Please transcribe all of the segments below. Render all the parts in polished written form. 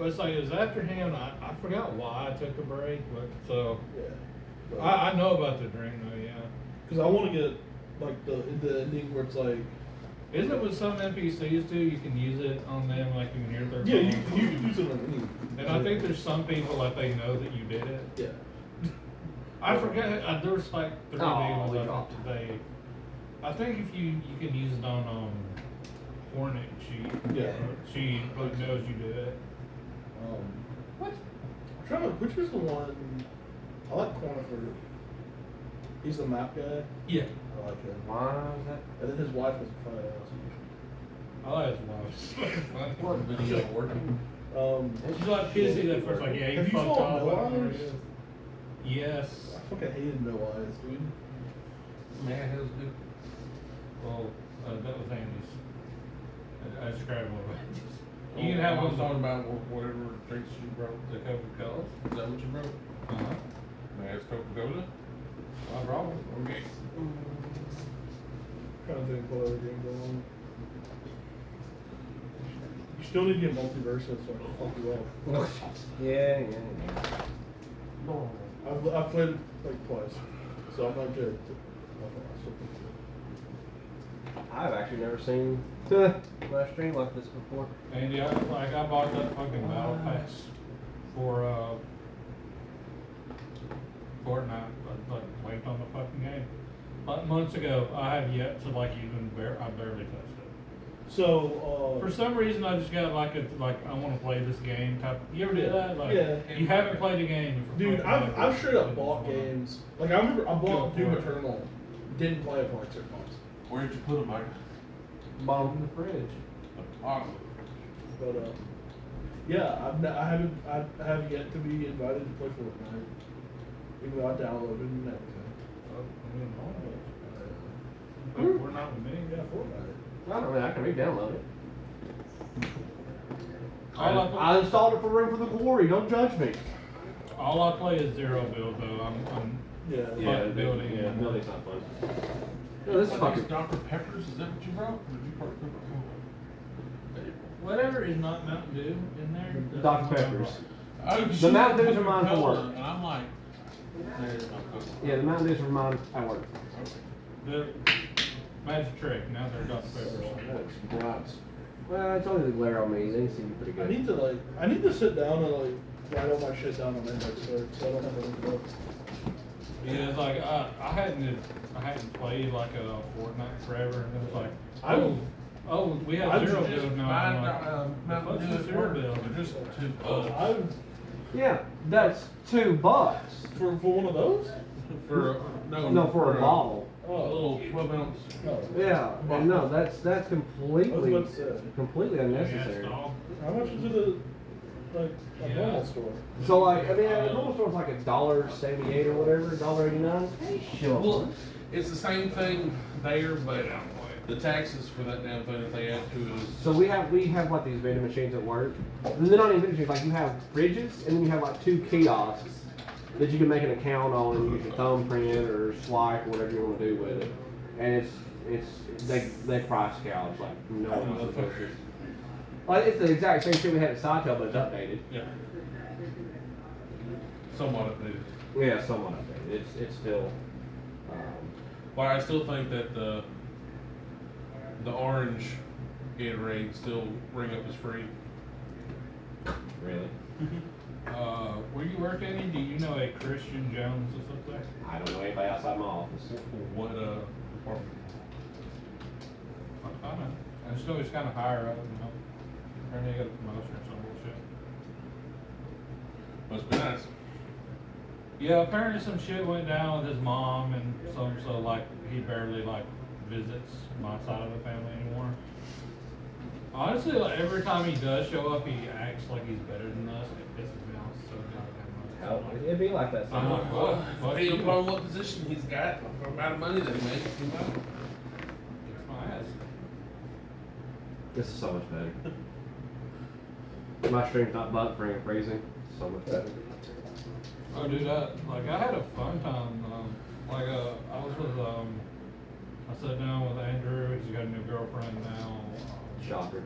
it's like it was after him. I forgot why I took a break, but so Yeah. I know about the dream though. Yeah. Because I want to get like the ending where it's like. Isn't it with some NPCs too? You can use it on them, like you can hear their. Yeah, phone. you can use it on any. And I think there's some people that they know that you did it. Yeah. I forget. There was like 3 Oh, deals we I dropped think today. I think if you can use it on Hornet, Yeah. she like knows you did it. What? I'm trying to. Which was the one? I like Cornifer. He's the map guy. Yeah. I like him. Why is that? And then his wife was a fat ass. I like his wife. What video working? She's like pissy that first, like, yeah, you Have you fucked fought off. No I don't know Eyes? who it is. Yes. I fucking hated No Eyes, dude. Man, how's good? Well, that was Andy's. I described what it was. Oh, You can have I was one talking about whatever drinks you brought. the Coca-Cola. Is that what you brought? Uh-huh. Man, it's Coca-Cola. No problem. Okay. Trying to think what other game going on. You still need to get multiverse so I can fuck you off. Yeah. I've played it like twice, so I'm not good. I've actually never seen my stream like this before. Andy, I bought that fucking battle pass for Fortnite, but like waiting on the fucking game. Months ago, I have yet to like even I barely touched it. So For some reason, I just got like I want to play this game type. You ever did that? Like, Yeah. You haven't played a game. For dude, fucking I've ever. straight up bought games. Like I remember I Go bought for Doom it. Eternal, didn't play it for like 6 months. Where'd you put them, Mike? Bottom of the fridge. Bottom. But yeah, I have yet to be invited to play Fortnite. Even though I downloaded and everything. But we're not with me. Yeah, Fortnite. I don't know. I can re-download it. All I installed it for Room for the Glory. Don't judge me. I play is Zero Build though. I'm Yeah. Fuck building. Yeah, building's not fun. No, this is What, fucking. these Dr. Peppers, is that what you brought? Or did you brought Coca-Cola? whatever is not Mountain Dew in there. that's Dr. what I Peppers. brought. Oh, The Mountain Dews are mine for Coca-Cola, work. And I'm like, there's no Coca-Cola. Yeah, the Mountain Dews are mine at work. The Magic Trick. Now they're Dr. Peppers. That's well, it's only the glare on me. They seem pretty I good. need to sit down and like write all my shit down on index card so I don't have to look it up. Yeah, it's like I hadn't played like a Fortnite forever, and it was like, we have I've Zero Just Build now. buy I'm like, Mountain what's Dew the at Zero work. Build? They're just I've Yeah, that's $2 for one of those? for no for a bottle. A little 12-ounce. Oh. Yeah, and no, that's I was completely about to say. completely Yeah, unnecessary. stall. How much is it at like a Yeah. normal store? So like, I mean, a normal store's like $1.78 or whatever, $1.89. Sure. Well, it's the same thing there, but the taxes for that damn thing that they add to it is. So we have like these vending machines at work. And they're not even vending machines. Like you have fridges, and then you have like 2 kiosks that you can make an account on and use your thumbprint or swipe or whatever you want to do with it. And they price gouge like no one else supposed to. Like it's the exact same shit we had at Sitel, but it's updated. Yeah. Somewhat updated. Yeah, somewhat updated. It's still. But I still think that the orange Gatorade still ring up as free. Really? Where you work, Andy? Do you know a Christian Jones or something? I don't know anybody outside my office. What department? I don't know. And still, he's kind of higher up, you know. Apparently, he got a promotion or some bullshit. Must be nice. Yeah, apparently some shit went down with his mom, and so like he barely like visits my side of the family anymore. Honestly, like every time he does show up, he acts like he's better than us. It pisses me off so goddamn much. It'd be like that. I'm like, what? Fuck Depending you. upon what position he's got, the amount of money that he makes, you know. Kicks my ass. This is so much better. My stream's not butt for any crazy. It's so much better. Oh, dude, I had a fun time. I was with I sat down with Andrew. He's got a new girlfriend now. Shocker.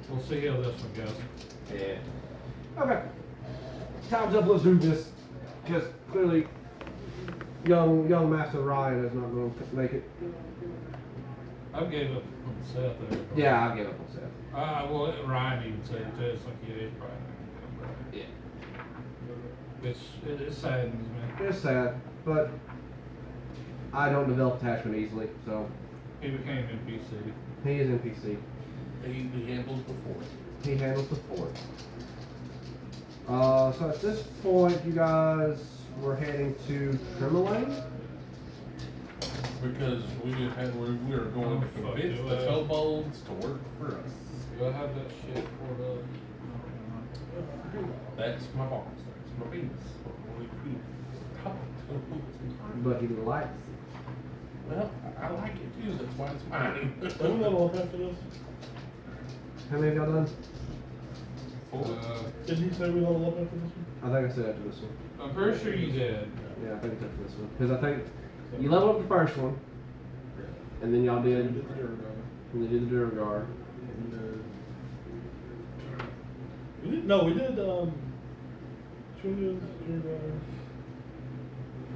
We'll see how this one goes. Yeah. Okay. Time's up. Let's do this. Because clearly, young Master Ryan is not going to make it. I gave up on Seth there. Yeah, I'll give up on Seth. Well, Ryan even said it too. It's like, yeah, he's probably not gonna come back. Yeah. It saddens me. It's sad, but I don't develop attachment easily, so He became NPC. he is NPC. He handles the fort. He handles the fort. So at this point, you guys were heading to Tremolane. Because we are going to fuck, convince do the I? kobolds to work for us. Do I have that shit pulled up? That's my boss. That's my penis. Stop it. But he likes it. Well, I like it too. That's why it's mine. Don't we level up after this? How many of y'all done? Didn't he say we level up after this one? I think I said after this one. I'm pretty sure you did. Yeah, I think it's after this one. Because I think you leveled up the first one, and then y'all We did, did the Durgar. and you did the Durgar. We did, no, we did, should we do Durgar?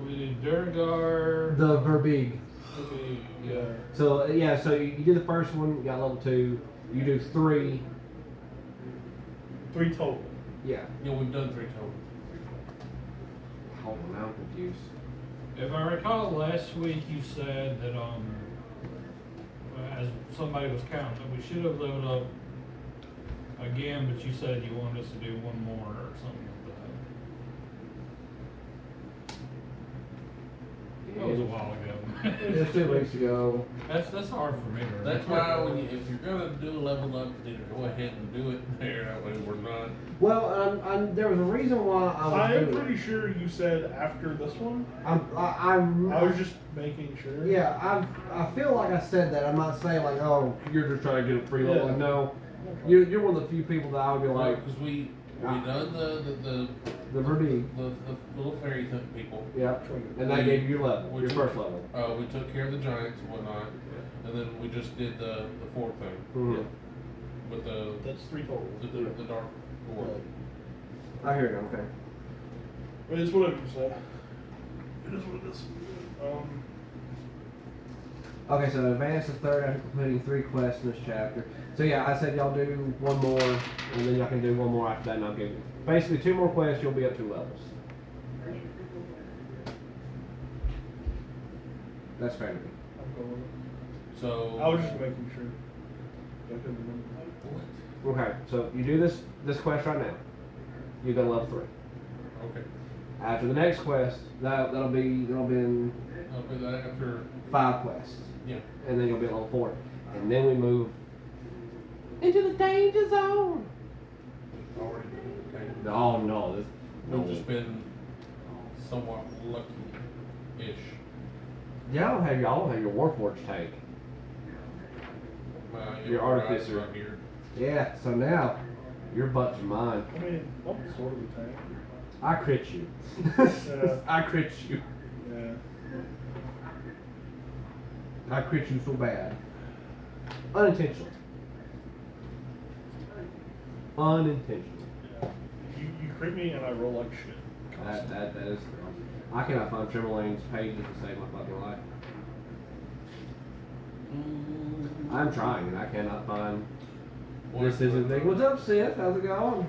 We did Durgar. The Verbeeg. Yeah. So yeah, so you did the first one, you got level 2. You do 3. 3 total. Yeah. Yeah, we've done 3 total. Hold on, now I'm confused. If I recall, last week you said that as somebody was counting, that we should have leveled up again, but you said you wanted us to do one more or something like that. That was a while ago. It was 2 weeks ago. That's hard for me to remember. That's why if you're gonna do a level up, either go ahead and do it there. That way we're not. Well, there was a reason why I was I am doing pretty it. sure you said after this one. I was just making sure. Yeah, I feel like I said that. I'm not saying like, oh, you're just trying to get a free level. Yeah. No, you're one of the few people that I would be like, Because we done the Verbeeg. little fairy people. Yeah, and that gave you your level, We your took- first level. We took care of the giants and whatnot, and then we just did the fourth thing Mhm. with the That's 3 total. the dark dwarf. I hear you. Okay. But it's whatever you said. It is what it is. Okay, so advance to 3rd after completing 3 quests in this chapter. So yeah, I said y'all do 1 more, and then y'all can do 1 more after that, and I'll give you basically 2 more quests. You'll be up 2 levels. That's fair to me. I'm going with it. So I was just making sure. I couldn't remember. What? Okay, so you do this quest right now. You go to level 3. Okay. After the next quest, that'll be in After that, after 5 quests, yeah. and then you'll be at level 4, and then we move into the danger zone. Already. Okay. Oh no, this We've just been somewhat lucky-ish. y'all don't have your Warforged tank. Your artificer. Right here. Yeah, so now your butt's mine. I mean, I'm sort of a tank. I crit you. Yeah. I crit you. Yeah. I crit you so bad. Unintentional. Unintentional. Yeah. You crit me and I roll like shit. That is. I cannot find Tremolane's pages to save my fucking life. I'm trying and I cannot find. This isn't big. What's up, Seth? How's it going?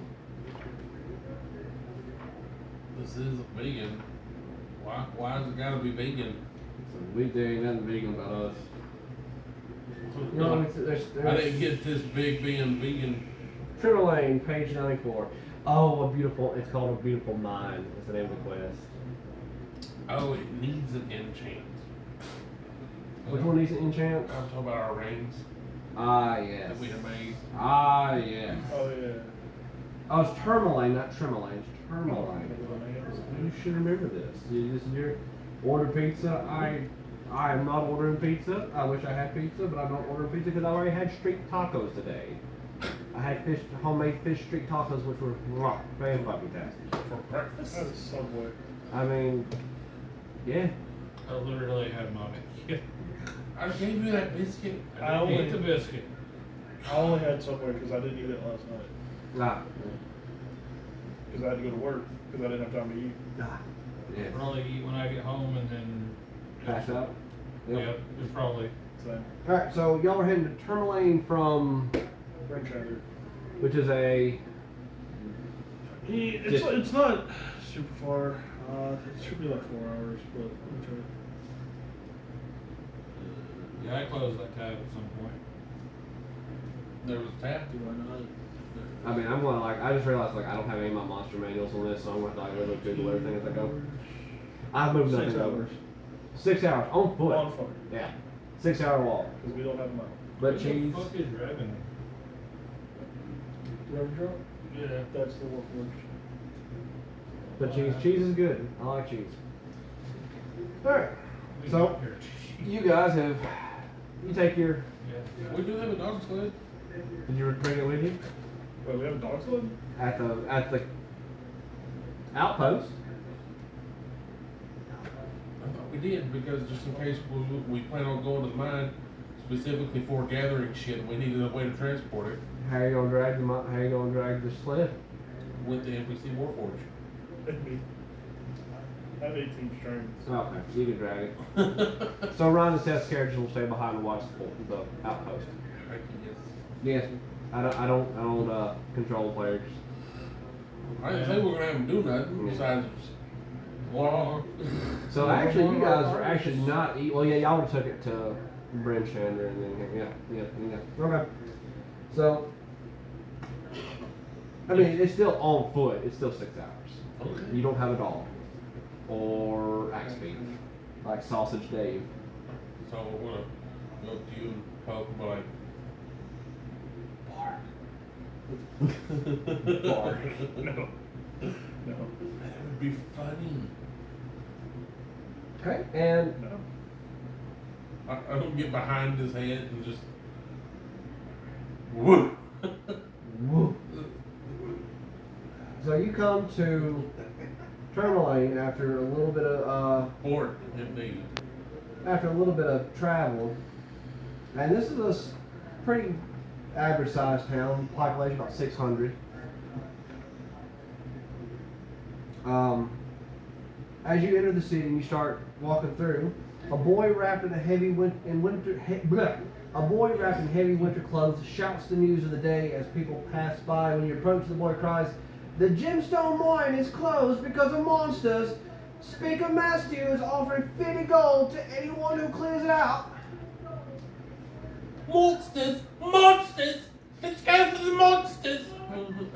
This is vegan. Why has it gotta be vegan? So there ain't nothing vegan about us. No, there's I didn't get this big being vegan. Tremolane, page 94. Oh, it's called A Beautiful Mind. That's the name of the quest. Oh, it needs an enchant. Which one needs an enchant? I'm talking about our rings Ah, yes. that we have made. Ah, yes. Oh yeah. Oh, it's Tourmaline, not Tremolane. It's Tourmaline. You should remember this. This is your order pizza. I am not ordering pizza. I wish I had pizza, but I don't order pizza because I already had street tacos today. I had homemade fish street tacos, which were fan-fucking-tastic. For breakfast? That is Subway. I mean, yeah. I literally have not yet. I gave you that biscuit. I only Eat the biscuit. I only had somewhere because I didn't eat it last night. Ah. Because I had to go to work because I didn't have time to eat. Ah. Yeah. Probably eat when I get home and then. Pass out. Yep, it's probably. So, Alright, so y'all are heading to Tourmaline from, Brent Chandler. which is a, It's not super far. It should be like 4 hours, but let me try. Yeah, I closed that tab at some point. There was a tap. Do I not? I mean, I'm going to like, I just realized like I don't have any of my monster manuals on this, so I'm going to like really Google everything as I go. I've moved 6 nothing over. hours. 6 hours, on foot. On foot. Yeah. 6 hour walk. Because we don't have a mile. But Who cheese. the fuck is driving? Rubber truck? Yeah. That's the workhorse. But cheese is good. I like cheese. Alright. So, you guys have, you take your, Yeah. We do have a dog sled. did you bring it with you? Wait, we have a dog sled? At the outpost? I thought we did because just in case we plan on going to the mine specifically for gathering shit, we needed a way to transport it How you gonna drag the sled? with the NPC Warforge. Maybe. I have 18 strings. Okay, you can drag it. So Ron and Seth's carriages will stay behind and watch the outpost. Yes, I don't control players. I didn't say we were gonna have them do nothing besides law. So actually, you guys were actually not. Well, yeah, y'all would have took it to Brent Chandler and then yeah. Okay. So, I mean, it's still on foot. It's still 6 hours. Okay. You don't have a dog or axe speed like Sausage Dave. So we're gonna go up to you and poke and be like, Bark. No. No. that would be funny. Okay, and No. I don't get behind his head and just whoop. woo. So you come to Tourmaline after a little bit of Port if needed. travel, and this is a pretty average sized town, population about 600. As you enter the city and you start walking through, a boy wrapped in heavy winter clothes shouts the news of the day as people pass by. When you approach, the boy cries, "The Gemstone Mine is closed because of monsters. Speaker Matthew is offering 50 gold to anyone who clears it out." Monsters! Monsters! Let's go for the monsters!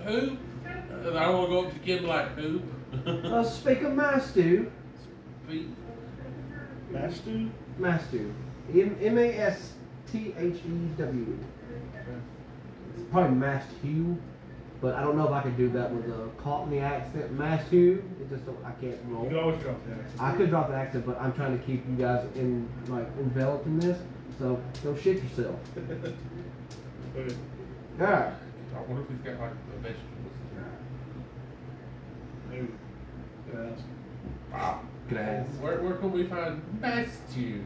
Who? And I want to go up to the kid like, who? Speaker Matthew. Mastu? Mastu. M-A-S-T-H-E-W. It's probably Mastu, but I don't know if I could do that with a Cockney accent. Mastu, it just don't, I can't You roll. can always drop the accent. I could drop the accent, but I'm trying to keep you guys enveloped in this, so don't shit yourself. Okay. Alright. I wonder if he's got like the vegetables. Maybe. Can I ask? Wow. Could I ask? Where can we find Matthew?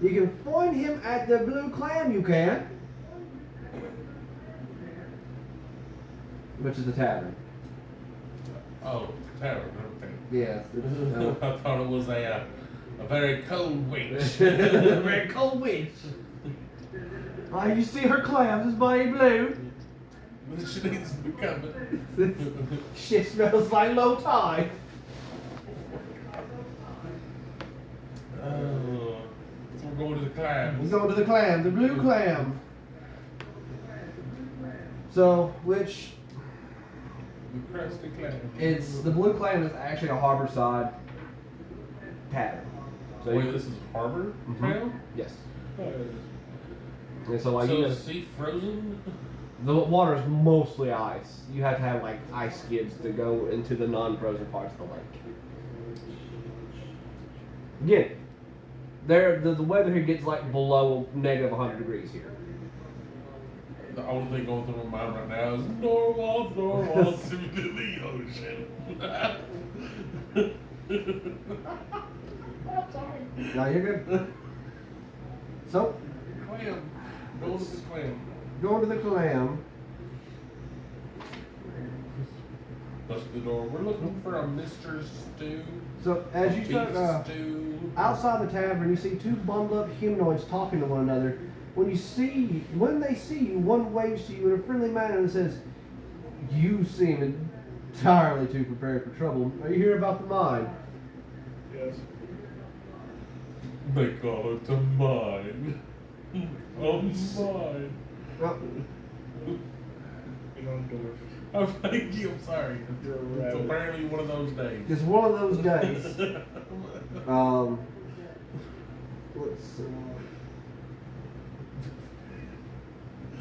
You can find him at the Blue Clam, you can. Which is the tavern. Oh, tavern. Okay. Yes. I thought it was a very cold witch. Very cold witch. Oh, you see her clams, is body blue. She needs to be coming. Shit smells like low tide. So we're going to the We clams. go to the clam, the blue clam. So, which The crusty clam. it's the blue clam is actually a harborside tavern. So Wait, you- this is harbor Mhm. town? Yes. Oh, it is. And so like So you is guys, the sea frozen? the water is mostly ice. You have to have like ice skids to go into the non-frozen parts of the lake. Again, the weather here gets like below negative 100 degrees here. The only thing going through my mind right now is Norwalk to the ocean. No, you're good. So, Clam. Go to the clam. going to the clam. Bust the door. We're looking for a Mr. Stew. So, as you Beef start stew. outside the tavern, you see two bundled up humanoids talking to one another. When they see you, one waves to you in a friendly manner and says, "You seem entirely too prepared for trouble. Are you here about the mine?" Yes. They call it a mine. Oh, mine. Well, You know, dwarf. Oh, thank you. I'm sorry. You're a It's rabbit. apparently one of those days. it's one of those days. Let's see.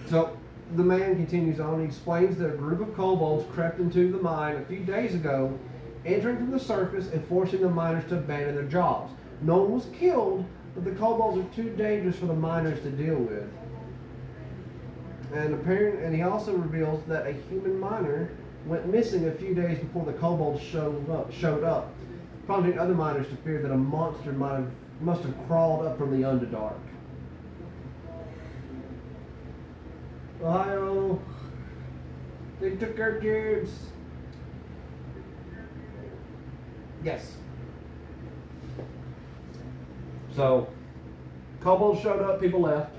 So the man continues on. He explains that a group of kobolds crept into the mine a few days ago, entering from the surface and forcing the miners to abandon their jobs. No one was killed, but the kobolds are too dangerous for the miners to deal with. And he also reveals that a human miner went missing a few days before the kobolds showed up, prompting other miners to fear that a monster must have crawled up from the Underdark. Ohio, they took our jobs. Yes. So, kobolds showed up, people left.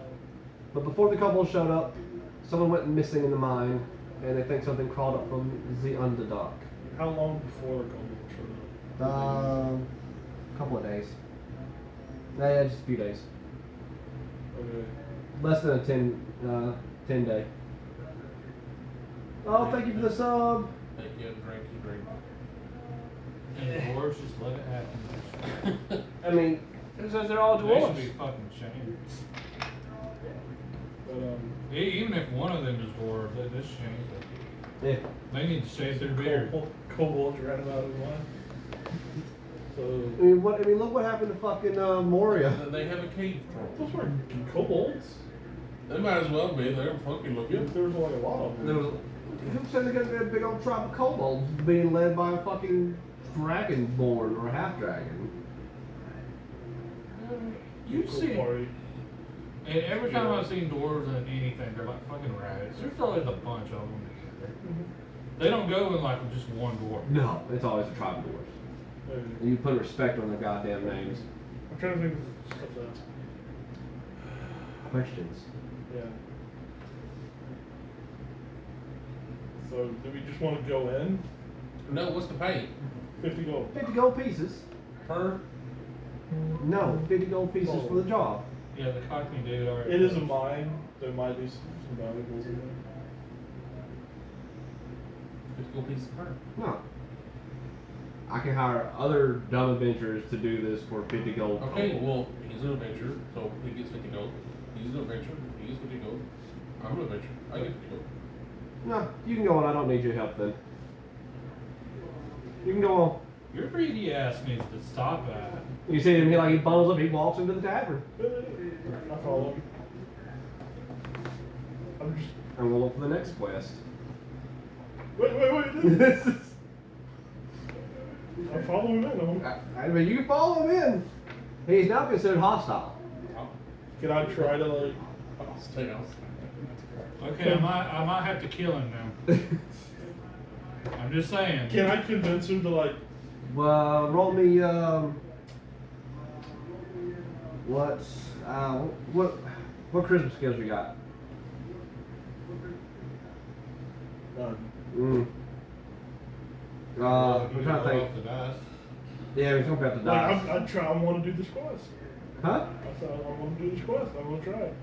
But before the kobolds showed up, someone went missing in the mine, and they think something crawled up from the Underdark. How long before the kobold showed up? A couple of days. Yeah, just a few days. Okay. Less than a 10 day. Oh, thank you for the sub. Thank you. Drink, you drink. And dwarves just let it happen. I mean, it says they're all They should dwarves. be fucking shamed. But Even if one of them is dwarves, they just shame it. Yeah. They need to shave their beard. kobolds ran him out of line. So I mean, look what happened to fucking Moria. They have a cave troll. those were kobolds. They might as well be. They're funky looking. There was like a lot of them. There was, who said they're gonna be a big old tribe of kobolds being led by a fucking dragonborn or a half dragon? You Cool see, party. and every time I've seen dwarves in anything, they're like fucking rabbits. There's always a bunch of them together. They don't go in like just one dwarf. No, it's always a tribe of dwarves. Maybe. You put respect on their goddamn names. I'm trying to think of stuff to ask. Questions. Yeah. So, do we just want to go in? No, what's the pay? 50 gold. 50 gold pieces? Per? No, 50 gold pieces for the job. Yeah, the Cockney dude already. It is a mine. There might be some valuables in there. 50 gold pieces per. No. I can hire other dumb adventurers to do this for 50 gold. Okay, well, he's an adventurer, so he gets 50 gold. He's an adventurer, he gets 50 gold. I'm an adventurer, I get 50 gold. No, you can go on. I don't need your help then. You can go on. Your greedy ass needs to stop that. You see him, he bundles up, he walks into the tavern. I follow him. I'm just. And we'll look for the next quest. Wait. This is. I follow him in. I mean, you can follow him in. He's now considered hostile. Can I try to like? I'll stay outside. Okay, I might have to kill him now. I'm just saying. Can I convince him to like? Well, roll me. What Christmas skills you got? None. I'm trying to Roll think. off the dice. Yeah, we're talking about the Like dice. I want to do this quest. Huh? I said I want to do this quest. I'm gonna try it.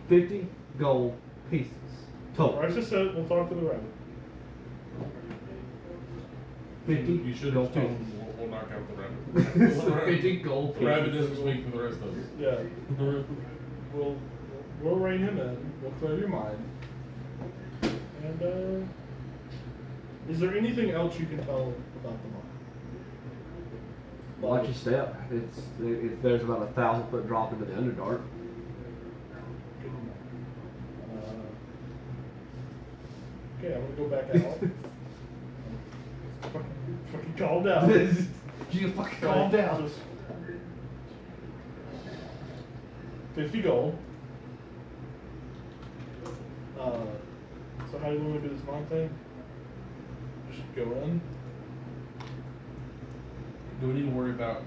50 gold pieces. Total. Bryce just said we'll talk to the rabbit. 50 You should gold have told pieces. him we'll knock out the rabbit. So 50 gold The rabbit pieces. doesn't speak for the rest of us. Yeah. We'll rein him in. We'll clear your mind. And is there anything else you can tell about the mine? Watch your step. There's about 1,000-foot drop into the Underdark. Okay, I'm gonna go back out. fucking calm down. You fucking calm down. Just- 50 gold. So how do you want to do this mine thing? Just go in. Do we need to worry about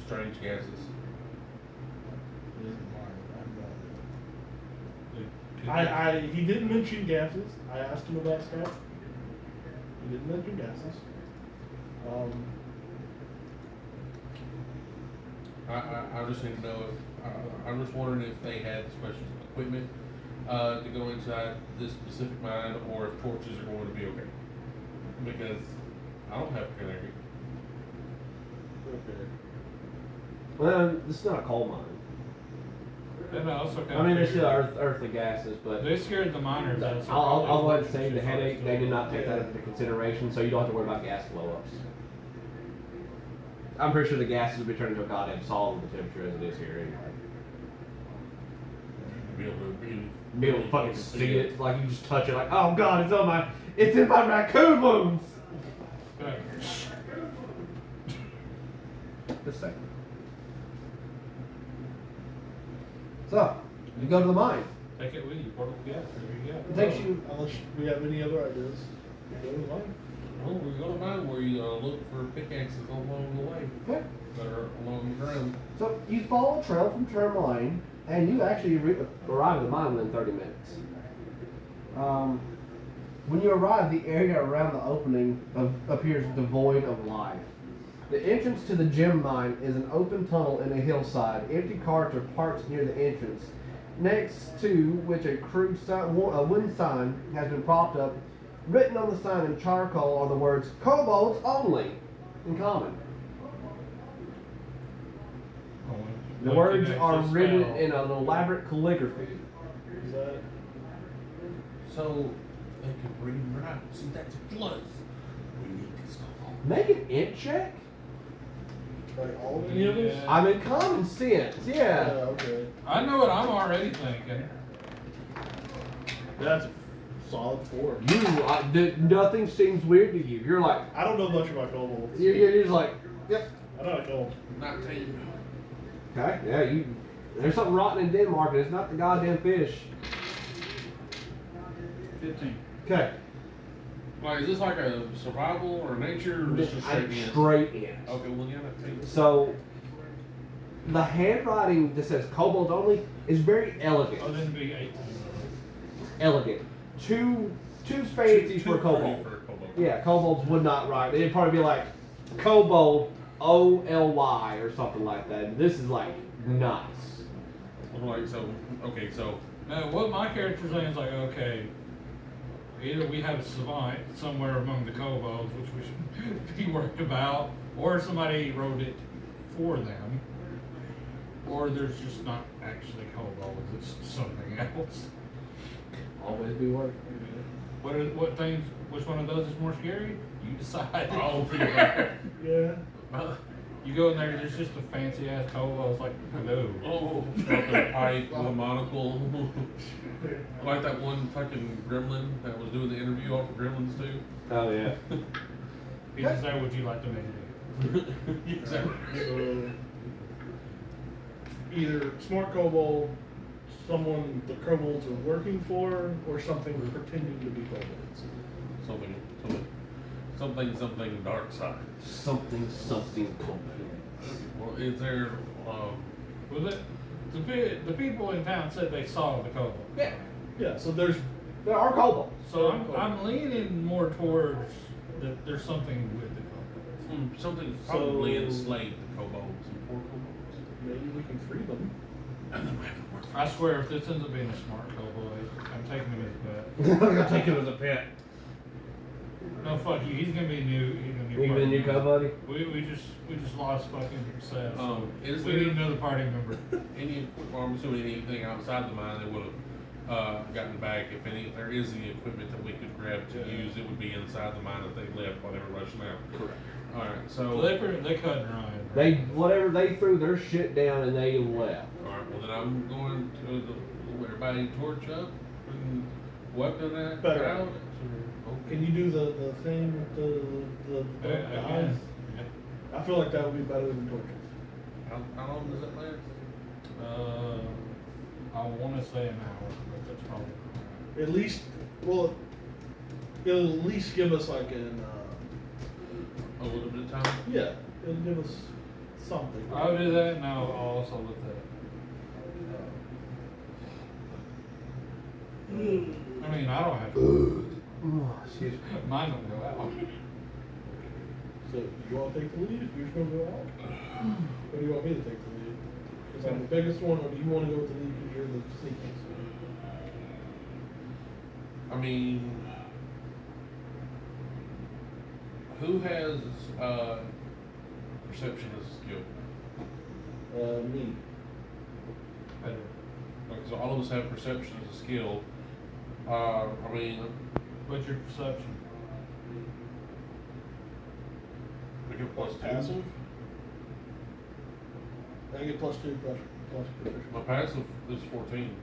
strange gases? He didn't mention gases. I asked him about stuff. He didn't mention gases. I just need to know if, I'm just wondering if they had special equipment to go inside this specific mine, or if torches are going to be okay. Because I don't have a canary. Okay. Well, this is not a coal mine. Then I also I mean, it's still earthly gases, but They scared the miners out. so I'll go probably ahead and say the she's headache, still- they did not take that into consideration, so you don't have to worry about gas blow-ups. I'm pretty sure the gases will be turned into a goddamn solid with the temperature as it is here anyway. Be able to Be able to fucking see it, like you just touch it, like, oh god, it's in my raccoon wounds! Okay. Just a second. So, you go to the mine. Take it with you, portable gas, there you go. It takes you. Unless we have any other ideas. Go to mine. Well, we're going to mine where you look for pickaxes along the way Okay. that are along the ground. So you follow a trail from Tourmaline, and you actually arrive at the mine within 30 minutes. When you arrive, the area around the opening appears devoid of life. The entrance to the gem mine is an open tunnel in a hillside. Empty carts are parked near the entrance, next to which a wooden sign has been propped up. Written on the sign in charcoal are the words "Kobolds only" in common. The words are written in an elaborate calligraphy. Is that So they can read and write. See, that's a plus. We need this stuff. Make an int check? like all of any of us? Yeah. I'm in common sense, yeah. Okay. I know what I'm already thinking. That's a solid 4. Nothing seems weird to you. You're like, I don't know much about kobolds. you're just like, yep. I know a kobold. Not team. Okay, yeah, there's something rotten in Denmark, and it's not the goddamn fish. 15. Okay. Like, is this like a survival or nature, or just a straight in? Straight in. Okay, well, yeah, that takes. So, the handwriting that says kobolds only is very elegant. Oh, then it'd be 18. Elegant. Too fancy for a kobold. Yeah, kobolds would not write. It'd probably be like kobold OLY or something like that. This is like nice. Like, so, okay, so. Now, what my character's saying is like, okay, either we have a savant somewhere among the kobolds, which we should be worried about, or somebody wrote it for them, or there's just not actually kobolds, it's something else. Always be worried. Which one of those is more scary? You decide. Oh, yeah. Yeah. You go in there, there's just a fancy ass kobold, it's like, hello. Oh, smoking a pipe with a monocle. Like that one fucking gremlin that was doing the interview off of Gremlins 2. Oh yeah. He just said, would you like to make it? Exactly. So, either smart kobold, someone the kobolds are working for, or something pretending to be kobolds. Something dark side. Something company. Well, is there, Well, the people in town said they saw the kobold. Yeah. Yeah, so there's There are kobolds. So I'm leaning more towards that there's something with the kobolds. something probably So- enslaved the kobolds and poor kobolds. maybe we can free them. And then we have to work for I swear, if this ends up being a smart kobold, I'm taking him as a bet. I'm gonna take him as a pet. No, fuck you. He's gonna be new. He's gonna be. You part the new member. co-buddy? We just lost fucking Seth. So Is we there- need another party member. well, I'm assuming anything outside the mine they would have gotten back. If there is any equipment that we could grab to use, it would be inside the mine that they left while they were rushing out. Correct. All right, So so they cut and run. They threw their shit down and they left. all right. Well, then I'm going to everybody torch up and weapon that Better. crowd. Can you do the thing with the eyes? Again. I feel like that would be better than torches. How long does that last? I wanna say an hour, but that's probably. At least, well, it'll at least give us like an, A little bit of time. yeah, it'll give us something. I'll do that and I'll also look at it. I mean, I don't have to. Excuse me. Mine don't go out. So, you wanna take the lead, you're just gonna go out? Or do you want me to take the lead? Cause I'm the biggest one, or do you wanna go with the lead cause you're the sneakiest? I mean, who has perception as a skill? Me. I do. Because all of us have perception as a skill. I mean, What's your perception? we get plus 2. Passive? I get plus proficiency. My passive is 14.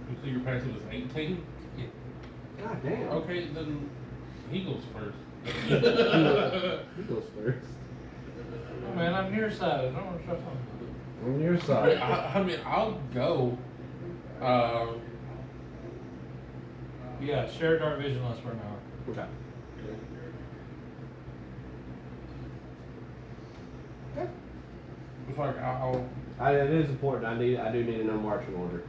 You think your passive is 18? God damn. Okay, then he goes first. He goes first. Oh, man, I'm nearsighted. I don't want to shut on. On your side. I mean, I'll go. Yeah, share dark vision less for an hour. Okay. Okay. It's like I'll. It is important. I do need to know marching order.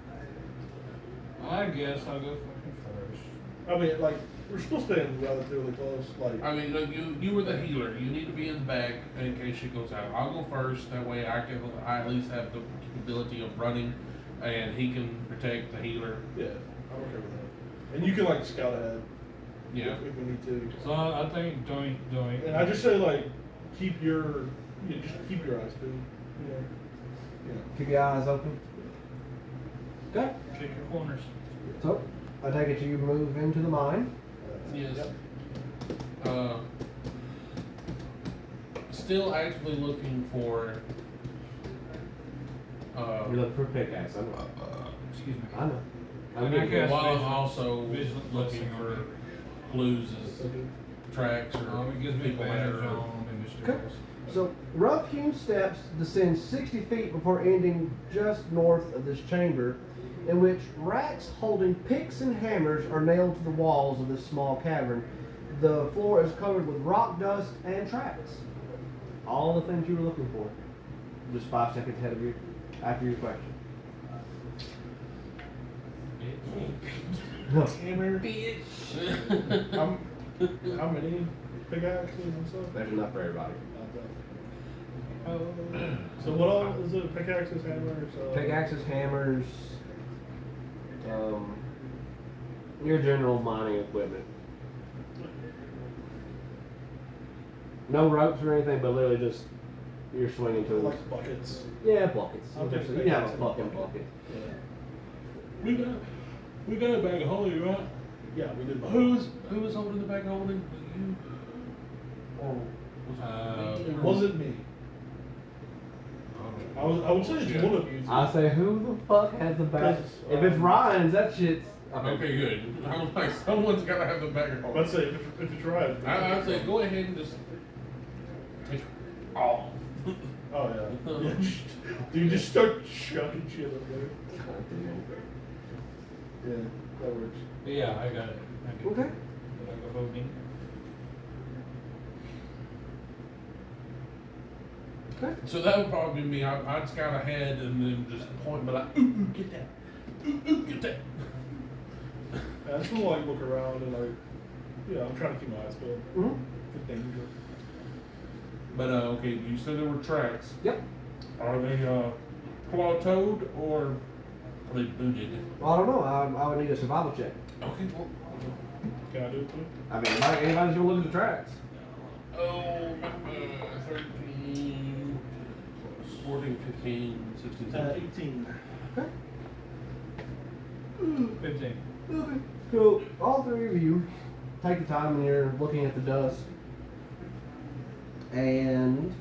I guess I'll go fucking first. I mean, like, we're still staying relatively close, like. I mean, look, you were the healer. You need to be in the back in case she goes out. I'll go first. That way, I at least have the capability of running, and he can protect the healer. Yeah, I'm okay with that. And you can like scout ahead. Yeah. If we need to. So I think doink. And I just say like, keep your eyes peeled. Yeah. Keep your eyes open. Okay. Check your corners. So, I take it you move into the mine. Yes. Yep. Still actively looking for. You're looking for a pickaxe. I know. Excuse me. I know. And I getting guess- there. While I'm Vision- also vision looking blessing for on clues as tracks or It gives me people advantage that are. on initiative Okay. rolls. So, rough-hewn steps descend 60 feet before ending just north of this chamber, in which racks holding picks and hammers are nailed to the walls of this small cavern. The floor is covered with rock dust and tracks. All the things you were looking for. Just 5 seconds ahead of you, after your question. No. Hammer. How many pickaxes and stuff? There's enough for everybody. So what all is it? Pickaxes, hammers. Pickaxes, hammers, your general mining equipment. No ropes or anything, but literally just your swinging tools. Like buckets. Yeah, buckets. I'll take You can have a pickaxe. fucking bucket. Yeah. We got a bag of holly, right? Yeah, we did. Who was holding the bag holding? You? Or was it me? It wasn't me. I would say it's one of you. two. I say, who the fuck has the bag? Because, If it's Ryan's, that shit's. Okay, good. I'm like, someone's got to have the bag holding. I'd say if it's right. I'd say go ahead and just take all. Oh yeah. Yeah. Dude, just start chucking shit up there. Yeah, that works. Yeah, I got it. I got Okay. it. I go voting. Okay. So that would probably be me. I'd scout ahead and then just point, but like, ooh, get that, ooh, get that. Yeah, I just wanna like look around and like, yeah, I'm trying to keep my eyes peeled. Mm-hmm. Good danger. But okay, you said there were tracks. Yep. Are they claw-toed or are they booted? Well, I don't know. I would need a survival check. Okay, well. Can I do it too? I mean, anybody's gonna look at the tracks. Oh, 13, 14, 15, 16, 17. 18. Okay. 15. Okay. So all three of you take the time and you're looking at the dust, and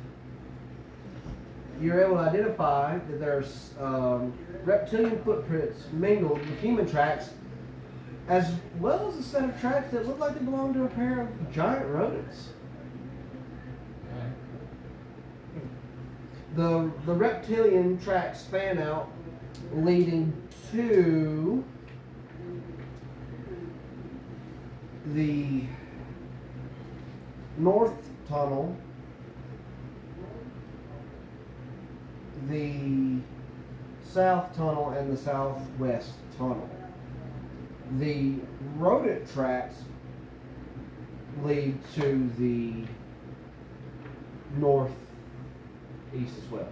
you're able to identify that there's reptilian footprints mingled with human tracks, as well as a set of tracks that look like they belong to a pair of giant rodents. the reptilian tracks fan out, leading to the north tunnel, the south tunnel, and the southwest tunnel. The rodent tracks lead to the northeast as well.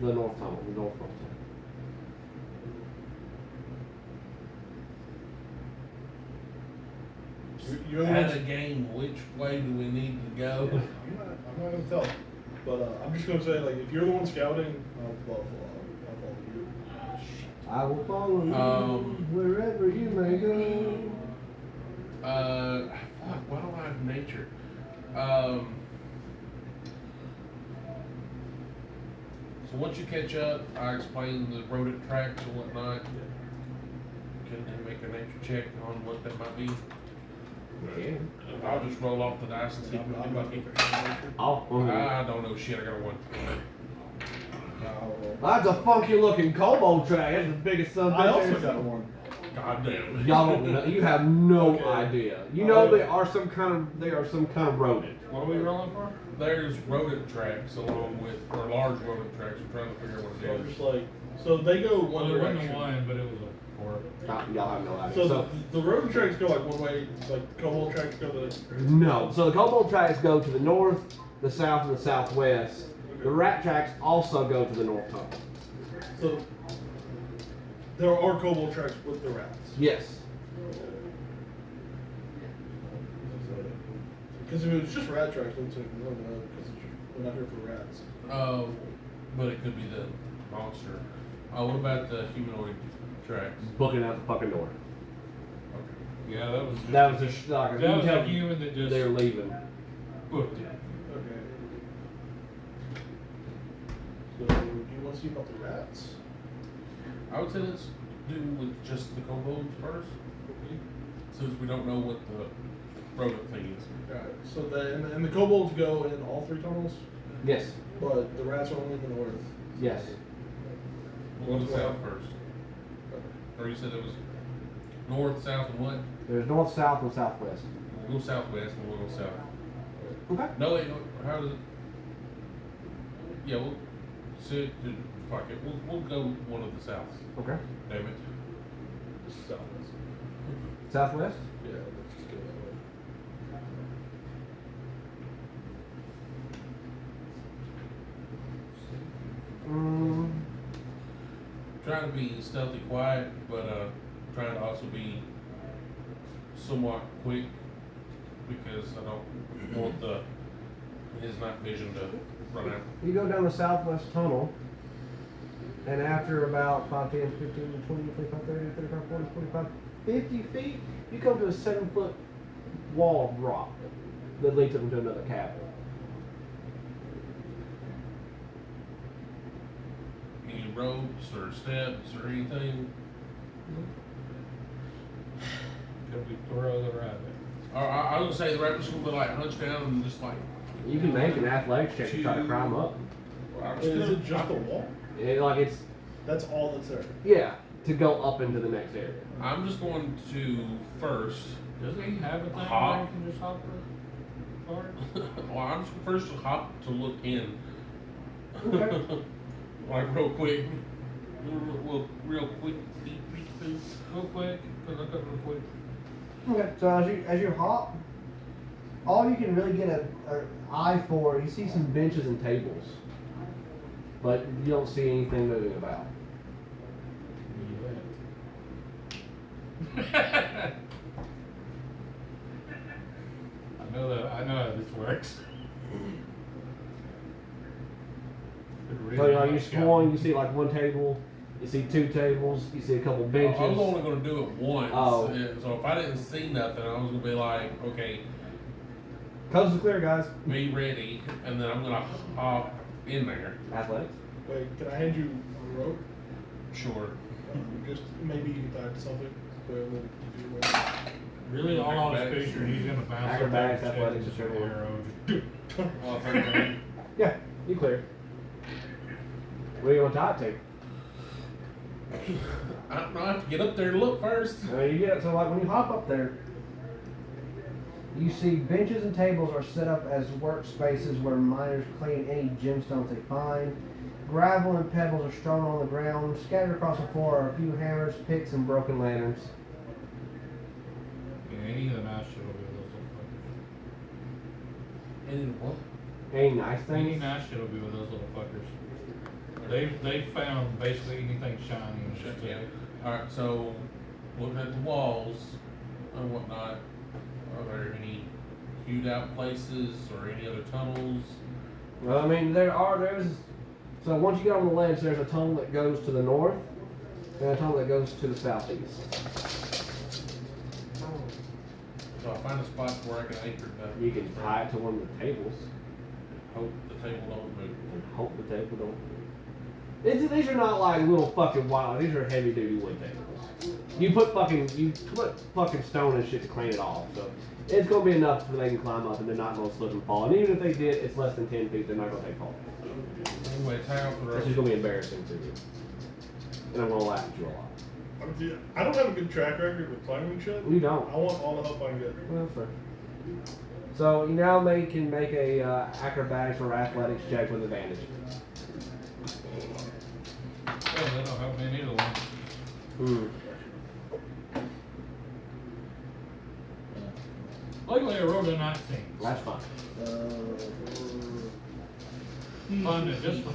The north tunnel, the north tunnel. You're the At ones- a game, which way do we need to go? I'm not gonna tell. But I'm just gonna say, like, if you're the one scouting, I'll follow you. I will follow you wherever you may go. Fuck, why don't I have nature? So once you catch up, I explain the rodent tracks and whatnot. Can they make a nature check on what that might be? Yeah. I'll just roll off the dice and see if we I'm can not lucky. Oh, okay. I don't know shit, I got a 1. That's a funky looking kobold track. That's the biggest son of a I bitch also ever got seen. one. God damn. Y'all don't know. You have no Okay. idea. You know they are some kind of rodent. What are we rolling for? There's rodent tracks along with, or large rodent tracks. We're trying to figure out So what I'm it just is. like, so they go Well, one there wasn't direction. one, but it was a 4. Y'all have no idea. So So the road tracks go like one way, like the cobalt tracks go the. no. So the kobold tracks go to the north, the south, and the southwest. The rat tracks also go to the north tunnel. So there are cobalt tracks with the rats. Yes. Because if it was just rat tracks, then no, because we're not here for rats. But it could be the monster. What about the humanoid tracks? Booking out the fucking door. Okay. Yeah, that was just, That was just like you that can was tell a human that just they're leaving. booked it. Okay. So do you want to see about the rats? I would say let's do with just the kobolds first, since we don't know what the rodent thing is. Alright, so and the kobolds go in all 3 tunnels, Yes. but the rats are only in the north. Yes. We'll go to south first. Or you said it was north, south, and what? There's north, south, and southwest. We'll go southwest and we'll go south. Okay. No, wait, no, how does it? Yeah, we'll sit. Fuck it. We'll go one of the souths. Okay. Damn it. Southwest. Southwest. Yeah, let's just go that way. Mm, Trying to be stealthy, quiet, but trying to also be somewhat quick because I don't want his night vision to run out. you go down the southwest tunnel, and after about 5, 10, 15, 20, 25, 30, 35, 40, 45, 50 feet, you come to a 7-foot wall of rock that leads up into another cavern. Any ropes or steps or anything? Could we throw the rabbit? Or I was gonna say the rabbit's gonna be like hunched down and just like. You can make an athletics check to try to climb up. I'm Is it just a wall? It's That's all that's there. yeah, to go up into the next area. I'm just going to first. Doesn't he have a thing Hop. where you can just hop over? Well, I'm just first to hop to look in. Okay. Like real quick. Real quick. Beep, beep, beep. Real quick, look up real quick. Okay, so as you hop, all you can really get an eye for, you see some benches and tables, but you don't see anything moving about. I know how this works. So you're scrolling, you see like one table, you see 2 tables, you see a couple benches. I was only gonna do it once. Oh. So if I didn't see nothing, I was gonna be like, okay, Coast is clear, guys. be ready, and then I'm gonna hop in there. Athletics. Wait, can I hand you a rope? Sure. Just maybe you can tie it to something. So and then you do it. Really, all on his Acrobatics. picture, he's gonna bounce Acrobatics, up that athletics, shit whichever with one. an arrow. Well, 13. Yeah. You clear. Where do you want to tie it to? I don't know. I have to get up there and look first. You get so like when you hop up there, you see benches and tables are set up as workspaces where miners clean any gemstones they find. Gravel and pebbles are strewn on the ground. Scattered across the floor are a few hammers, picks, and broken lanterns. Yeah, any of the nice shit will be with those little fuckers. And what? Any nice Any things? nice shit will be with those little fuckers. They've found basically anything shiny and shit. Yeah. Alright, so looking at the walls and whatnot, are there any hewed out places or any other tunnels? Well, I mean, there's. So once you get on the ledge, there's a tunnel that goes to the north and a tunnel that goes to the southeast. So I find a spot where I can anchor that. You can tie it to one of the tables Hope the table don't move. and hope the table don't. These are not like little fucking wild. These are heavy duty wood tables. You put fucking stone and shit to clean it off. So it's gonna be enough so they can climb up and they're not gonna slip and fall. And even if they did, it's less than 10 feet. They're not gonna take fall. Anyway, tie off the This rope. is gonna be embarrassing to you, and I'm gonna laugh at you a lot. I don't have a good track record with climbing shit. You don't. I want all the help I can get. Well, that's fair. So you now can make a acrobatics or athletics check with advantage. Yeah, they don't help me neither one. Luckily I rolled a 19. That's fine. Fun it just fine.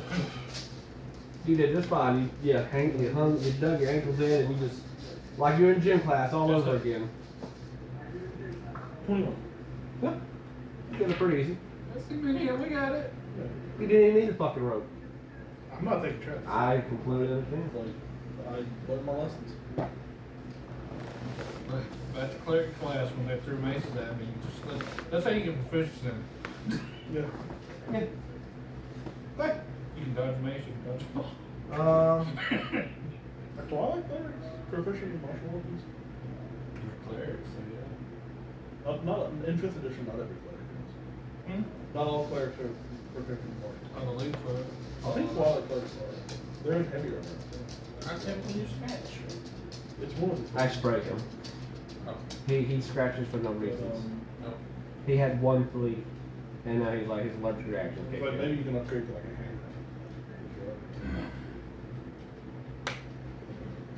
You did just fine. You dug your ankles in, and you just like you're in gym class all Just over a- again. 21. Yeah, you did it pretty easy. Let's see, man, yeah, we got it. You didn't even need a fucking rope. I'm not taking tracks. I completely understand. I learned my lessons. But that's cleric class when they threw maces at me. That's how you get proficiency in. Yeah. Yeah. Okay. You can dodge mace, you can dodge ball. That's why I like clerics. Proficient in martial arts. Clerics, so yeah. Not in 5th edition, not every cleric is. Hmm? Not all clerics are proficient in martial arts. On the lead for it. I think Twilight clerics are. They're in heavy armor. I simply use scratch. It's one of the I spray him. Oh, He scratches for no But, reasons. no. He had one flea, and now he's like his allergic reaction kicked but in. maybe you can upgrade to like a hand.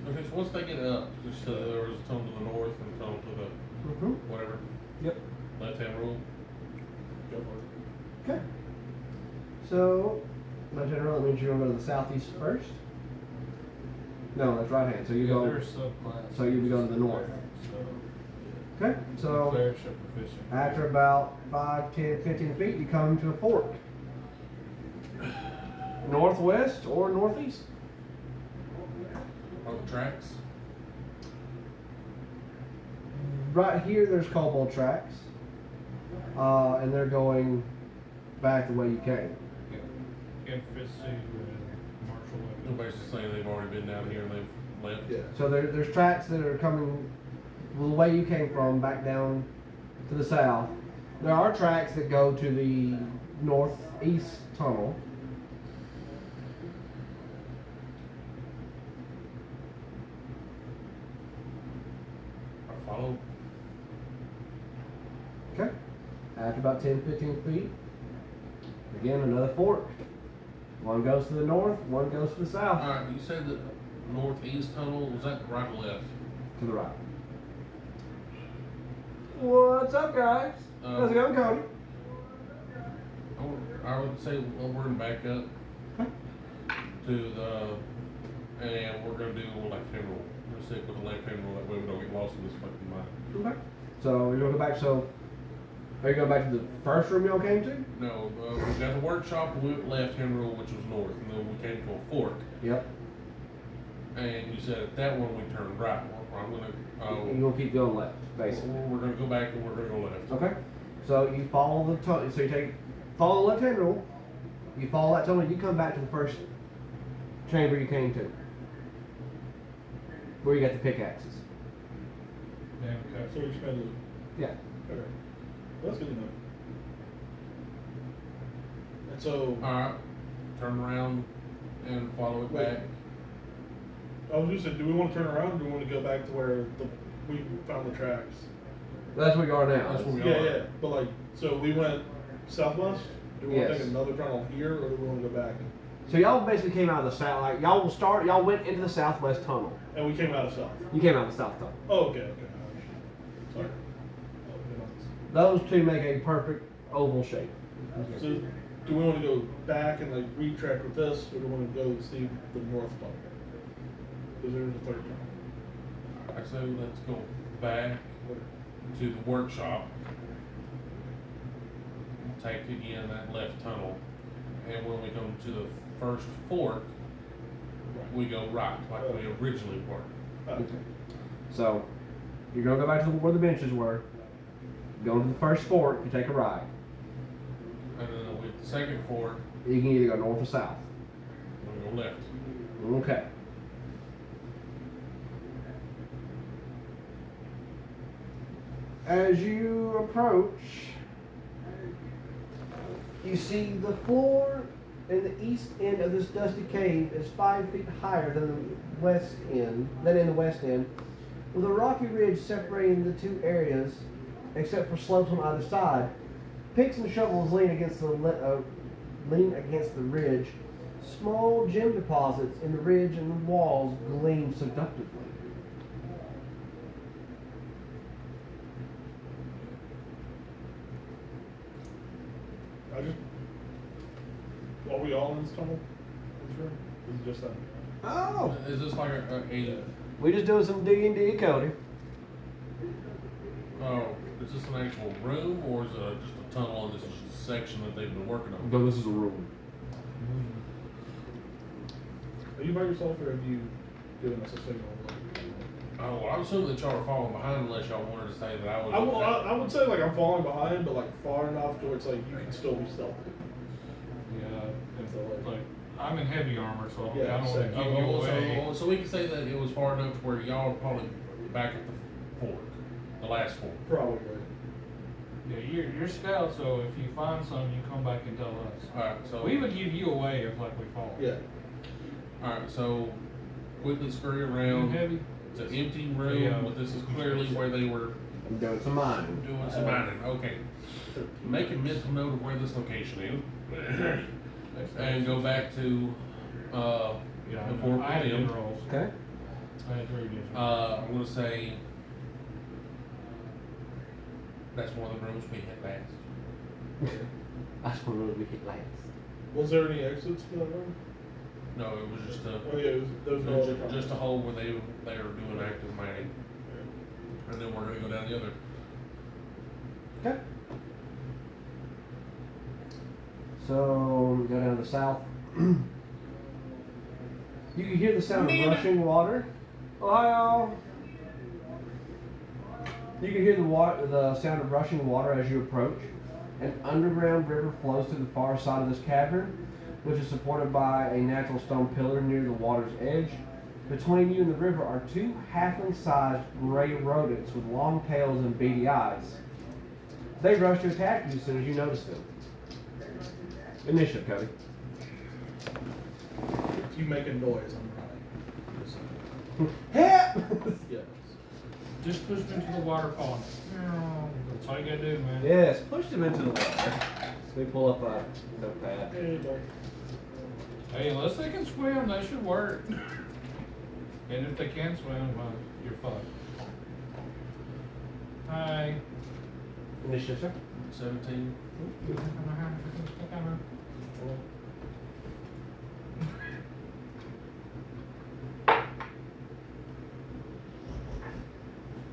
Okay, so once they get up, just there was a tunnel to the north and a tunnel to the Mm-hmm. whatever, Yep. left-hand rule. Go for it. Okay. So, my general, that means you're gonna go to the southeast first. No, that's right hand. So you Yeah, go. they're subclass. So you'd be going to the north. So, Okay. So clerics are proficient. after about 5, 10, 15 feet, you come to a fork. Northwest or northeast? On the tracks. Right here, there's cobalt tracks, and they're going back the way you came. Get fist suit and martial weapon. Nobody's just saying they've already been down here and they've left. Yeah. So there's tracks that are coming the way you came from, back down to the south. There are tracks that go to the northeast tunnel. I follow. Okay. After about 10, 15 feet, again another fork. One goes to the north, one goes to the south. Alright, you said the northeast tunnel, was that right or left? To the right. What's up, guys? How's it going, Cody? I would say we're gonna back up to the, and we're gonna do a left-hand rule. We're gonna stick with the left-hand rule, that way we don't get lost in this fucking mine. Okay. So you're gonna go back. So are you going back to the first room y'all came to? No, we got the workshop, we went left-hand rule, which was north, and then we came to a fork. Yep. And you said at that one we turned right. I'm You're gonna, gonna keep going left, basically. we're gonna go back and we're gonna go left. Okay. So you follow the tunnel. So you follow the left-hand rule. You follow that tunnel. You come back to the first chamber you came to, where you got the pickaxes. Damn, okay. So we just made a loop. Yeah. Okay. Well, that's good to know. And so, Alright, turn around and follow it Wait. back. I was just saying, do we want to turn around or do we want to go back to where we found the tracks? That's where you are now. That's where we Yeah, are. yeah, but like, so we went southwest? Do we want to Yes. take another turn on here or do we want to go back? So y'all basically came out of the south. Like y'all went into the southwest tunnel. And we came out of south. You came out of the south tunnel. Oh, okay. Sorry. Those two make a perfect oval shape. So, do we want to go back and like retrack with this, or do we want to go see the north tunnel? Because there's a third tunnel. Alright, so let's go back to the workshop. Take again that left tunnel, and when we come to the first fork, we go right, like we originally were. Okay. So you're gonna go back to where the benches were. Go to the first fork. You take a right. And then with the second fork, You can either go north or south. we go left. Okay. As you approach, you see the floor in the east end of this dusty cave is 5 feet higher than the west end, with a rocky ridge separating the two areas, except for slopes on either side. Picks and shovels lean against the ridge. Small gem deposits in the ridge and the walls gleam seductively. Are we all in this tunnel? Sure. Is it just that? Oh, Is this like we just doing some D&D, Cody. is this an actual room, or is it just a tunnel and this is just a section that they've been working on? No, this is a room. Are you by yourself or have you given us a signal? Oh, well, I'm assuming that y'all are falling behind unless y'all wanted to say that I was. I would say like I'm falling behind, but like far enough to where it's like you can still be stealthy. Yeah, So, like, I'm in heavy armor, so I Yeah, don't want to same. give you away. So we can say that it was far enough to where y'all are probably back at the fork, the last fork. Probably. Yeah, you're scout, so if you find some, you come back and tell us. Alright, so. We would give you away if like we fall. Yeah. Alright, so quickly scurry You around. heavy? It's an empty room, Yeah. but this is clearly where they were I'm doing some mining. doing some mining. Okay. Make a mental note of where this location is. And go back to, Yeah, the fork I had with good them. rolls. Okay. I had 3 good rolls. I'm gonna say that's one of the rooms we hit last. That's one of we hit last. Was there any exits to that room? No, it was just a, Oh yeah, there was no other tunnel. just a hole where they are doing active mining. And then we're gonna go down the other. Okay. So we go down to the south. You can hear the sound of rushing water. Ohio. You can hear the sound of rushing water as you approach. An underground river flows through the far side of this cavern, which is supported by a natural stone pillar near the water's edge. Between you and the river are 2 halfling-sized gray rodents with long tails and beady eyes. They rush to attack you as soon as you notice them. Initiative, Cody. If you make a noise, I'm running. Help! Yes. Just push me into the waterfall. That's all you gotta do, man. Yes, push them into the water. Let me pull up a notepad. Hey, Doc. Hey, unless they can swim, that should work. And if they can swim, well, you're fucked. Hi. Initiative, sir. 17.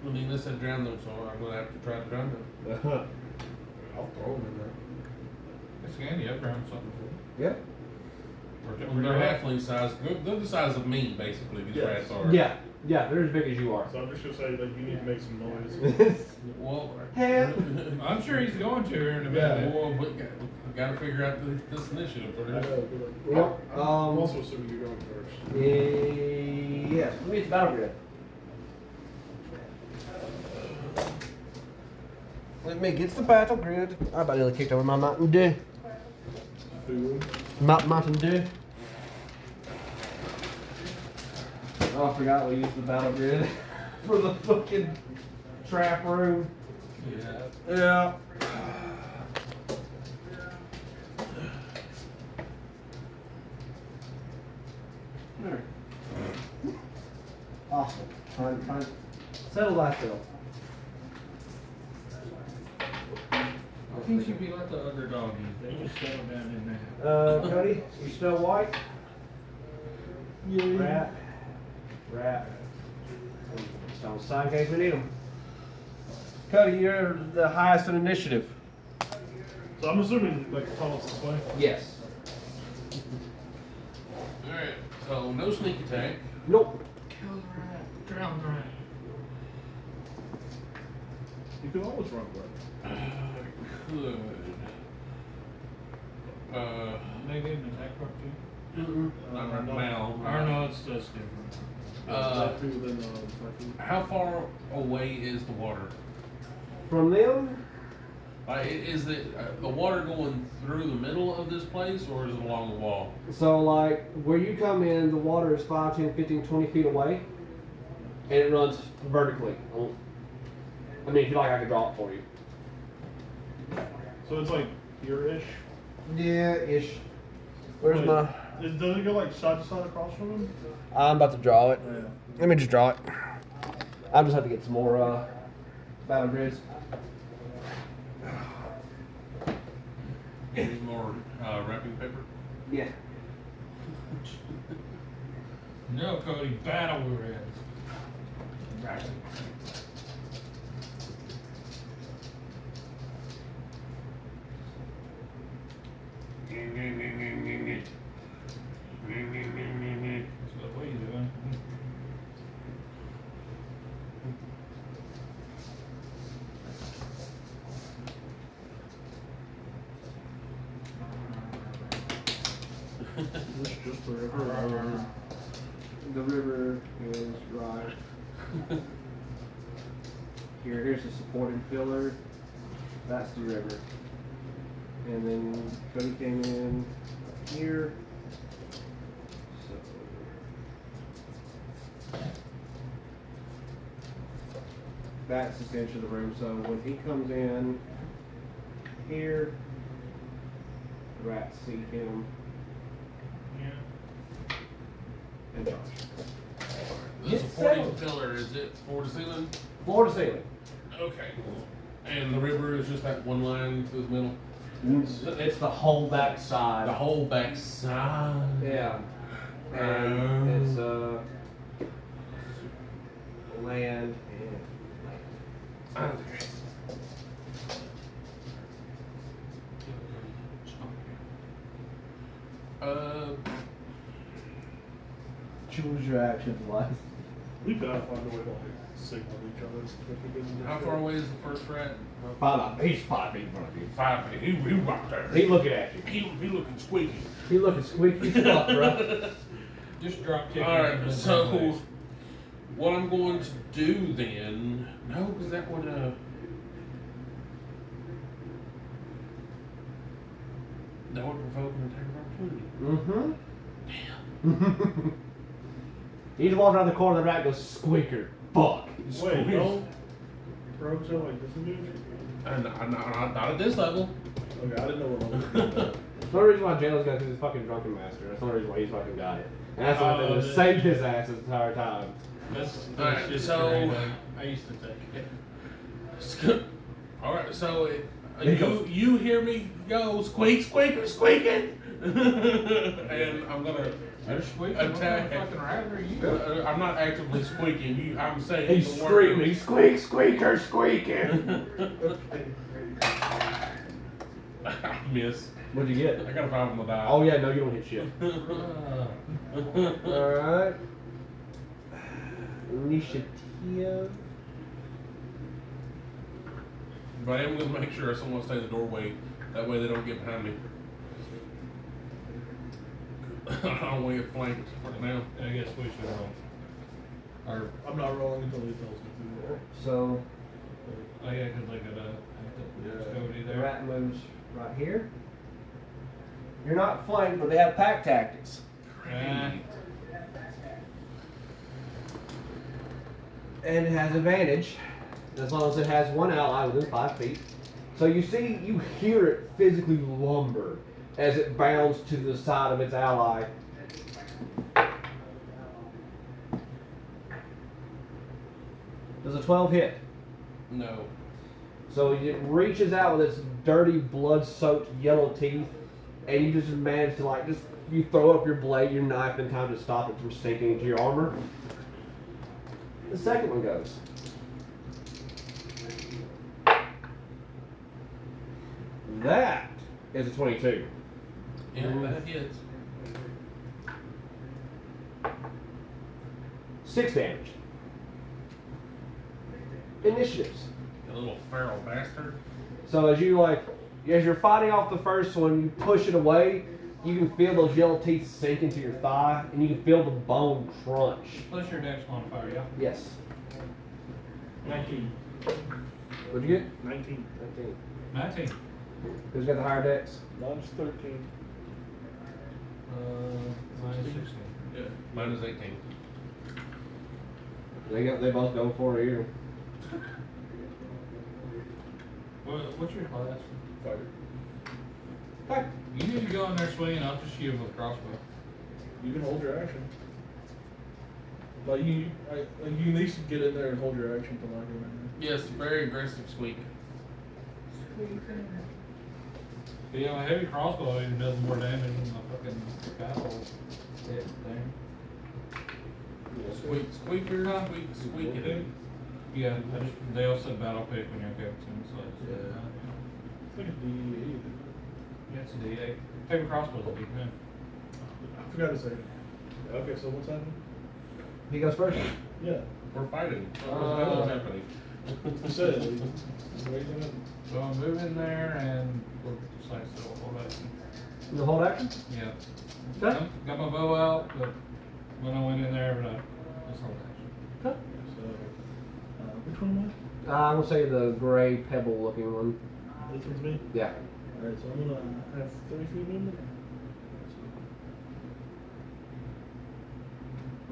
I mean, they said drown them, so I'm gonna have to try to drown them. I'll throw them in there. It's handy, I've ground something. Yep. They're halfling size. They're the size of me, basically. These Yes. rats are. Yeah, yeah, they're as big as you are. So I'm just gonna say that you need to make some noise. Well, Help! I'm sure he's going to here in a Yeah. minute. well, we gotta figure out this initiative I first. know, but Well, I'm also assuming you're going first. Yes, let me get the battle grid. Let me get the battle grid. I about nearly kicked over my Mountain Dew. Food. Mountain Dew. Oh, I forgot we used the battle grid for the fucking trap room. Yeah. Yeah. There. Awesome. Trying. Settle thyself. I think she'd be like the other doggies. They just settle down in there. Cody, you still white? Yeah. Rat. Just on the side in case we need them. Cody, you're the highest in initiative. So I'm assuming like the tunnel's this way. Yes. Alright, so no sneak attack. Nope. Kill the rat. Drown the rat. You can always run away. Could. They gave an attack part too? Not right no. now. Or no, it's just different. That too, then fucking. How far away is the water? From them, Is the water going through the middle of this place, or is it along the wall? so like where you come in, the water is 5, 10, 15, 20 feet away. And it runs vertically. I mean, if you like, I could draw it for you. So it's like here-ish. Yeah, ish. Where's Wait, my... Does it go like side to side across from him? I'm about to draw it. Yeah. Let me just draw it. I just have to get some more battle grids. Need more wrapping paper? Yeah. No, Cody, battle grids. Right. So what are you doing? Just forever. The river is right here. Here's the supporting pillar. That's the river. And then Cody came in here. So that's essentially the room. So when he comes in here, the rats see him Yeah. and Josh. The Get supporting settled. pillar, is it floor to ceiling? Floor to ceiling. Okay. And the river is just that one line through the middle? It's the whole back side. The whole back side? Yeah. And it's land and Okay. choose your actions wise. We gotta find a way to like signal each other if we get How far away is the first rat? 5 feet in front of you. 5 feet. He right there. He looking at you. He looking squeaky. He looking squeaky as fuck, bro. Just drop kick. Alright, so what I'm going to do then, no, because that would, that would provoke an attack of opportunity. Mm-hmm. He just walks around the corner of the rat and goes, squeaker. Fuck. Wait, no. Rogues are like disengaged? Not at this level. Okay, I didn't know what level. The only reason why Jalen's got this fucking drunken master. That's the only reason why he's fucking got it. And that's the only thing that saved his ass this entire time. That's Alright, just so- great. I used to take it. Alright, so you hear me go squeak, squeaker, squeaking, and I'm gonna You're squeaking. attack. What kind of fucking rat are you? I'm not actively squeaking. I'm saying He's the word. screaming, squeak, squeaker, squeaking. I miss. What'd you get? I got a 5 on the die. Oh yeah, no, you don't hit shit. Alright. Initiative. But I am gonna make sure someone stays in the doorway. That way they don't get behind me. I don't want to get flanked right now. I guess we should roll. Or, I'm not rolling until he tells me to. So oh yeah, because I got a Cody the there. rat moves right here. You're not flanked, but they have pack tactics. Eh, And it has advantage as long as it has one ally within 5 feet. So you hear it physically lumber as it bounds to the side of its ally. Does a 12 hit? No. So it reaches out with its dirty, blood-soaked yellow teeth, and you just manage to you throw up your blade, your knife in time to stop it from sinking into your armor. The second one goes. That is a 22. Yeah, that hits. 6 damage. Initiatives. A little feral bastard. So as you're fighting off the first one, you push it away, you can feel those yellow teeth sink into your thigh, and you can feel the bone crunch. plus your dex modifier, yeah. Yes. 19. What'd you get? 19. 19. 19. Who's got the higher dex? Mine's 13. Minus 16. Yeah. Mine is 18. They both go for it here. What's your class? Fighter. Okay. You need to go in there swinging. I'll just shoot him with a crossbow. You can hold your action. You at least get in there and hold your action to knock him in Yes, very aggressive squeak. But yeah, a heavy crossbow even does more damage than the fucking battle hit thing. Squeak, squeaker, squeak it in. Yeah, they also said battle pick when you're okay with him, so it's Yeah. I think it's D8. yeah, it's a D8. Heavy crossbow's a D10. I forgot to say. Okay, so what's happening? He goes first. Yeah. We're fighting. Uh, What's happening? You said it. Wait So I'm moving there and we'll just like so hold that. The hold action? Yeah. Okay. Got my bow out, but when I went in there, but I just hold action. Okay. So, which one am I'm gonna say the gray pebble looking one. I? This one's me. Yeah. Alright, so I'm gonna have 30 feet movement.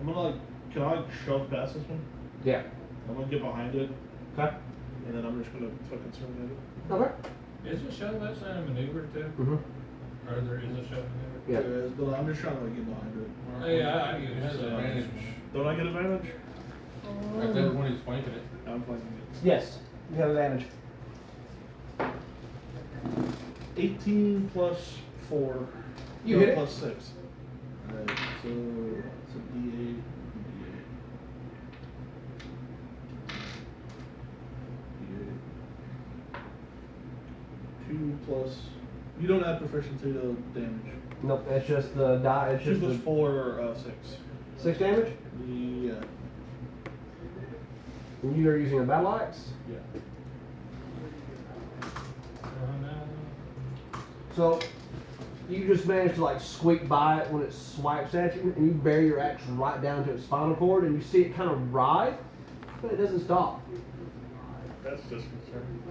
I'm gonna can I shove past this one? Yeah. I'm gonna get behind it, Okay. and then I'm just gonna fucking swing at it. Okay. Is a shove that's not a maneuver too? Mm-hmm. Or there is a shove maneuver? Yeah. There is, but I'm just trying to get behind it. Hey, I get It it. has So, advantage. Don't I get advantage? At that point, he's flanking it. I'm flanking it. Yes. You have advantage. 18 plus 4. You no, hit it. plus 6. Alright, so it's a D8. D8. 2 plus. You don't add proficiency to damage. Nope. It's just the die. It's 2 just plus the 4, 6. 6 damage. Yeah. And you are using a battle axe. Yeah. So you just manage to squeak by it when it swipes at you, and you bury your axe right down to its spinal cord, and you see it kind of writhe, but it doesn't stop. That's disconcerting.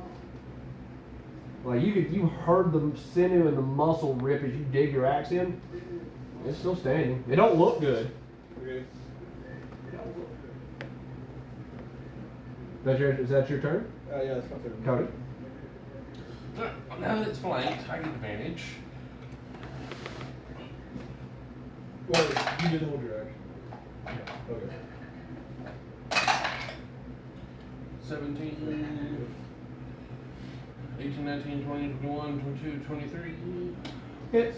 You heard the sinew and the muscle rip as you dig your axe in. It's still standing. It don't look good. Okay. Is that your turn, Yeah, it's my turn. Cody? Now that it's flanked, I get advantage. Well, you didn't hold your action. Okay. 17, 18, 19, 20, 21, 22, 23. Hits.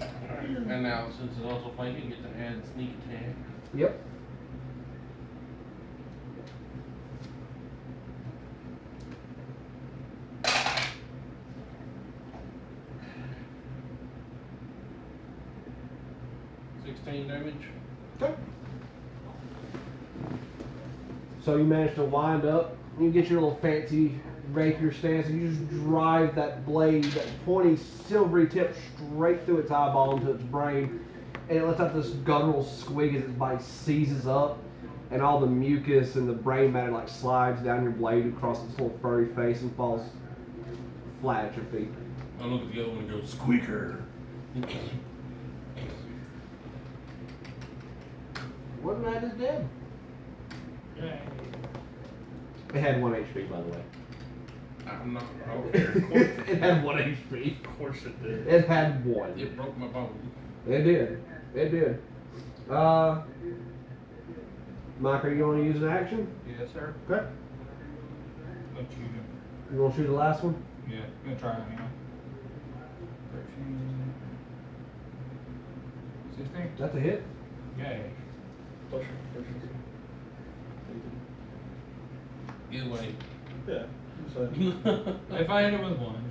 And now, since it's also flanking, you get to add sneak attack. Yep. Damage. Okay. So you manage to wind up, you get your little fancy rapier stance, and you just drive that blade, that pointy silvery tip, straight through its eyeball into its brain, and it lets out this guttural squeak as its body seizes up, and all the mucus and the brain matter slides down your blade across its little furry face and falls flat at your feet. I look at the other one and go, squeaker. What night is dead? Yay. It had 1 HP, by the way. I'm not. I don't care. It had 1 HP. Of course it did. It had 1. It broke my bone. It did. It did. Mike, are you going to use an action? Yes, sir. Okay. What you do? You want to shoot the last one? Yeah, I'm gonna try it anyway. 13. 16? That's a hit. Yay. Push it, push it. Either way. Yeah. So, If I hit it with one.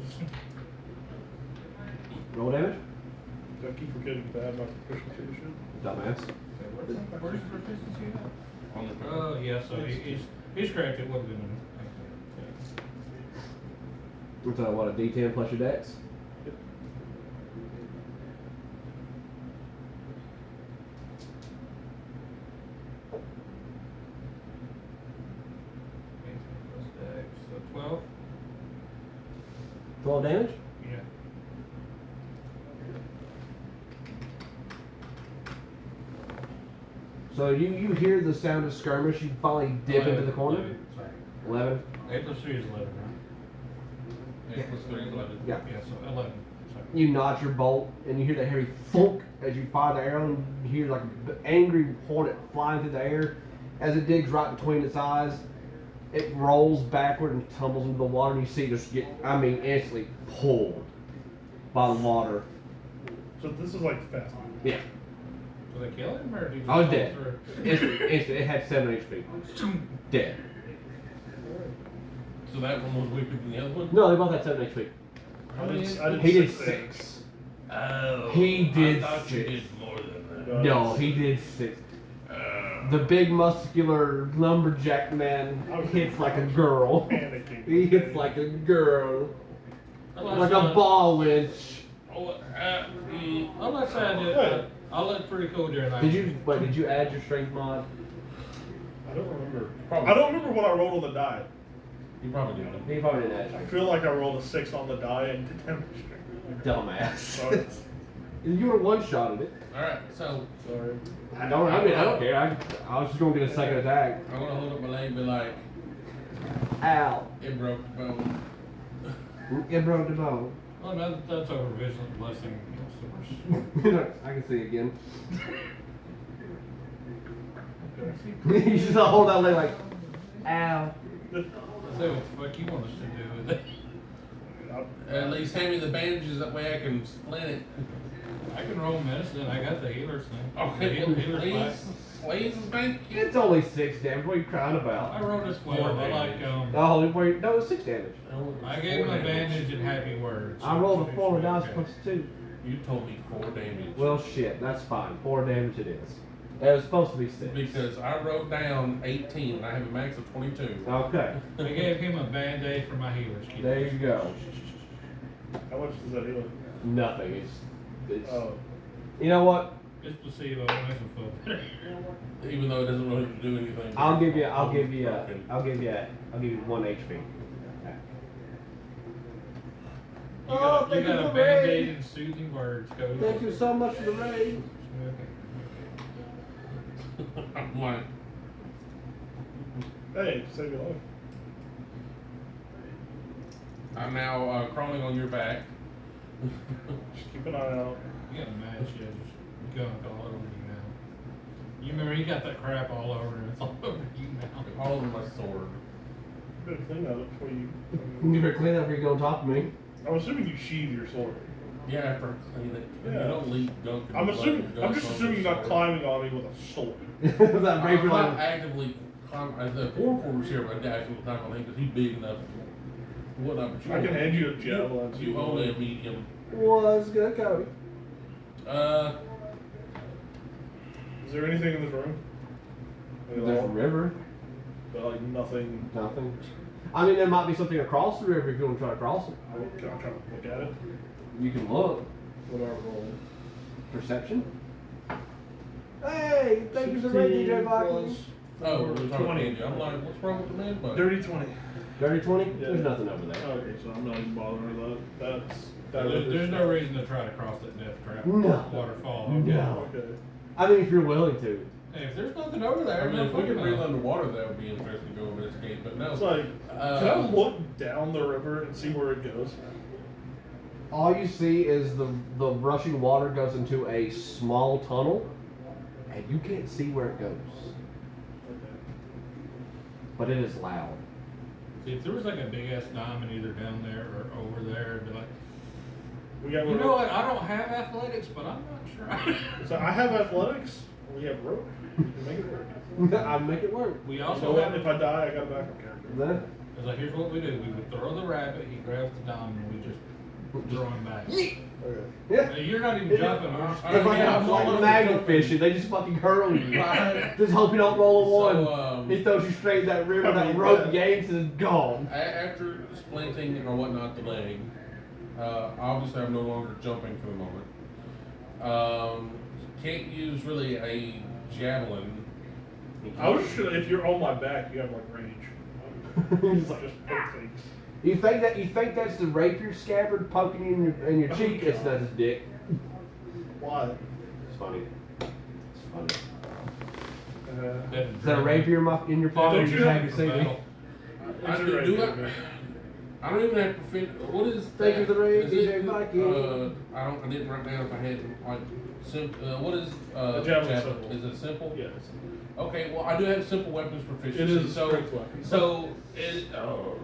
Roll damage. I keep forgetting to add my proficiency to shit. Dumbass. Where's the proficiency at? On the Oh, yeah, so he's correct, it would have been. What's that, what, a D10 plus your dex? So 12? 12 damage? Yeah. So you hear the sound of skirmish, you finally dip into the corner? 11, sorry. 11? 8 plus 3 is 11, right? 8 plus 3 is 11. Yeah. Yeah, so 11. Sorry. You notch your bolt, and you hear that heavy thunk as you fire the arrow, and you hear like an angry hornet flying through the air. As it digs right between its eyes, it rolls backward and tumbles into the water, and you see it just get, instantly pulled by the water. So this is like fast. Yeah. Did they kill him, or did you I was fall dead. through? Instant. It had 7 HP. Dead. So that one was weaker than the other one? No, they both had 7 HP. I did He did 6 6. Oh. He did I thought you 6. did more than that. No, he did 6. Oh. The big muscular lumberjack man hits like a girl. Panicking. He hits like a girl. Like a Unless, ball winch. Oh, Unless I did, I looked pretty cool during that. Did you add your strength mod? I don't remember. Probably. I don't remember what I rolled on the die. You probably did. He probably didn't add I strength. feel like I rolled a 6 on the die and did damage. Dumbass. Sorry. You were one-shotted it. Alright, so Sorry. I don't care. I was just gonna get a second attack. I'm gonna hold up my leg and be like, Ow. it broke the bone. It broke the bone. Well, no, that's over vigilant blessing source. I can see again. You just hold that leg like, ow. Say what the fuck you want us to do with it. At least hand me the bandages, that way I can splint it. I can roll medicine. I got the healer's thing. Okay, Healer's please, please, thank you. It's only 6 damage. What are you crying I about? wrote as well. I like Oh, wait, no, it's 6 damage. I gave him a bandage and happy words. I rolled a 4 dice Okay. plus 2. You told me 4 damage. Well, shit, that's fine. 4 damage it is. It was supposed to be 6. Because I wrote down 18 and I have a max of 22. Okay, I gave him a band-aid for my healer's kit. there you go. How much does that heal? Nothing. It's Oh. you know what? Just placebo. It makes him feel better. Even though it doesn't really do anything. I'll give you 1 HP. You got a band-aid and soothing words, Cody. Thank you so much for the raid. I'm like, Hey, save your life. I'm now crawling on your back. Just keep an eye out. You got a match, yeah, just gunk all over you now. You remember he got that crap all over him. It's all over you now. All over my sword. Better clean that up before you. You better clean up before you go on top of me. I'm assuming you sheathe your sword. Yeah, after I clean it. Yeah. You don't leave gunk. in I'm the assuming. blood, I'm gunk just on assuming your you're not sword. climbing on me with a sword. that I'm paper not line. actively climbing. The quarter's here, but I actually climb on him because he's big enough. Whatnot, but you I can only- hand you a javelin. so You only a medium. Was good, Cody. Is there anything in this room? Like, There's a all- river. But like nothing. Nothing. I mean, there might be something across the river if you want to try to cross it. Can I try to look at it? You can look. What are I rolling? Perception. Hey, thank you for the raid, DJ Blackie. Oh, we're talking 20. Andy. I'm like, what's wrong with the man bun? Dirty 20. Dirty 20? Yeah. There's nothing over there. Okay, so I'm not even bothering with that. That's There's no reason to try to cross that death trap. No. Waterfall. No. Okay. I mean, if you're willing to. Hey, if there's nothing over there, I mean, if we could breathe no. underwater, that would be interesting to go investigate. But no, It's like, can I look down the river and see where it goes? All you see is the rushing water goes into a small tunnel, and you can't see where it goes. Okay. But it is loud. See, if there was like a big ass diamond either down there or over there, it'd be like, We got you know what? I don't have athletics, but I'm not sure. So I have athletics. We have rope. We can make it work. I'd make it work. We You also know what? have. If I die, I got a backup character. Then, It's like, here's what we do: we would throw the rabbit, he grabs the diamond, and we just throw him back. Okay. yeah. Hey, you're not even Yeah. jumping. We're just It's like, Yeah, I'm like I'm magnet jumping. fishing. They just fucking hurl you. Right. Just hope you don't roll a one. So, He throws you straight in that river. I That mean, rope yeah. yanks and it's gone. After splinting or whatnot the leg, obviously I'm no longer jumping for the moment. Can't use really a javelin. I was just gonna, if you're on my back, you have like range. Just poke things. You think that's the rapier scabbard poking you in your cheek? It's not his dick. Why? It's funny. It's funny. Is that a rapier in your pocket? don't You you just have happy to see me? I don't even have to fit. What is Thank you that? for the raid, Is DJ it, Mikey. I didn't write down if I had like what is A javelin simple. Is it simple? Yes. Okay, well I do have simple weapons proficiency. It is a so strength weapon. so it. Oh.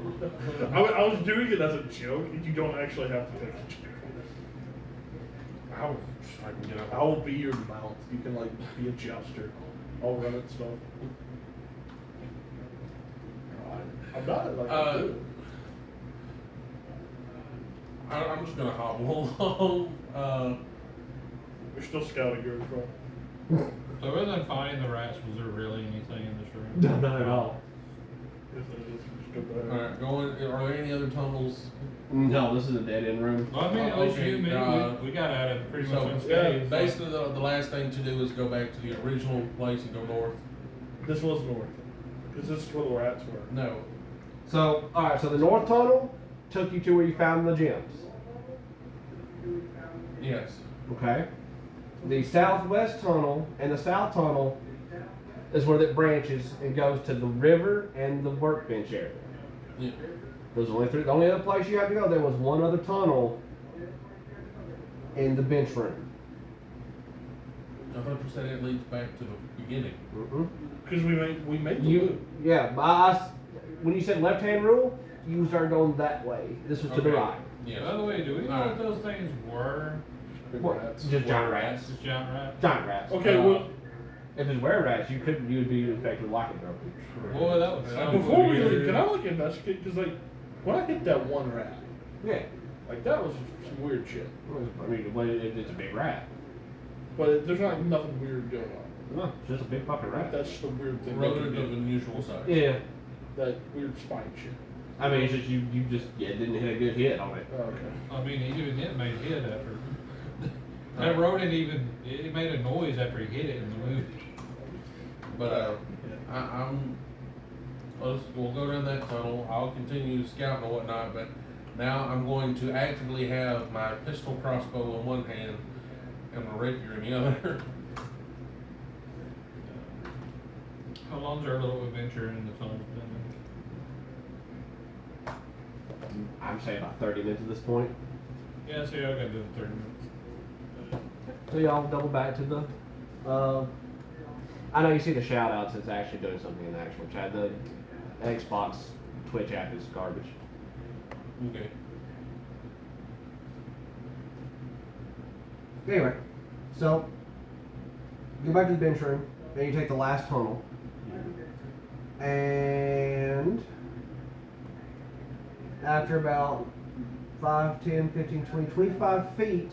I was doing it as a joke. You don't actually have to take a joke. Ow, if I can get up. I will be your mount. You can like be a jouster. I'll run it stuff. I'm not like I do. I'm just gonna hobble along. We're still scouting here in front. So other than finding the rats, was there really anything in this room? No, not at all. Yes, it is. Just go back. Alright, going. Are there any other tunnels? No, this is a dead end room. Well, I mean, at least Okay, you, me, we got out of pretty much So unscathed. basically, the last thing to do is go back to the original place and go north. This was north. Because this is where the rats were. No. So, alright, so the north tunnel took you to where you found the gems. Yes. Okay? The southwest tunnel and the south tunnel is where it branches and goes to the river and the workbench area. Yeah. There's only three. The only other place you have to go, there was one other tunnel in the bench room. I thought you said it leads back to the beginning. Mm-mm. Because we made the You, loop. yeah, when you said left-hand rule, you started going that way. This was to the Okay. right. Yes. By the way, do we know Alright. what those things were? Big What? rats. Just giant rats. Just giant rats? Giant rats. Okay, well, If it's were rats, you would be infected with lycanthropy. Boy, that would sound before we weird. leave, can I like investigate? Because like, when I hit that one rat, Yeah. like that was some weird shit. I mean, it's a big rat. But there's not nothing weird going on. No, it's just a big fucking rat. That's just a weird thing. Rodent of unusual size. Yeah. That weird spine shit. I mean, it's just you just didn't hit a good hit on it. Oh, okay. I mean, even it made hit after. That rodent it made a noise after he hit it in the movie. But we'll go down that tunnel. I'll continue scouting and whatnot, but now I'm going to actively have my pistol crossbow in one hand and my rapier in the other. How long's our little adventure in the tunnel been? I'm saying about 30 minutes at this point. Yeah, so I gotta do the 30 minutes. So y'all double back to the. I know you see the shout outs. It's actually doing something in the actual chat. The Xbox Twitch app is garbage. Okay. Anyway, so go back to the bench room, and you take the last tunnel, and after about 5, 10, 15, 20, 25 feet,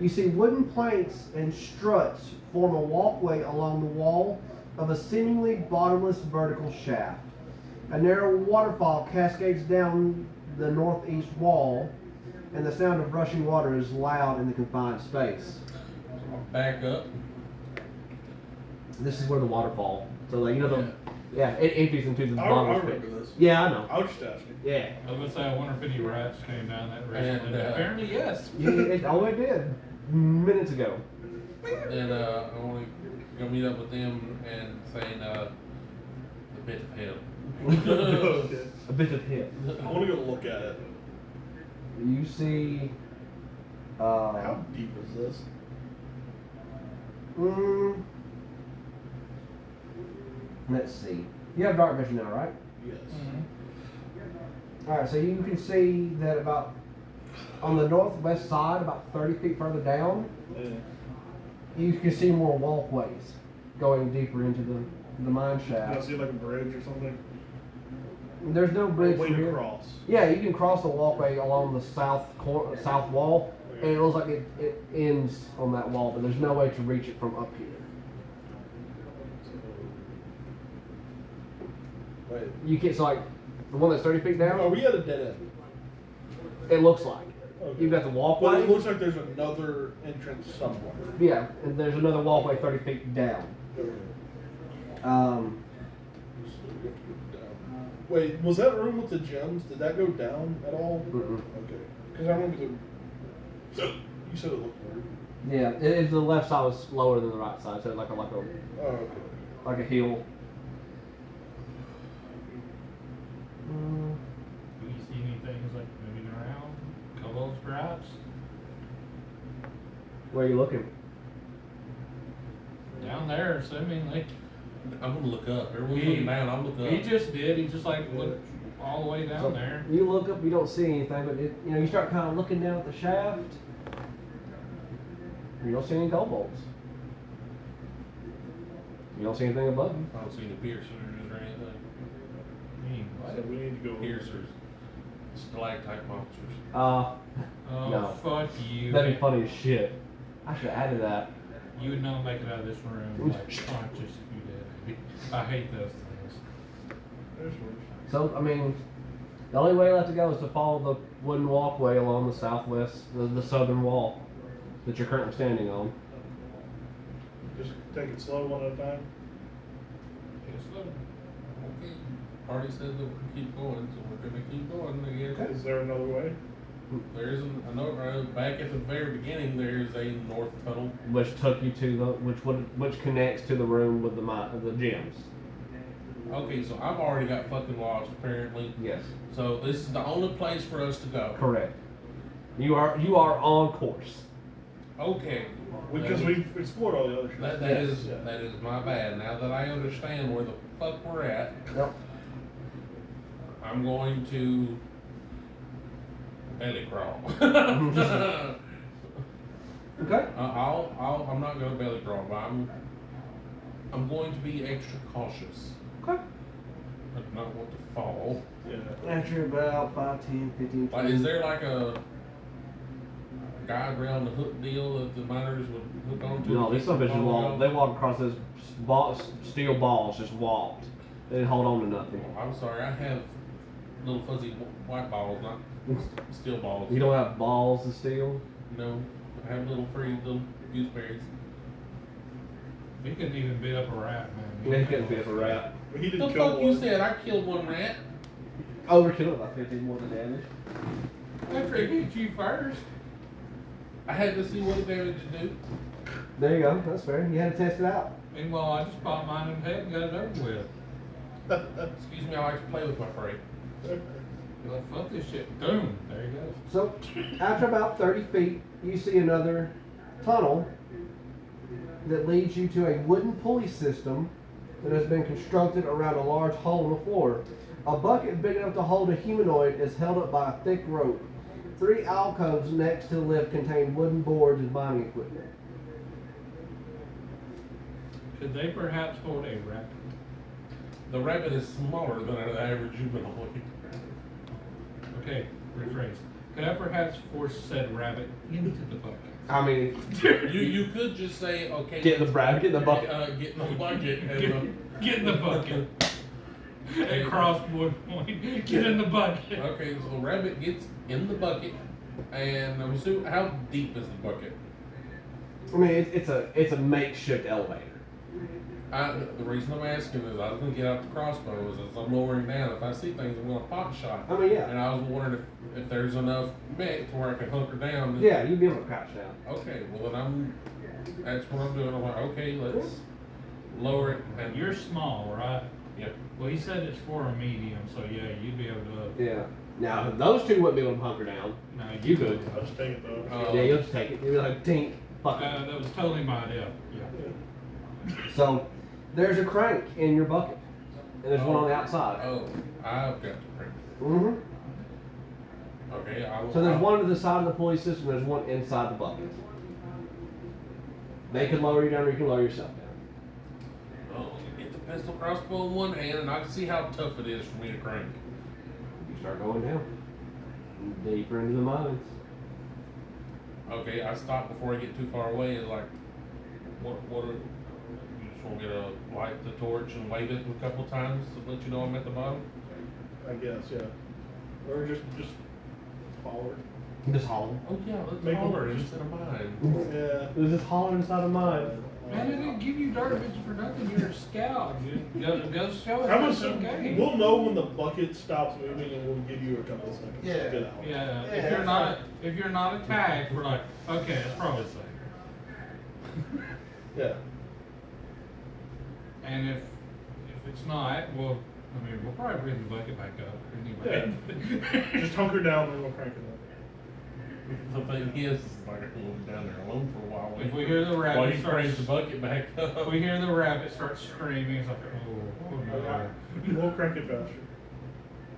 you see wooden planks and struts form a walkway along the wall of a seemingly bottomless vertical shaft. A narrow waterfall cascades down the northeast wall, and the sound of rushing water is loud in the confined space. I'll back up. This is where the waterfall. So, like, you know, Yeah, it empties into the I bottom. remember this. Yeah, I know. I was just asking. Yeah. I was gonna say, I wonder if any rats came down that recently. And, Apparently, yes. It did minutes ago. And I want to go meet up with them and saying the bit of hell. Okay. A bit of hit. I want to go look at it. You see. How deep is this? Let's see. You have dark vision now, right? Yes. All right. So you can see that about on the northwest side, about 30 feet further down, Yeah. you can see more walkways going deeper into the mine Can I shaft. see like a bridge or something? There's no bridge Way from to here. cross. Yeah, you can cross the walkway along the south wall, and it looks like it ends on that wall, but there's no way to reach it from up here. Wait. You can't, so like the one that's 30 feet Are down, we at a dead end? it looks like. Okay. You've got the But walkway. it looks like there's another entrance somewhere. Yeah, and there's another walkway 30 feet down. Um, Wait, was that room with the gems? Did that go down at all? mm-mm. Okay. Because I remember the. You said it looked weird. yeah, the left side was lower than the right side, so like a Oh, okay. like a hill. Do you see anything like moving around? Kobolds, perhaps? Where are you looking? Down there, assuming like I'm gonna look up. Everyone's He- looking down. I'm looking up. he just did. He just like looked all the way down So, there. You look up, you don't see anything, but you start kind of looking down at the shaft. You don't see any kobolds. You don't see anything above you. I don't see any piercers or anything. I mean, So what? we need to go. Piercers, stalactite monsters. Oh, Oh, fuck you. that'd be funny as shit. I should have added that. You would not make it out of this room like conscious if you did. I hate those things. There's worse. So, I mean, the only way left to go is to follow the wooden walkway along the southwest, the southern wall that you're currently standing on. Just take it slow one at a time. Yes, sir. Okay. Party said that we can keep going, so we're gonna keep going. I guess Is there another way? there is another back at the very beginning. There is a north tunnel. Which took you to which connects to the room with the gems. Okay, so I've already got fucking lost apparently. Yes, So this is the only place for us to go. correct. You are on course. Okay. Because we've explored all the other shit. That Yes. that is my bad. Now that I understand where the fuck we're at, Yep. I'm going to belly crawl. Okay. I'm not going to belly crawl, but I'm going to be extra cautious. Okay. I do not want to fall. Yeah. After about 5, 10, 15, Like, is there like a guide around the hook deal that the miners would hook onto? No, these some bitches Fall walk. off? They walk across those steel balls, just walked. They didn't hold on to nothing. Oh, I'm sorry, I have little fuzzy white balls, not steel balls. You don't have balls of steel. No, I have little free little gooseberries. He couldn't even beat up a rat, man. They couldn't beat up a rat. But he The didn't kill fuck you one. said? I killed one rat. Overkill about 15 more than damage. After he beat you first. I had to see what the damage to do. There you go. That's fair. You had to test it out. Meanwhile, I just popped mine in the head and got it over with. Excuse me, I like to play with my prey. You're like, fuck this shit. Boom. There he goes. So, after about 30 feet, you see another tunnel that leads you to a wooden pulley system that has been constructed around a large hole in the floor. A bucket big enough to hold a humanoid is held up by a thick rope. 3 alcoves next to the lift contain wooden boards and mining equipment. Could they perhaps hold a rabbit? The rabbit is smaller than an average humanoid. Okay, rephrase. Could I perhaps force said rabbit into the bucket? I mean, You could just say, okay. Get the let's- rabbit, get the bucket. Get in the bucket. And, Get in the bucket. At crossboard point. Get in the bucket. okay, so the rabbit gets in the bucket, and I'm assuming, how deep is the bucket? it's a makeshift elevator. The reason I'm asking is I was gonna get out the crossbow is as I'm lowering down, if I see things, I'm gonna pot shot. I mean, yeah. And I was wondering if there's enough mech to where I can hunker down. Yeah, you'd be able to crouch down. Okay, well then that's what I'm doing. I'm like, okay, let's lower it. And You're small, right? Yep. Well, he said it's for a medium, so yeah, you'd be able to. Yeah. Now, those two wouldn't be able to hunker down. No, You could. I'll just take it though. Yeah, you'll just take it. You'll be like, tink, fuck it. That was totally my idea. Yeah. So, there's a crank in your bucket. And there's one on the outside. Oh, I've got the crank. Mm-hmm. Okay, I will. So there's one to the side of the pulley system, there's one inside the bucket. They can lower you down or you can lower yourself down. Oh, get the pistol crossbow in one hand, and I can see how tough it is for me to crank. You start going down. Deeper into the mines. Okay, I stop before I get too far away. It's like, what are, you just want me to light the torch and wave it a couple times to let you know I'm at the bottom? I guess, yeah. Or just follow it. Just holler. Oh yeah, let's Make holler them- instead of mine. Yeah. There's just holler inside of mine. Man, they didn't give you dark vision for nothing. You're a scout, dude. Go show us How much? it's okay. We'll know when the bucket stops moving, and we'll give you a couple of seconds. to Yeah. Get out. Yeah, Yeah, if you're not attacked, we're like, okay, it's probably safe. Yeah. And if it's not, well, I mean, we'll probably bring the bucket back up anyway. Just hunker down, and we'll crank it up. The thing is, like I'm going down there alone for a while. If we hear the while rabbit he starts, brings the bucket back up. if we hear the rabbit start screaming, it's like, oh no. We'll crank it faster.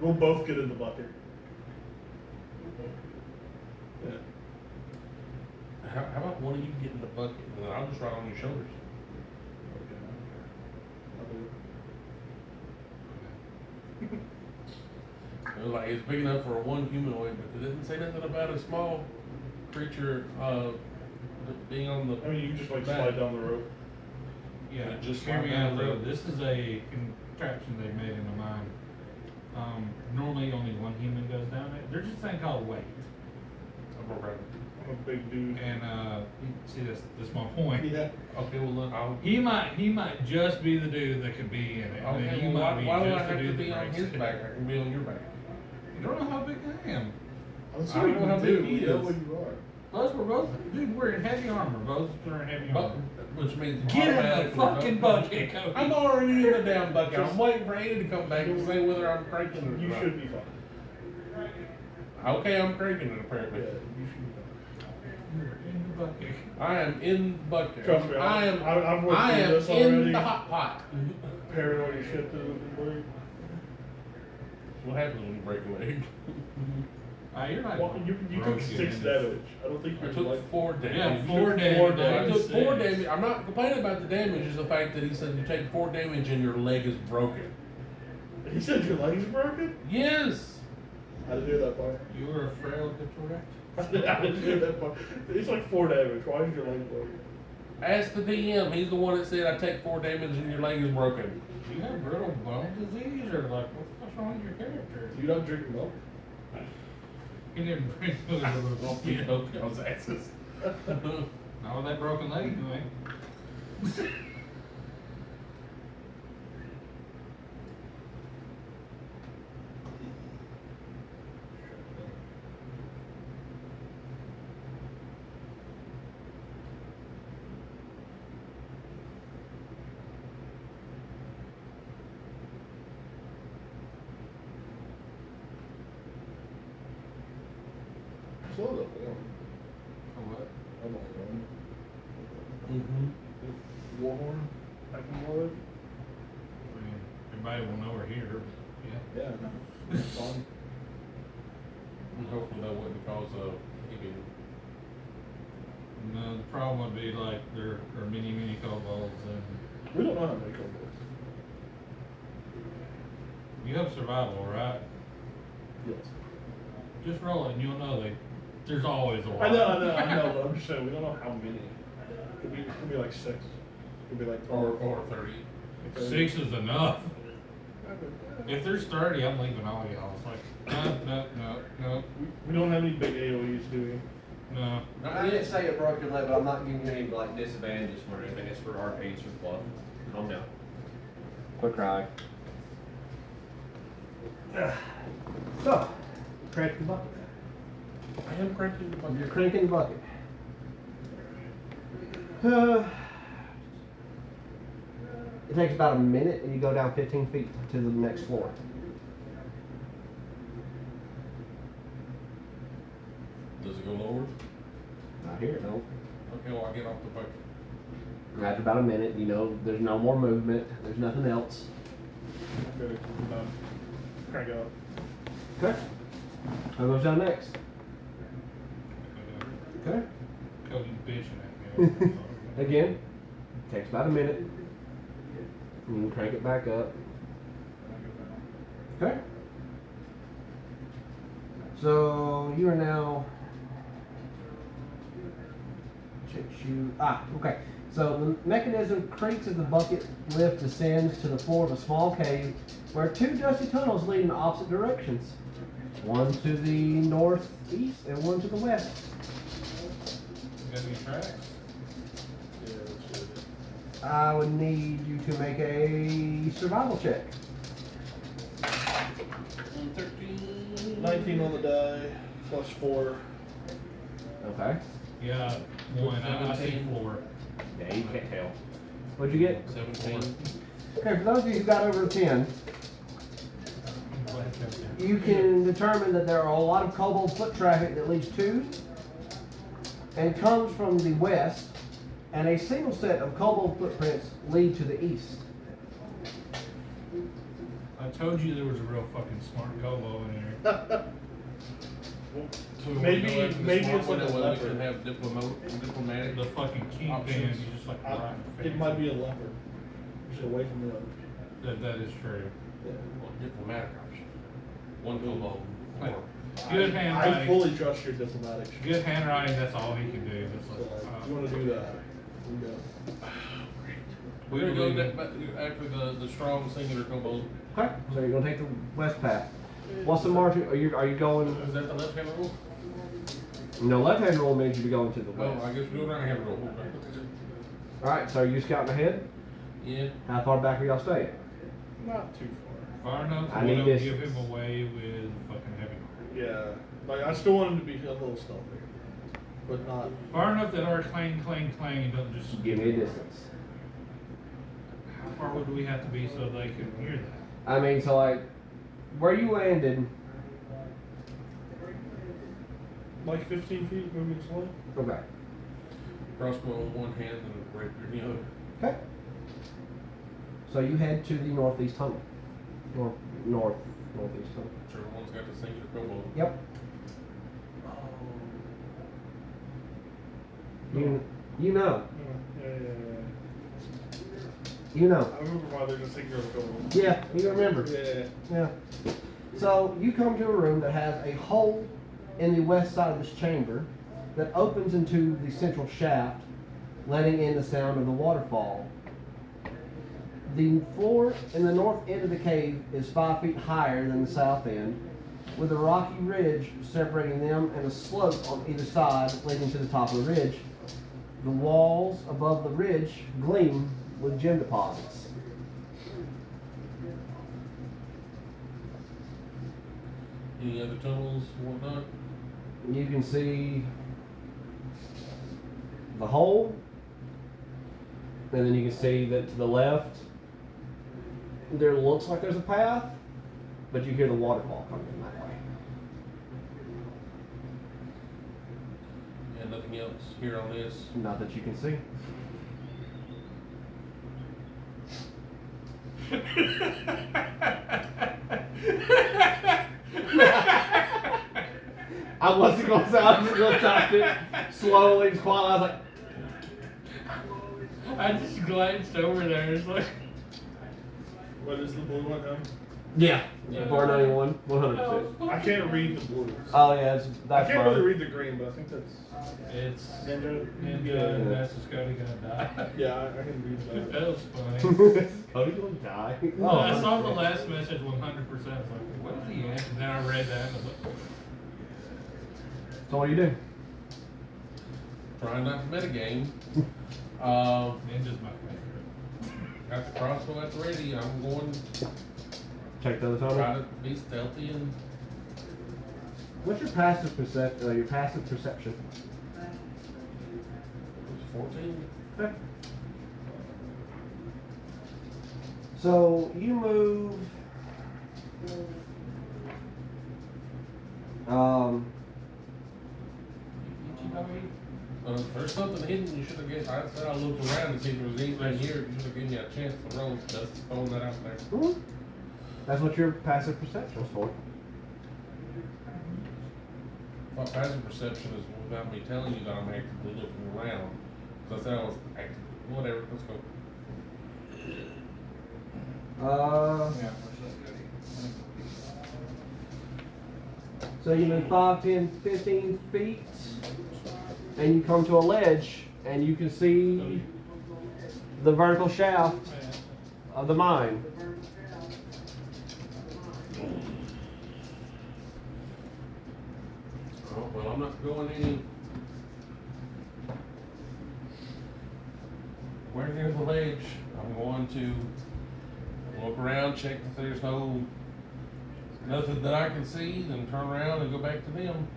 We'll both get in the bucket. Yeah. How about one of you get in the bucket and then I'll just ride on your shoulders? It was like it's big enough for a one humanoid, but it didn't say nothing about a small creature being on the. I mean, you can just like back. slide down the rope. Yeah, Just just hear me slide out down the though. road. This is a contraption they made in the mine. Normally only one human goes down it. There's just a thing called weight. I'm a rabbit. I'm a big dude. And see, that's my point. Yeah. Okay, well then I'll. He might just be the dude that could be in it. And then Okay, you well, might be why do I just the have to dude be that on breaks his it. back? I can be on your back. You don't know how big I am. Let's I see don't what know how you do. big he We know is. what you are. Plus, we're both, dude, we're in heavy armor. Both are in heavy But, armor. which means Get in the automatically- fucking bucket, Cody. I'm already in the damn bucket. I'm waiting for Andy to come back and say whether I'm cranking it or You not. should be fine. Okay, I'm cranking it Yeah, apparently. you should be fine. You're in the bucket. I am in the bucket. Trust me, I am. I've worked I through am this in already. the hot pot. Paranoid as shit through the leg. What happens when you break a leg? You're not. Well, you took broken 6 in this. damage. I don't think I you're took like 4 damage. Yeah, You 4 took damage. four I damage. took 4 damage. I'm not complaining about the damage. It's the fact that he said you take 4 damage and your leg is broken. He said your leg's broken? Yes. I didn't hear that part. You were a frail Victoria. I didn't hear that part. It's like 4 damage. Why is your leg broken? Ask the DM. He's the one that said I take 4 damage and your leg is broken. Do you have brittle bone disease or like what's wrong with your character? Do you not drink milk? He didn't bring those I'll little beat up y'all's asses. Not with that broken leg, you ain't. Slow up, yeah. What? I'm all done. Mm-hmm. Warhorn? I can load? I mean, everybody will know we're here, but yeah. Yeah, no. It's fun. And hopefully that wouldn't cause a heaving. No, the problem would be like there are many kobolds and We don't know how to make kobolds. you have survival, right? Yes. Just roll it and you'll know there's always a lot. I know, but I'm just saying, we don't know how many. Could be like 6. Could be like 12. Or 30. 6 is enough. If there's 30, I'm leaving all y'all. It's like, no. We don't have any big AoEs, do we? No. I didn't say it broke your leg, but I'm not giving you any like disadvantages for anything. It's for RP, it's for fluff. Calm down. Quick cry. So, crank the bucket. I am cranking the You're bucket. cranking the bucket. It takes about a minute, and you go down 15 feet to the next floor. Does it go lower? Not here, no. Okay, well, I get off the bucket. After about a minute, you know there's no more movement. There's nothing else. Okay, I'm done. Crank it up. Okay. What goes down next? Okay. Cody bitching at me. Again, takes about a minute. And you can crank it back up. Okay. So you are now. Okay. So the mechanism creaks as the bucket lift descends to the floor of a small cave where two dusty tunnels lead in opposite directions. One to the northeast and one to the west. Got any tracks? Yeah, that's good. I would need you to make a survival check. 19 on the die, plus 4. Okay. Yeah, one. I see 17. 4. Yeah, you can't tell. What'd you get? 17. Okay, for those of you who got over 10, you can determine that there are a lot of kobold foot traffic that leads to and comes from the west, and a single set of kobold footprints lead to the east. I told you there was a real fucking smart Kobo in here. So Maybe- we go after the maybe smart it's one, like a that way we leopard. can have diplomatic. The fucking kingpin, Options. you just like right in the It face. might be a leopard. Just away from the others. That is true. Yeah. Well, diplomatic option. One kobold. Like, Or good I handwriting. fully trust your diplomatic. Good handwriting, that's all he can do. That's So, like, if you want to do that, we go. we're gonna go that, but after the strong singular kobold. Okay, so you're gonna take the west path. What's the margin? Are you going? Is that the left hand rule? No, left hand rule means you be going to the Oh, west. I guess we're doing right hand rule. All right, so are you scouting ahead? Yeah. How far back are y'all staying? Not too far. far enough I to need don't this. give him away with fucking heavy. Yeah. Like, I still want him to be a little stealthy. But not. Far enough that our clang, clang, clang, and don't just. Give me a distance. How far would we have to be so they can hear that? I mean, so like, where you landed. Like 15 feet moving slow. Okay. Crossbow in one hand and a rapier in the other. Okay. So you head to the northeast tunnel. Northeast tunnel. Whichever one's got the singular kobold. Yep. You know. Yeah. You know. I remember why there's a singular going. Yeah, you remember. Yeah. Yeah. So you come to a room that has a hole in the west side of this chamber that opens into the central shaft, letting in the sound of the waterfall. The floor in the north end of the cave is 5 feet higher than the south end, with a rocky ridge separating them and a slope on either side leading to the top of the ridge. The walls above the ridge gleam with gem deposits. Any other tunnels, whatnot? You can see the hole, and then you can see that to the left, there looks like there's a path, but you hear the waterfall coming from that way. And nothing else here on this. Not that you can see. I wasn't gonna say, I was just gonna type it slowly and quietly. I was like, I just glanced over there. It's like, What is the blue one, huh? yeah, Yeah. bar 91, 100%. I can't read the blues. Oh yeah, I that's can't fine. really read the green, but I think that's it's Ninja. Ninja, and that's just Cody gonna die. Yeah, I can read that. That was funny. Cody gonna die. I saw the last message 100%. I was like, what is he at? And then I read that and I was like, So what do you do? trying not to metagame. Ninja's my favorite. Got the crossbow at the ready. I'm going Check the other to try time. to be stealthy and What's your passive perception? Your passive perception. 14. Okay. So you move. If there's something hidden, you should have guessed. I said I looked around to see if there was anything here. You should have given me a chance to roll. Just throwing that out there. Mhm. That's what your passive perception is for. Well, passive perception is without me telling you that I'm actively looking around. So I said I was active. Whatever. Let's go. Yeah. So you move 5, 10, 15 feet, and you come to a ledge, and you can see the vertical shaft of the mine. Oh, well, I'm not going any. Where near the ledge? I'm going to look around, check if there's nothing that I can see, then turn around and go back to them.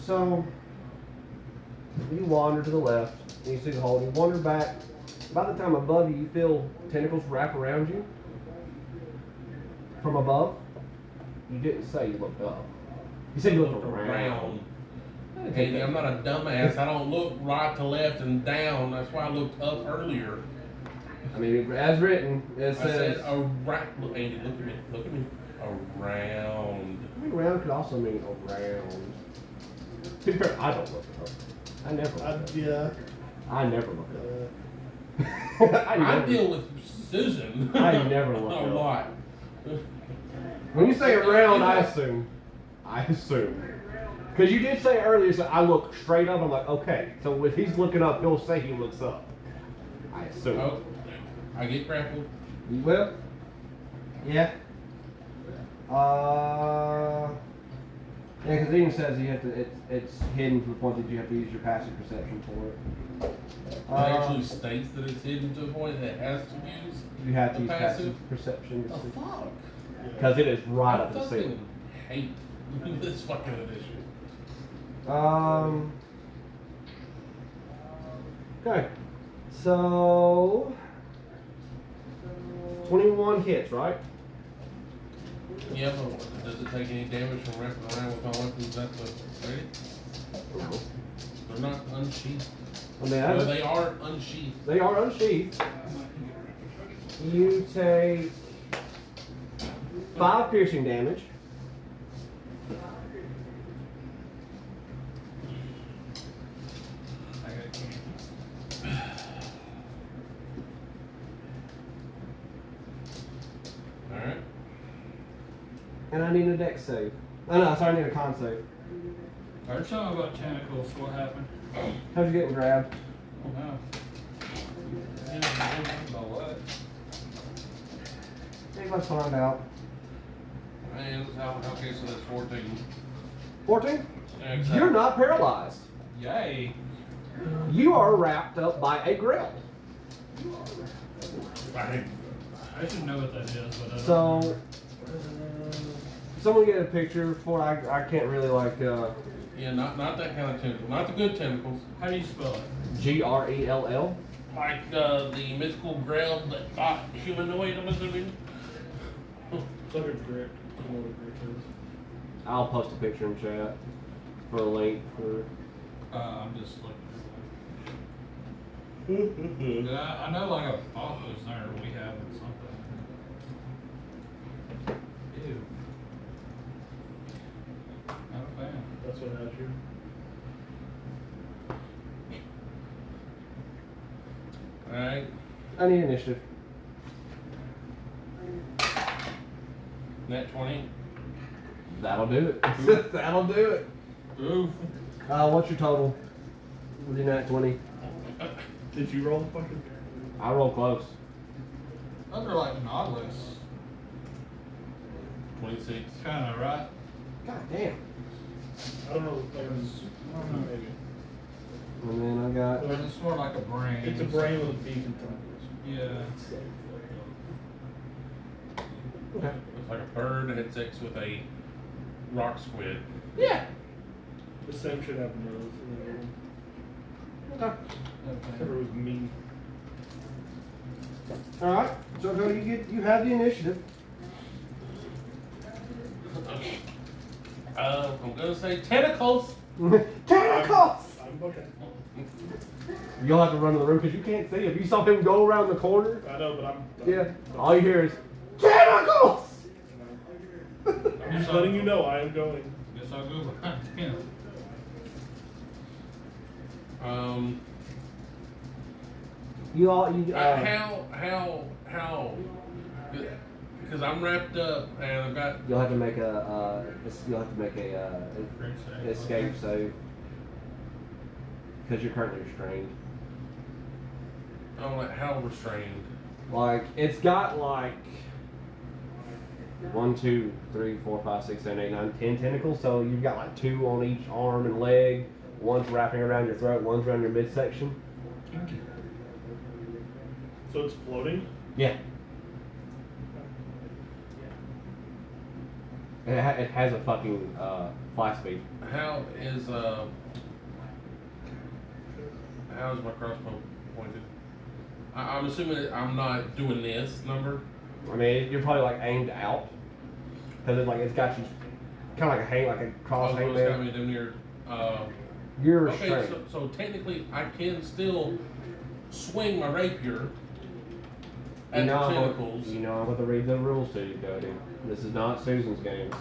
So you wander to the left, and you see the hole. You wander back. By the time above you, you feel tentacles wrap around you from above. You didn't say you looked up. You said you looked around. Andy, I'm not a dumbass. I don't look right to left and down. That's why I looked up earlier. I mean, as written, it I said says. around. Look, Andy, look at me. Look at me. Around. I mean, around could also mean around. To be fair, I don't look up. I never look up. Yeah. I never look up. I deal with Susan. I never look a up. lot. When you say around, I assume. Because you did say earlier, so I look straight up. I'm like, okay. So if he's looking up, he'll say he looks up. I assume. Oh, I get grappled. You will? Yeah. Yeah, because it even says you have to. It's hidden to the point that you have to use your passive perception for it. It actually states that it's hidden to a point that it has to use. You have to the use passive perception. The fuck? Because it is right I up the fucking ceiling. hate this fucking edition. Okay. So 21 hits, right? Yeah, but does it take any damage from wrapping around with my weapons at the ready? No. They're not unsheathed. I mean, No, they are unsheathed. they are unsheathed. You take 5 piercing damage. I got candy. Alright. And I need a dex save. Oh no, sorry, I need a con save. I heard something about tentacles. What happened? How'd you get grabbed? Oh no. Yeah, I don't know about what. Hey, let's find out. And okay, so that's 14. 14? Exactly. You're not paralyzed. Yay. You are wrapped up by a grill. Right. I should know what that is, but I don't So, remember. someone get a picture for I can't really like Yeah, not that kind of tentacle. Not the good tentacles. How do you spell it? GRELL. Like the mythical grail that got humanoid, I'm assuming. It's like a grip. I don't know what a grip is. I'll post a picture in chat for a link for. I'm just looking. Yeah, I know like a thought was there. We have something. Ew. Not a fan. That's what has you. Alright. I need initiative. Net 20. That'll do it. That'll do it. Oof. What's your total? With your nat 20? Did you roll the fucking? I roll close. Those are like Nautilus. 26. Kinda, right? God damn. I don't know. Like, maybe. And then I got. But it's more like a brain. It's a brain with a beak and tentacles. Yeah. Okay. Looks like a bird that had sex with a rock squid. Yeah. The same shit happened to us. Okay. Except for it was me. All right. So go. You have the initiative. I'm gonna say tentacles. Tentacles. I'm okay. You'll have to run to the room because you can't see. If you saw him go around the corner, I know, but I'm. yeah, all you hear is tentacles. I'm just letting you know I am going. Guess I'll go behind him. You all. You. How? Because I'm wrapped up and I've got. You'll have to make a. You'll have to make a escape save because you're currently restrained. I'm like, how restrained? Like it's got like 1, 2, 3, 4, 5, 6, 7, 8, 9, 10 tentacles. So you've got like 2 on each arm and leg. One's wrapping around your throat. One's around your midsection. So it's floating? Yeah. It has a fucking fly speed. How is my crossbow pointed? I'm assuming that I'm not doing this number. I mean, you're probably like aimed out because it's got you kind of like a hang, like a cross hang It's got there. me down near. You're Okay, restrained. so technically I can still swing my rapier at the tentacles. You know I'm going to read the rules to you, Cody. This is not Susan's games.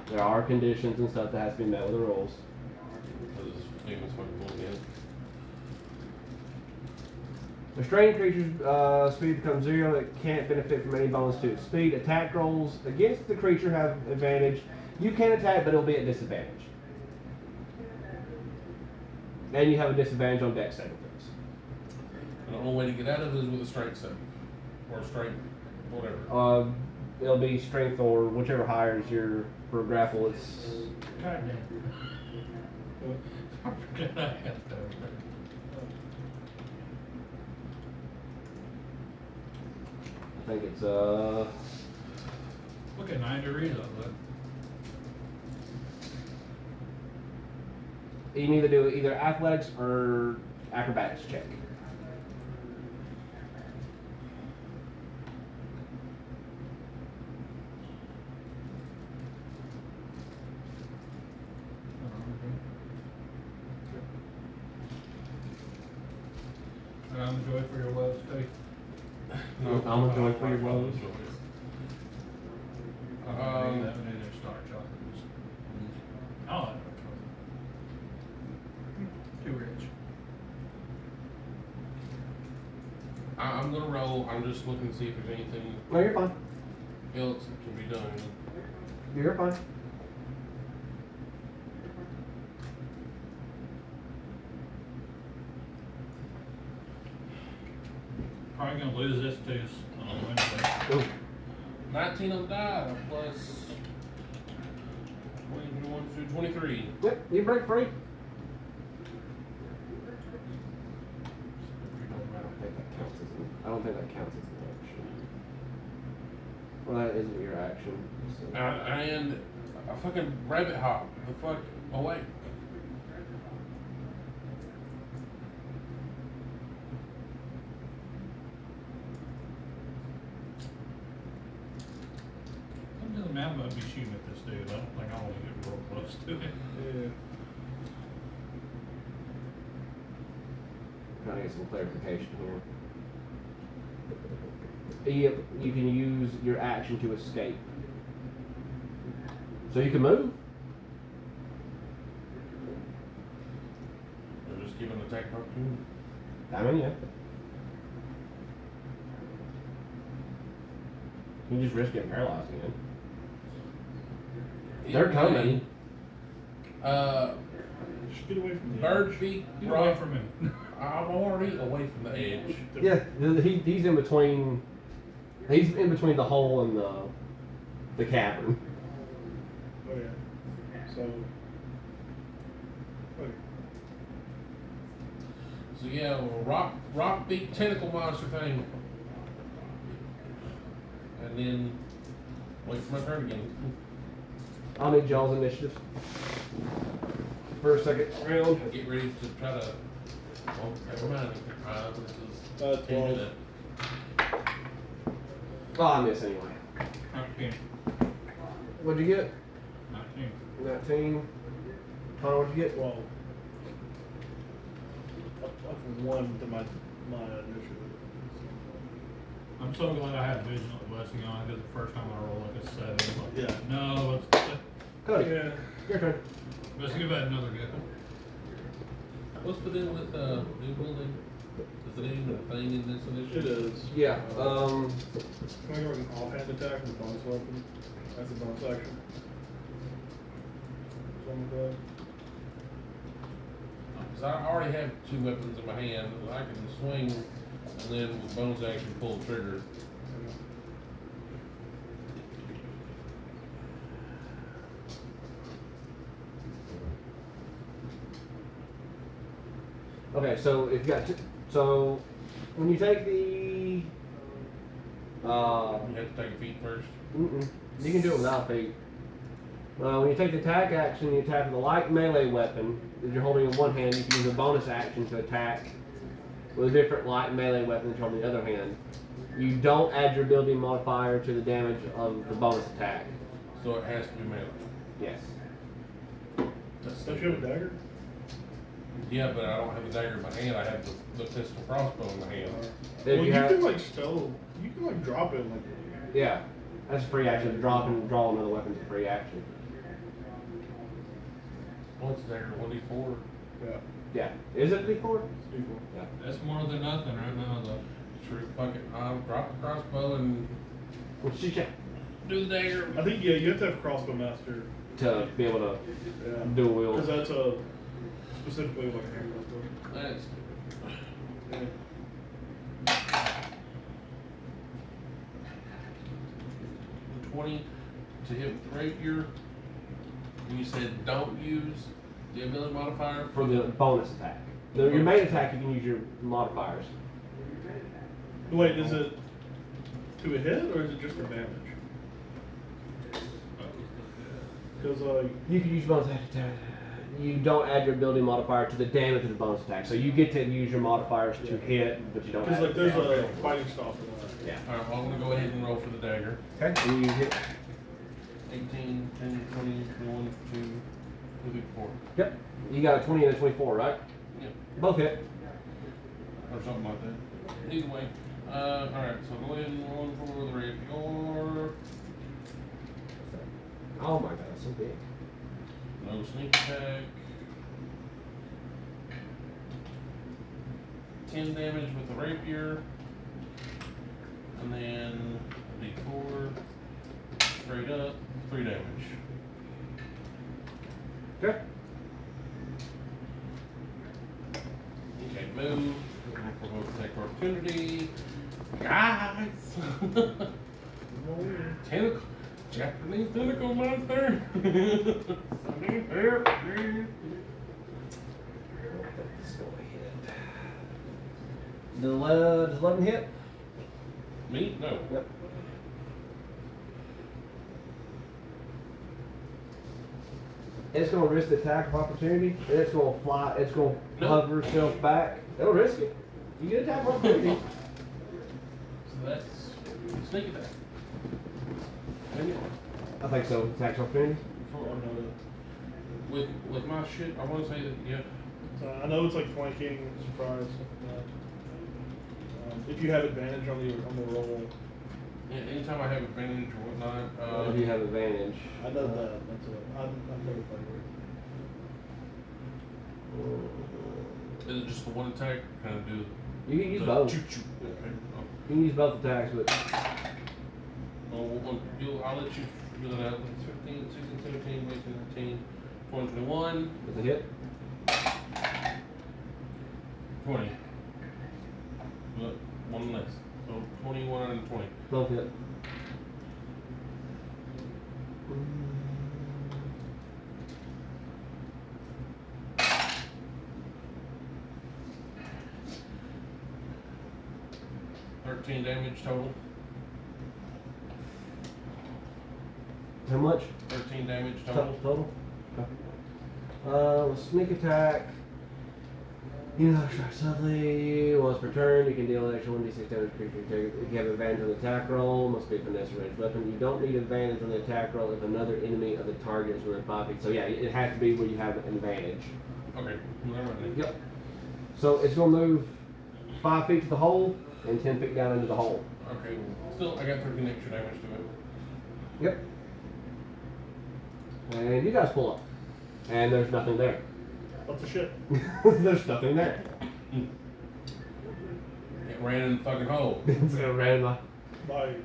There are conditions and stuff that has to be met with the rules. This thing is fucking cool again. Restrained creature's speed becomes 0. It can't benefit from any bonus to its speed. Attack rolls against the creature have advantage. You can attack, but it'll be at disadvantage. And you have a disadvantage on dex saving throws. And the only way to get out of it is with a strength save. Or a strength, whatever. It'll be strength or whichever higher is your for grapple. It's God damn. I forgot I had that. I think it's Look at 9 degrees up there. you need to do either athletics or acrobatics check. And I'm joy for your woes, too. No, I'm a joy for your woes. That one either Star Chocolate. Oh, I know chocolate. Too rich. I'm gonna roll. I'm just looking to see if there's anything No, you're fine. else that can be done. You're fine. Probably gonna lose this too on Wednesday. Ooh. 19 on the die plus 20, 21, 22, 23. Yep, you break free. I don't think that counts as an action. Well, that isn't your action. So. And a fucking rabbit hop the fuck away. It doesn't matter about me shooting at this dude. I don't think I want to get real close to him. Yeah. Trying to get some clarification here. You can use your action to escape. So you can move. Or just give an attack opportunity. I mean, yeah. You just risk getting paralyzed again. They're coming. Just get away from the Bird edge. beak, Get away rock. from him. I'm already away from the edge. Yeah, he's in between. He's in between the hole and the cavern. Oh yeah. So. Okay. So yeah, rock beak tentacle monster thing. And then wait for my turn again. I'll need y'all's initiative for a second round. Get ready to try to. Oh, never mind. This is 12. Oh, I miss anyway. 19. What'd you get? 19. 19. Connor, what'd you get? 12. Up from 1 to my initiative. I'm so glad I had Vigilant Blessing on because the first time I roll like a 7. I'm like, Yeah. No, Cody, Yeah. your turn. let's give that another go. What's the deal with new building? Is it even a thing in this initiative? It is. Yeah. Can I go with an offhand attack with a bonus weapon? That's a bonus action. Something like that. Because I already have 2 weapons in my hand. I can swing and then with bonus action pull the trigger. Okay, so if you got so when you take the You have to take a feat first. you can do it without feet. When you take the attack action, you attack with a light melee weapon. If you're holding in one hand, you can use a bonus action to attack with a different light melee weapon that you're holding in the other hand. You don't add your ability modifier to the damage of the bonus attack. So it has to be melee. Yes. Don't you have a dagger? Yeah, but I don't have a dagger in my hand. I have the pistol crossbow in my hand. If Well, you you have- can like stow. You can like drop it like. Yeah, that's a free action. Drop and draw another weapon's a free action. What's the dagger? 1d4? Yeah. Yeah. Is it D4? It's equal. Yeah. That's more than nothing right now, though. True. Fuck it. I'll drop the crossbow and Well, she check do the dagger. I think you have to have crossbow master. to be able to Yeah. dual wield. Because that's specifically like a hand crossbow. That's Yeah. 20 to hit with the rapier. And you said don't use the ability modifier For the bonus attack. Your main attack, you can use your modifiers. Wait, is it to a hit or is it just for damage? Because You can use bonus attack. You don't add your ability modifier to the damage of the bonus attack. So you get to use your modifiers to hit, but you don't add like it. there's a fighting stop in that. Yeah. Alright, well, I'm going to go ahead and roll for the dagger. Okay. And you hit. 18, 10, 20, 21, 22, 24. Yep. You got a 20 and a 24, right? Yep. Both hit. Or something like that. Either way. Alright, so go ahead and roll for the rapier. Oh my god, that's so big. No sneak attack. 10 damage with the rapier. And then a d4. Straight up. 3 damage. Okay. Okay, move. Provoke attack of opportunity. Guys! Tentacle. Japanese tentacle monster. Let's go ahead. Does 11 hit? Me? No. Yep. It's gonna risk the attack of opportunity, and it's gonna fly. It's gonna Nope. hover itself back. It'll risk it. You get attack of opportunity. So that's sneak attack. I think so. Attack of opportunity. With my shit, I want to say that, yeah. I know it's like flanking, surprise, stuff like that. If you have advantage on the roll, Anytime I have advantage or whatnot, If you have advantage. I know that. That's I've never played it. is it just the one attack? Can I do You can use the both. choo-choo? Okay. You can use both attacks, but Oh, I'll let you fill it out. It's 15, 16, 17, 18, 19, 20, 21, That's a hit. 20. Look, one less. So 21 and 20. 12 hit. $13 damage total. How much? 13 damage total. Total? Okay. Sneak attack. You know, strike suddenly. Once per turn, you can deal an extra 1d6 damage to creature. If you have advantage on the attack roll, must be a finesse ranged weapon. You don't need advantage on the attack roll if another enemy of the target is within 5 feet. So yeah, it has to be where you have an advantage. Okay. Never mind. Yep. So it's gonna move 5 feet to the hole and 10 feet down into the hole. Okay. Still, I got 13 extra damage to it. Yep. And you guys pull up. And there's nothing there. What the shit? There's nothing there. It ran in the fucking hole. It's gonna random. Like,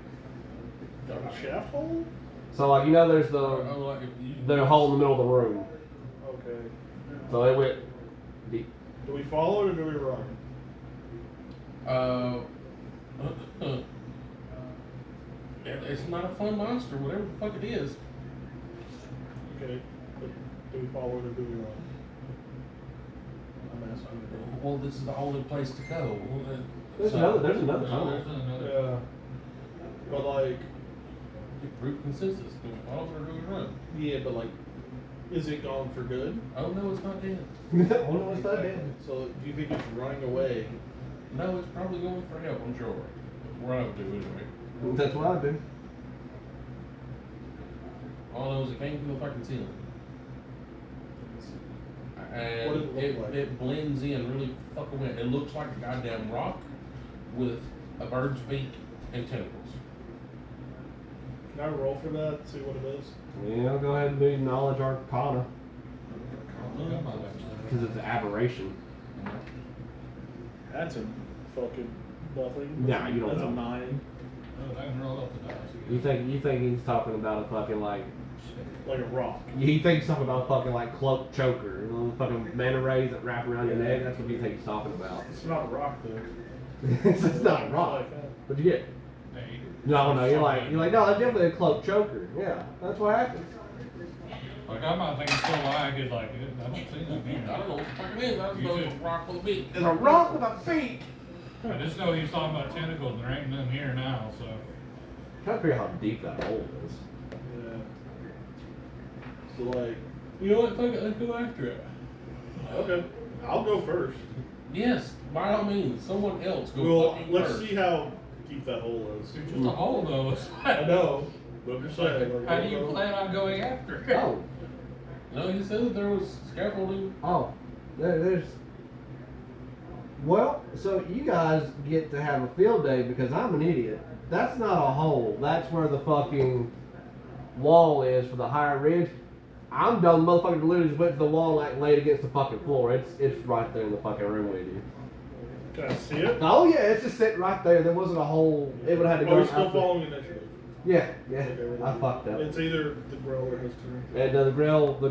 got a shaft hole? So like you know there's Like if you- the hole in the middle of the room. Okay. So it went deep. Do we follow it or do we run? It's not a fun monster, whatever the fuck it is. Okay. But do we follow it or do we run? I'm asking you. Well, this is the only place to go. There's So- another No, tunnel. there's another. Yeah. But like, Group consensus. Do we follow it or do we run? yeah, but like, is it gone for good? Oh no, it's not dead. Oh no, it's not dead. So do you think it's running away? No, it's probably going for help, I'm sure. Where I would do anyway. That's what I do. All I know is it came from the fucking ceiling. And What does it look like? it blends in really fucking well. It looks like a goddamn rock with a bird's beak and tentacles. Can I roll for that? See what it is? Yeah, go ahead and do knowledge arcana. Look up on that stuff. Because it's an aberration. That's a fucking nothing. Nah, you don't That's know. a 9. Oh, I can roll up the dice You again. think he's talking about a fucking like Like a rock. he thinks something about a fucking like cloak choker, you know, fucking mana rays that wrap around your neck. That's what he thinks he's talking about. It's not a rock though. It's not a rock. Like that. What'd you get? Hey. No, you're like no, that's definitely a cloak choker. Yeah, that's what happens. Like I might think it's so lag, it's like, I don't see nothing I here. don't know what the fuck it is. I just know it's a rock with a beak. It's a rock with a beak. I just know he was talking about tentacles and there ain't none here now, so. Trying to figure out how deep that hole is. Yeah. So like, You know what? Fuck it. Let's go after it. okay, I'll go first. Yes, by all means. Someone else go Well, fucking let's first. see how deep that hole is. It's just a hole though. I know. But I'm just saying. Like, How do you plan on going after it? Oh, No, he said that there was scaffolding. oh, there's. Well, so you guys get to have a field day because I'm an idiot. That's not a hole. That's where the fucking wall is for the higher ridge. I'm dumb, motherfucker. Literally just went to the wall like laid against the fucking floor. It's right there in the fucking room with you. Can I see it? Oh yeah, it's just sitting right there. There wasn't a hole. It would have had to Oh, go. we're still out the- following initiative. Yeah, yeah. Okay, I fucked up. It's either the grill or his turn. And the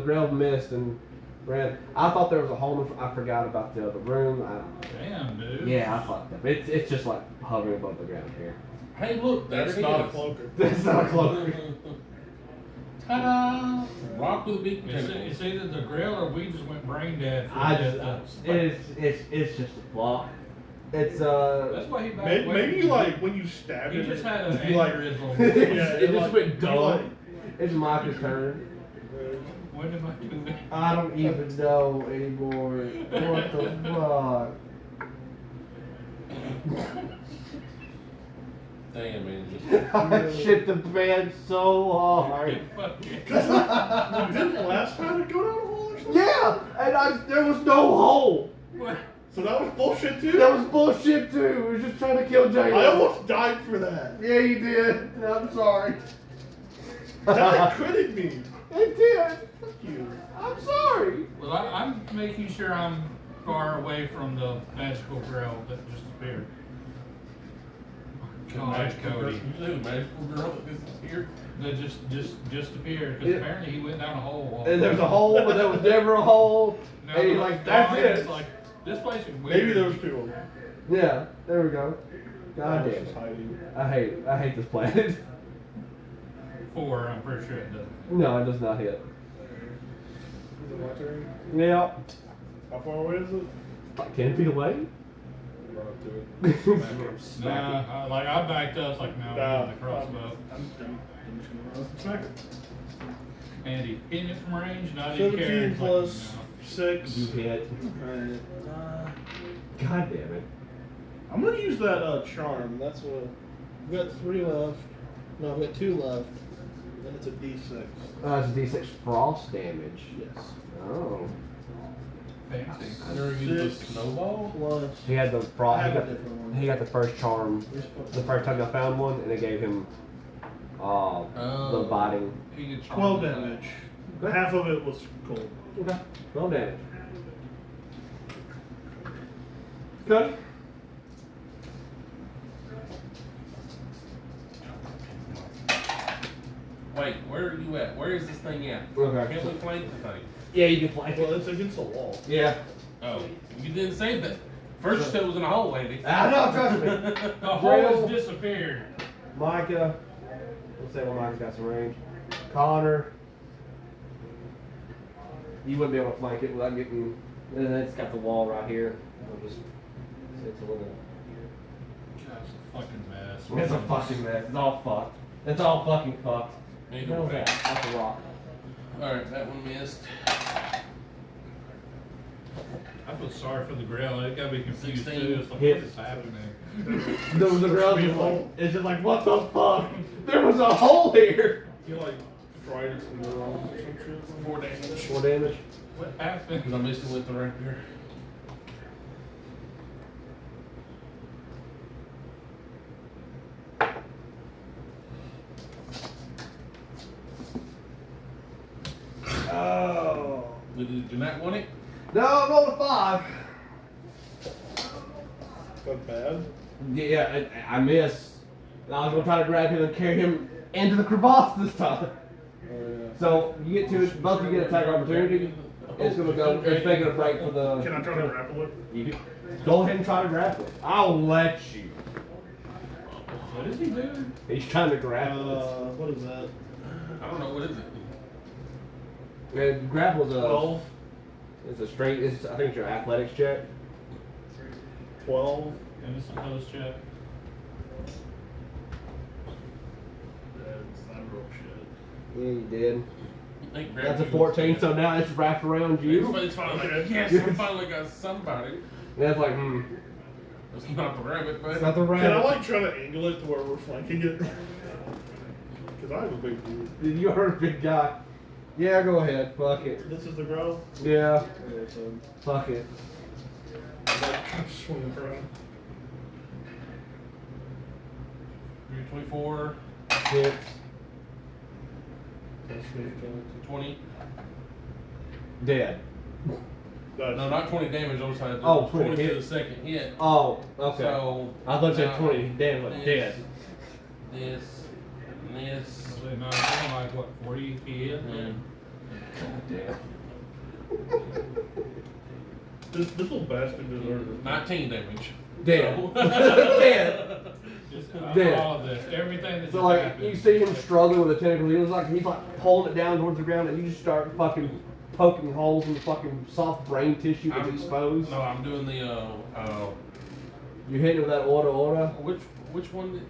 grill missed and ran. I thought there was a hole. I forgot about the other room. Damn, dude. Yeah, I fucked up. It's just like hovering above the ground here. Hey, look, there That's it not a is. cloaker. That's not a cloak. Ta-da! Rock with a beak and It's, tentacles. it's either the grill or we just went brain dead. For I this. just it's just a flaw. It's That's why he backed away Maybe from like you. when you stabbed He it. just had an you like. aneurysm. it just went you dumb. It's Micah's turn. When am I doing? I don't even know anymore. What the fuck? Damn, man. I shit the bed so hard. Fuck it. Didn't last time it go down a hole or something? Yeah, and there was no hole. What? So that was bullshit too? That was bullshit too. We were just trying to kill Jay. I almost died for that. Yeah, you did. I'm sorry. That critted me. It did. Fuck you. I'm sorry. Well, I'm making sure I'm far away from the magical grill that just appeared. God, magical girl, Cody. you say the magical girl that disappeared? That just appeared because Yeah. apparently he went down a hole. And there's a hole, but there was never a hole. Now And he's the like, that's guy it. is Like this place is weird. Maybe there was two of them. Yeah, there we go. God That was damn just it. hiding. I hate this planet. 4. I'm pretty sure it doesn't. No, it does not hit. Is it my turn? Yeah. How far away is it? Like 10 feet away? Run up to it. Smack it. Nah, like I backed up. It's like no, Nah, I'm using the crossbow. I'm just gonna run. Smack it. Andy, hitting it from range, not even 17 caring. plus Like, 6. You hit. Alright. God damn it. I'm gonna use that charm. That's what. We've got 3 left. No, we've got 2 left. Then it's a D6. It's a D6 frost damage. Yes. Oh. fancy. I never used Six. the snowball. Plus. He had the I frost. have a different one. He got the first charm. The first time I found one, and it gave him the biting. He gets 12 charmed. damage. Half of it was cold. Okay. 12 damage. Good. Wait, where are you at? Where is this thing at? Okay. Can't we flank the thing? Yeah, you can flank Well, it. it's against the wall. Yeah. Oh, you didn't say that. First you said it was in a hole, Andy. I know, trust me. The hole Drill. has disappeared. Micah. Let's say Micah's got some range. Connor. You wouldn't be able to flank it without getting. And then it's got the wall right here. It'll just. It's a little. God, it's a fucking mess. It's a fucking mess. It's all fucked. It's all fucking fucked. Neither What was way. that? That's a rock. Alright, that one missed. I feel sorry for the grill. It got me confused 16 too. It's like, hit. what is happening? The girl just like, it's just like, what the fuck? There was a hole here. You like fried it some neurons or some shit. 4 damage. 4 damage. What happened? Because I missed it with the rapier. Oh. Did you not want it? No, I'm on a 5. That bad? Yeah, I missed. I was gonna try to grab him and carry him into the crevasse this time. Oh, yeah. So you get to it, both of you get attack opportunity. It's gonna go. It's making a break for the. Can I try to grapple it? You can, go ahead and try to grapple it. I'll let you. What is he doing? He's trying to grapple What is that? I don't know, what is it? it. And grapple's a. 12. It's a straight. It's, I think it's your athletics check. 12. Innocent host check. That's not real shit. Yeah, you did. I think That's a gravity 14. was- So now it's wrapped around you. It's finally like, yes, I finally got somebody. And that's like, It's not the rabbit, but it's not the Can I rabbit. like try to angle it to where we're flanking it? Because I have a big dude. You're a big guy. Yeah, go ahead. Fuck it. This is the grow? Yeah, Yeah, so fuck it. I'm like swinging around. 24, Hits. 20. Dead. That's, No, not 20 damage. I was like, Oh, 20 20 to hit. the second hit. Oh, okay. So I thought you said now 20. Damn, like this, dead. This, and this. So no, I'm like what 40 feet? And Damn. this little bastard deserves it. 19 damage. Dead. So- Dead. Just Dead. all of this, everything that So just like happened. you see him struggling with the tentacle, he looks like he's like pulling it down towards the ground, and you just start fucking poking holes in the fucking soft brain tissue that's I'm- exposed. No, I'm doing the You hit it with that aura. which one?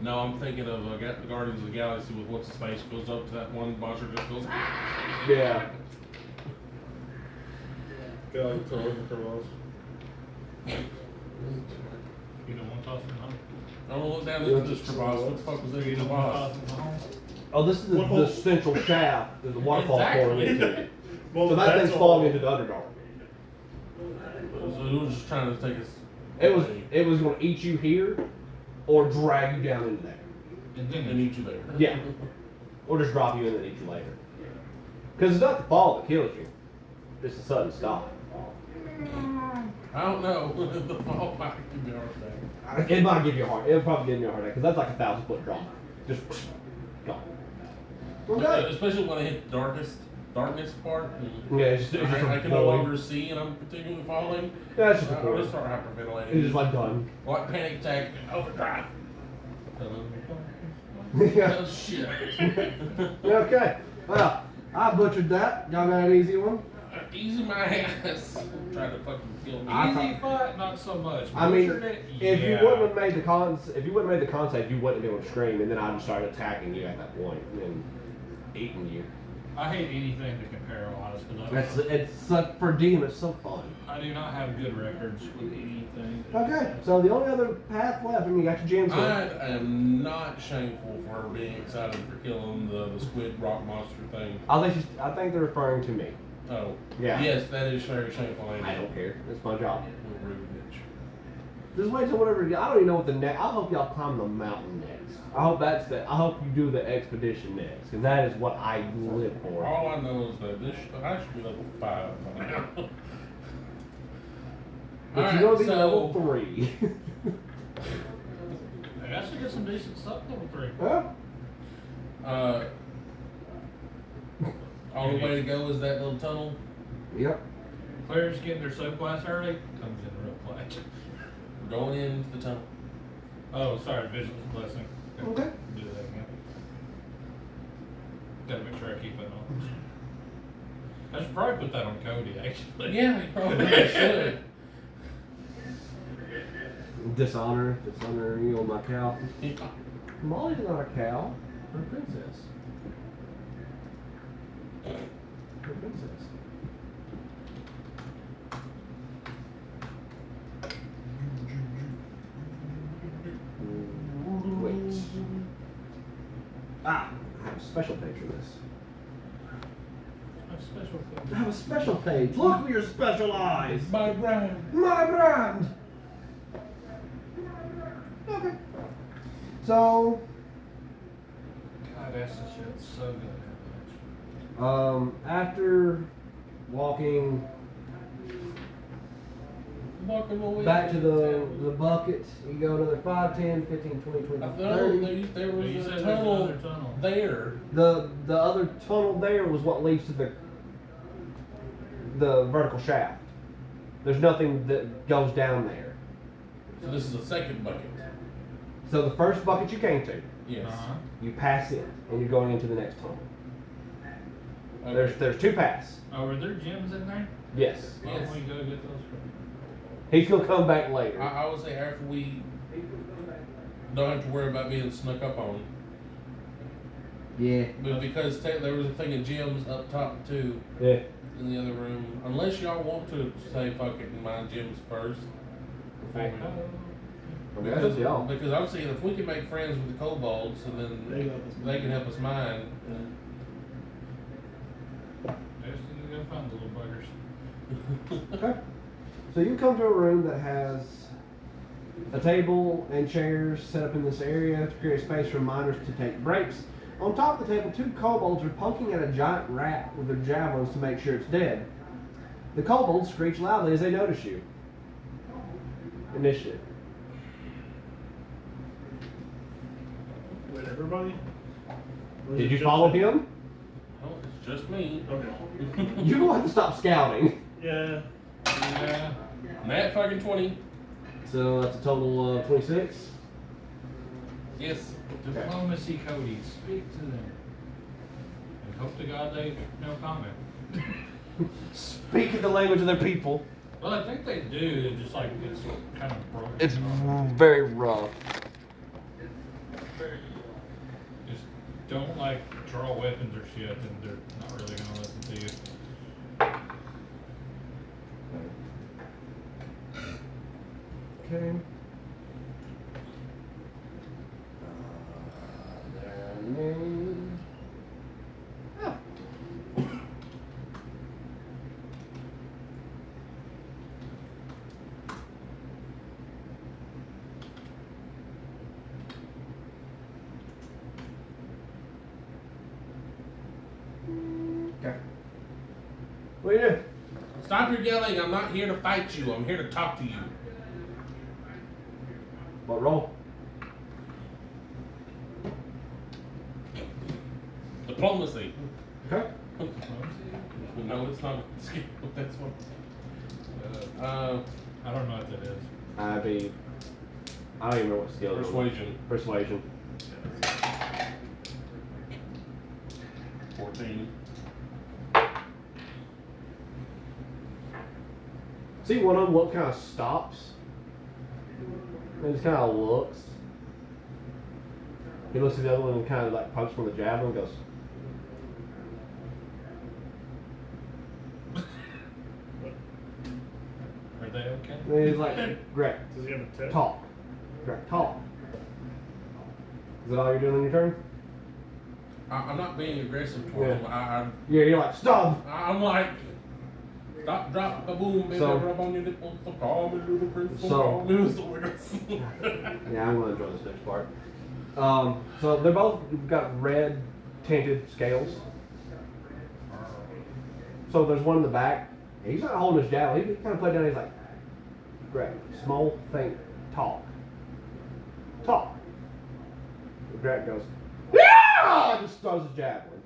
No, I'm thinking of Guardians of the Galaxy with what's his face goes up to that one monster just goes. "Ah!" Yeah. Can I throw it in the crevasse? You don't want to toss him home. I'm gonna look down into this crevasse. What the fuck was You in the don't want to toss crevasse? him home. Oh, this is the, What the hole? central shaft that the waterfall pouring Exactly. into. Well, So that that's thing's a falling hole. into the Underdark. So it was just trying to take us. It was going to eat you here, or drag you down into there. And then and eat you there. Yeah. Or just drop you in and eat you later. Because it's not the fall that kills you; it's the sudden stop. I don't know. The fall might give me a heart attack. It might give you a heart. It'll probably give you a heart attack because that's like a 1,000-foot drop. Just gone. Okay. Especially when I hit the darkness part. Yeah, it's just I can no void. longer see and I'm continually falling. Yeah, it's just a I void. just start hyperventilating. It's just like done. Like panic attack, overdrive. Yeah. Oh shit. Okay. Well, I butchered that. Y'all got an easy one? Easy my ass. Trying to fucking kill me. I Easy fight, not so much. I mean, Butchered it, if you yeah. wouldn't have made the contact, you wouldn't have been able to scream, and then I just started attacking you at that point and eating you. I hate anything to compare Elias because It's for DM. It's so fun. I do not have good records with anything. Okay, so the only other path left, I mean, you got your gems I here. am not shameful for her being excited for killing the squid rock monster thing. I think they're referring to me. Oh. Yeah. Yes, that is very shameful. I don't care. It's my job. Little rude bitch. Just wait till whatever. I don't even know what the next. I hope y'all climb the mountain next. I hope you do the expedition next, because that is what I live for. All I know is that I should be level 5 by now. But you're gonna be level 3. I guess I get some decent stuff level 3. Huh? Only way to go is that little tunnel. Yep. Players getting their subclass early comes in real clutch. We're going into the tunnel. Oh, sorry, Vigilance Blessing. Okay. Do that again. Gotta make sure I keep it on. I should probably put that on Cody, actually. Yeah, you probably should. Dishonor you on my cow. Molly's not a cow. Her princess. Her princess. Wait. I have a special page for this. A special I have a special page. Look for your special eyes. My brand. My brand. Okay. So, God, that's the shit. So good. after walking Walking away. back to the bucket, you go another 5, 10, 15, 20, 20, I thought 30. there was You a said there's tunnel another tunnel. there. The other tunnel there was what leads to the vertical shaft. There's nothing that goes down there. So this is a second bucket. So the first bucket you came to, Yes. Uh-huh. you pass it, and you're going into the next tunnel. Okay. There's 2 paths. Oh, were there gyms in there? Yes. Why don't we go get those? He's gonna come back later. I would say after we don't have to worry about being snuck up on. Yeah. But because there was a thing of gyms up top too Yeah. in the other room. Unless y'all want to say fuck it and mine gyms first. Okay. Oh. Okay, that's y'all. Because I'm saying if we can make friends with the kobolds and then they can help us mine. I just need to go find the little buggers. Okay. So you come to a room that has a table and chairs set up in this area to create space for miners to take breaks. On top of the table, 2 kobolds are poking at a giant rat with their javelins to make sure it's dead. The kobolds screech loudly as they notice you. Initiative. Wait, everybody? Or is Did it you just follow me? him? Oh, it's just me. Okay. You're going to have to stop scouting. Yeah. Yeah. Nat fucking 20. So that's a total of 26. Yes. Diplomacy, Cody. Speak to them. And hope to God they no comment. Speaking the language of their people. Well, I think they do. They're just like it's kind of broken. It's very rough. Just don't like draw weapons or shit, and they're not really gonna listen to you. Okay. Okay. What do you do? Stop your yelling. I'm not here to fight you. I'm here to talk to you. What roll? Diplomacy. Okay. No, it's not a skill. That's what. I don't know what that is. I don't even know what skill it is. Persuasion. Persuasion. 14. See one of them what kind of stops? And just kind of looks. He looks at the other one and kind of like pokes from the javelin and goes, Are they okay? and he's like, Greg, Does he have a tip? talk. Greg, talk. Is that all you're doing on your turn? I'm not being aggressive towards Yeah. him. Yeah, you're like, stop! I'm like, stop, drop, boom, baby, So- rub on your nipple, so call me little prince, so So- call me little Yeah, I'm gonna enjoy this next part. So they're both got red tinted scales. So there's one in the back. He's not holding his javelin. He kind of played down. He's like, Greg, small, think, talk. Talk. And Greg goes, yeah! Just throws his javelin.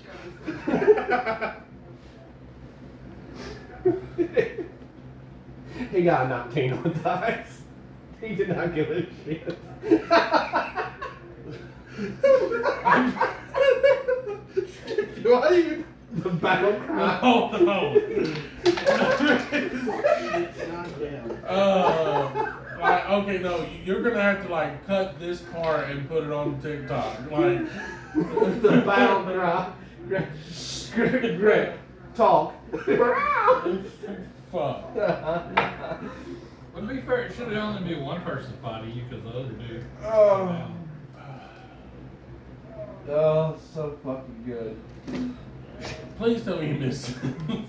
He got a 19 on dice. He did not give a shit. Do I even? The battle cry. Oh no. Like, okay, no, you're gonna have to like cut this part and put it on TikTok. Like, The battle cry. Greg, talk. fuck. But to be fair, it should only be one person fighting you because the other dude. Oh. Oh, so fucking good. Please tell me you missed it.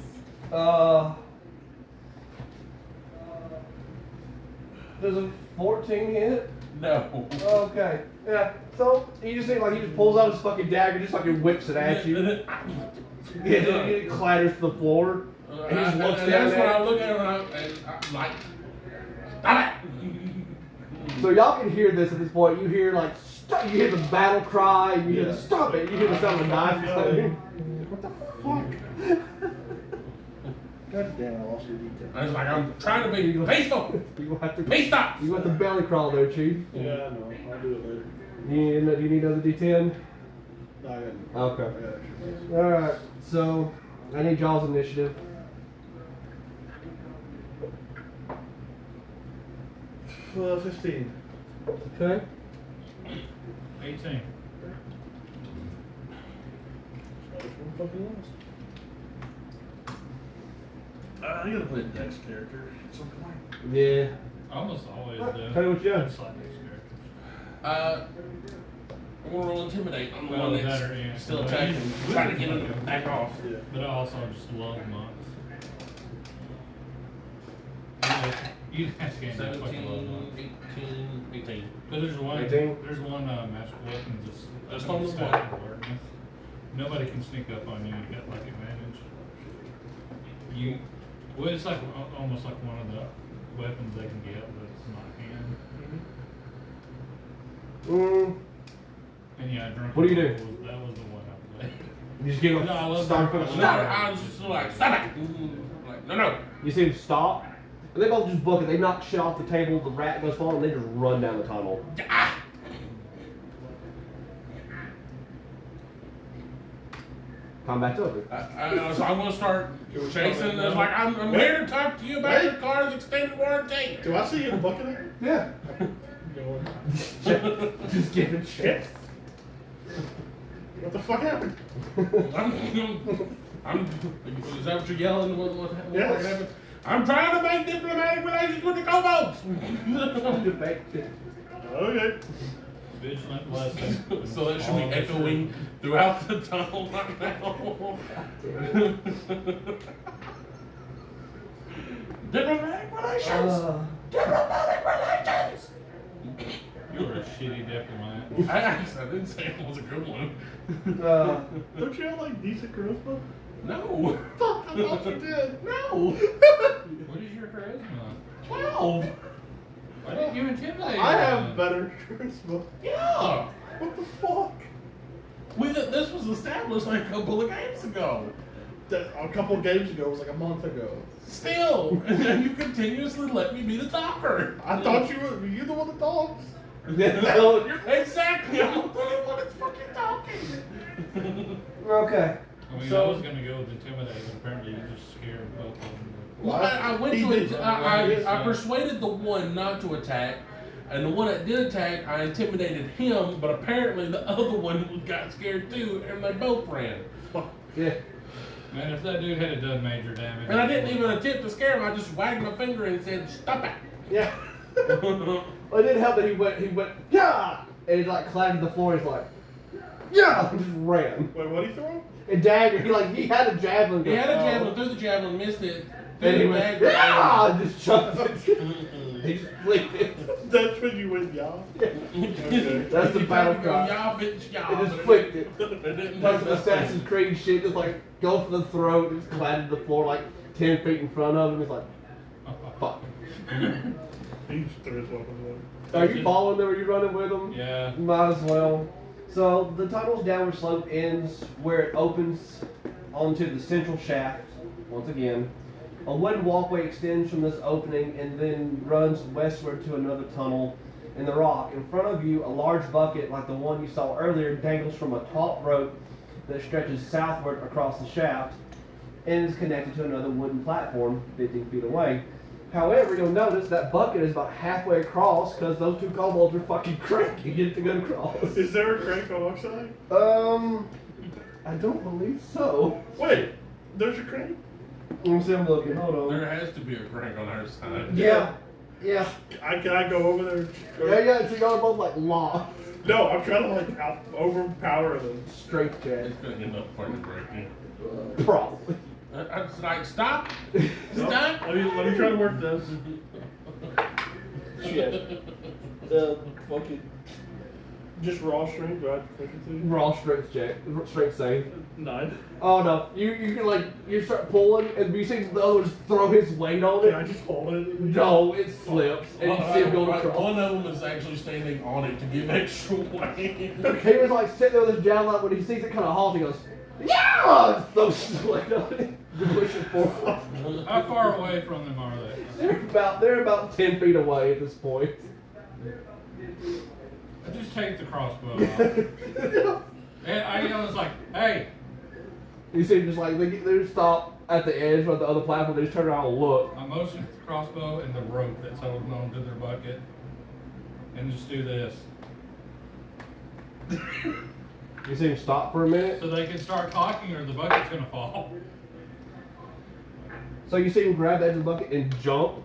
Does a 14 hit? No. Okay. Yeah. So he just like he just pulls out his fucking dagger, just fucking whips it at you. Yeah, it clatters to the floor. And he just looks and down that's when I there. look at him and I'm like, stop it! So y'all can hear this at this point. You hear like you hear the battle cry. You hear the stop it. You hear the sound of a knife coming. What the fuck? God damn, I lost your detail. I was like, I'm trying to be peaceful. You have to. Peace stop. You got the belly crawl there, Chief. Yeah, I know. I'll do it later. Do you need another D10? No, I got it. Okay. I got it. Alright, so I need y'all's initiative. 15. Okay. 18. One fucking lost. I gotta play a Dex character at some point. Yeah. I almost always do. Tell me what you got. Just like these characters. I'm gonna roll intimidate on the Well, one that or, that's yeah. still Well, attacking. you- Trying to get him to back off. Yeah. But I also just love monks. You guys can't do fucking love 17, monks. 18, 18. But there's one, 18? there's one magical weapon Just just on the staff of awareness. Nobody can sneak up on you. You got like advantage. You, well, it's like almost like one of the weapons they can get, but it's not hand. And yeah, drunk. What do you do? That was the one I played. You just give him No, I love stop that. for No, I was just like, stop it! Like, no. You see him stop, and they both just book it. They knock shit off the table, the rat goes falling, and they just run down the tunnel. Ah! Combat's over. So I'm gonna start chasing. It's like I'm here to talk to you about your car's extended warranty. Do I see him bucking it? Yeah. Going, Just give it shit. what the fuck happened? Is that what you're yelling? What Yes. happened? I'm trying to make diplomatic relations with the kobolds. Okay. Vigilant blessing. So that should be All the echoing truth. throughout the tunnel right now. Diplomatic relations. Diplomatic relations. You were a shitty diplomat. I didn't say it was a good one. Don't you have like decent charisma? No. Fuck thought you did. No. What is your charisma? 12. Why didn't you intimidate I him? have better charisma. Yeah. What the fuck? This was established like a couple of games ago. A couple of games ago was like a month ago. Still, and then you continuously let me be the talker. I thought were you the one that talks? No, Exactly. I'm the one that's fucking talking. okay. I mean, So- I was gonna go with intimidate, but apparently you just scared both of them. Well, I went He to did. it. I Yeah. persuaded the one not to attack, and the one that did attack, I intimidated him. But apparently, the other one got scared too, and they both ran. Yeah. Man, if that dude had done major damage. And I didn't even attempt to scare him. I just wagged my finger and said, "Stop it." Yeah. Well, it didn't help that he went, yeah! And he like clanged the floor, he's like, yeah! And just ran. Wait, what did he throw? And dagger, he had a javelin. He had a gun. javelin, threw the javelin, missed it. And he threw the went, dagger, yeah! And just chucked it. He just flicked it. That's when you went, yeah. Okay. That's the He battle tried to go, cry. "Yah, bitch, yah," It just but flicked it. It didn't Like do some nothing. Assassin's Creed shit, just like go for the throat, and just clattered the floor like 10 feet in front of him. He's like, fuck. He just threw his weapons away. Are you following them? Are you running with them? Yeah. Might as well. So the tunnel's downward slope ends where it opens onto the central shaft. Once again, a wooden walkway extends from this opening and then runs westward to another tunnel in the rock. In front of you, a large bucket like the one you saw earlier dangles from a taut rope that stretches southward across the shaft and is connected to another wooden platform 15 feet away. However, you'll notice that bucket is about halfway across because those two kobolds are fucking cranky to get across. Is there a crank on our side? I don't believe so. Wait, there's a crank? Let me see, I'm looking. Hold on. There has to be a crank on our side. Yeah. Yeah. Can I go over there? Yeah, so y'all are both like locked. No, I'm trying to like overpower them. Strength check. It's gonna end up fucking breaking. Probably. I was like, stop! No, Stop! let me try to work this. Shit. Fucking. Just raw strength, do I have to think it to? Raw strength check. Strength save. 9. Oh no. You can like, you start pulling and you see the other one just throw his weight on Can I it. just hold it? No, it slips. And you see him go across. One of them is actually standing on it to give extra weight. He was like sitting there with his javelin when he sees it kind of halt, he goes, yeah! And throws his weight on it. To push it forward. How far away from them are they? They're about 10 feet away at this point. Just take the crossbow off. And I was like, hey, You see, just like they stop at the edge of the other platform. They just turn around and look. I motioned with the crossbow and the rope that's holding on to their bucket. And just do this. You see him stop for a minute. So they can start talking or the bucket's gonna fall. So you see him grab the edge of the bucket and jump.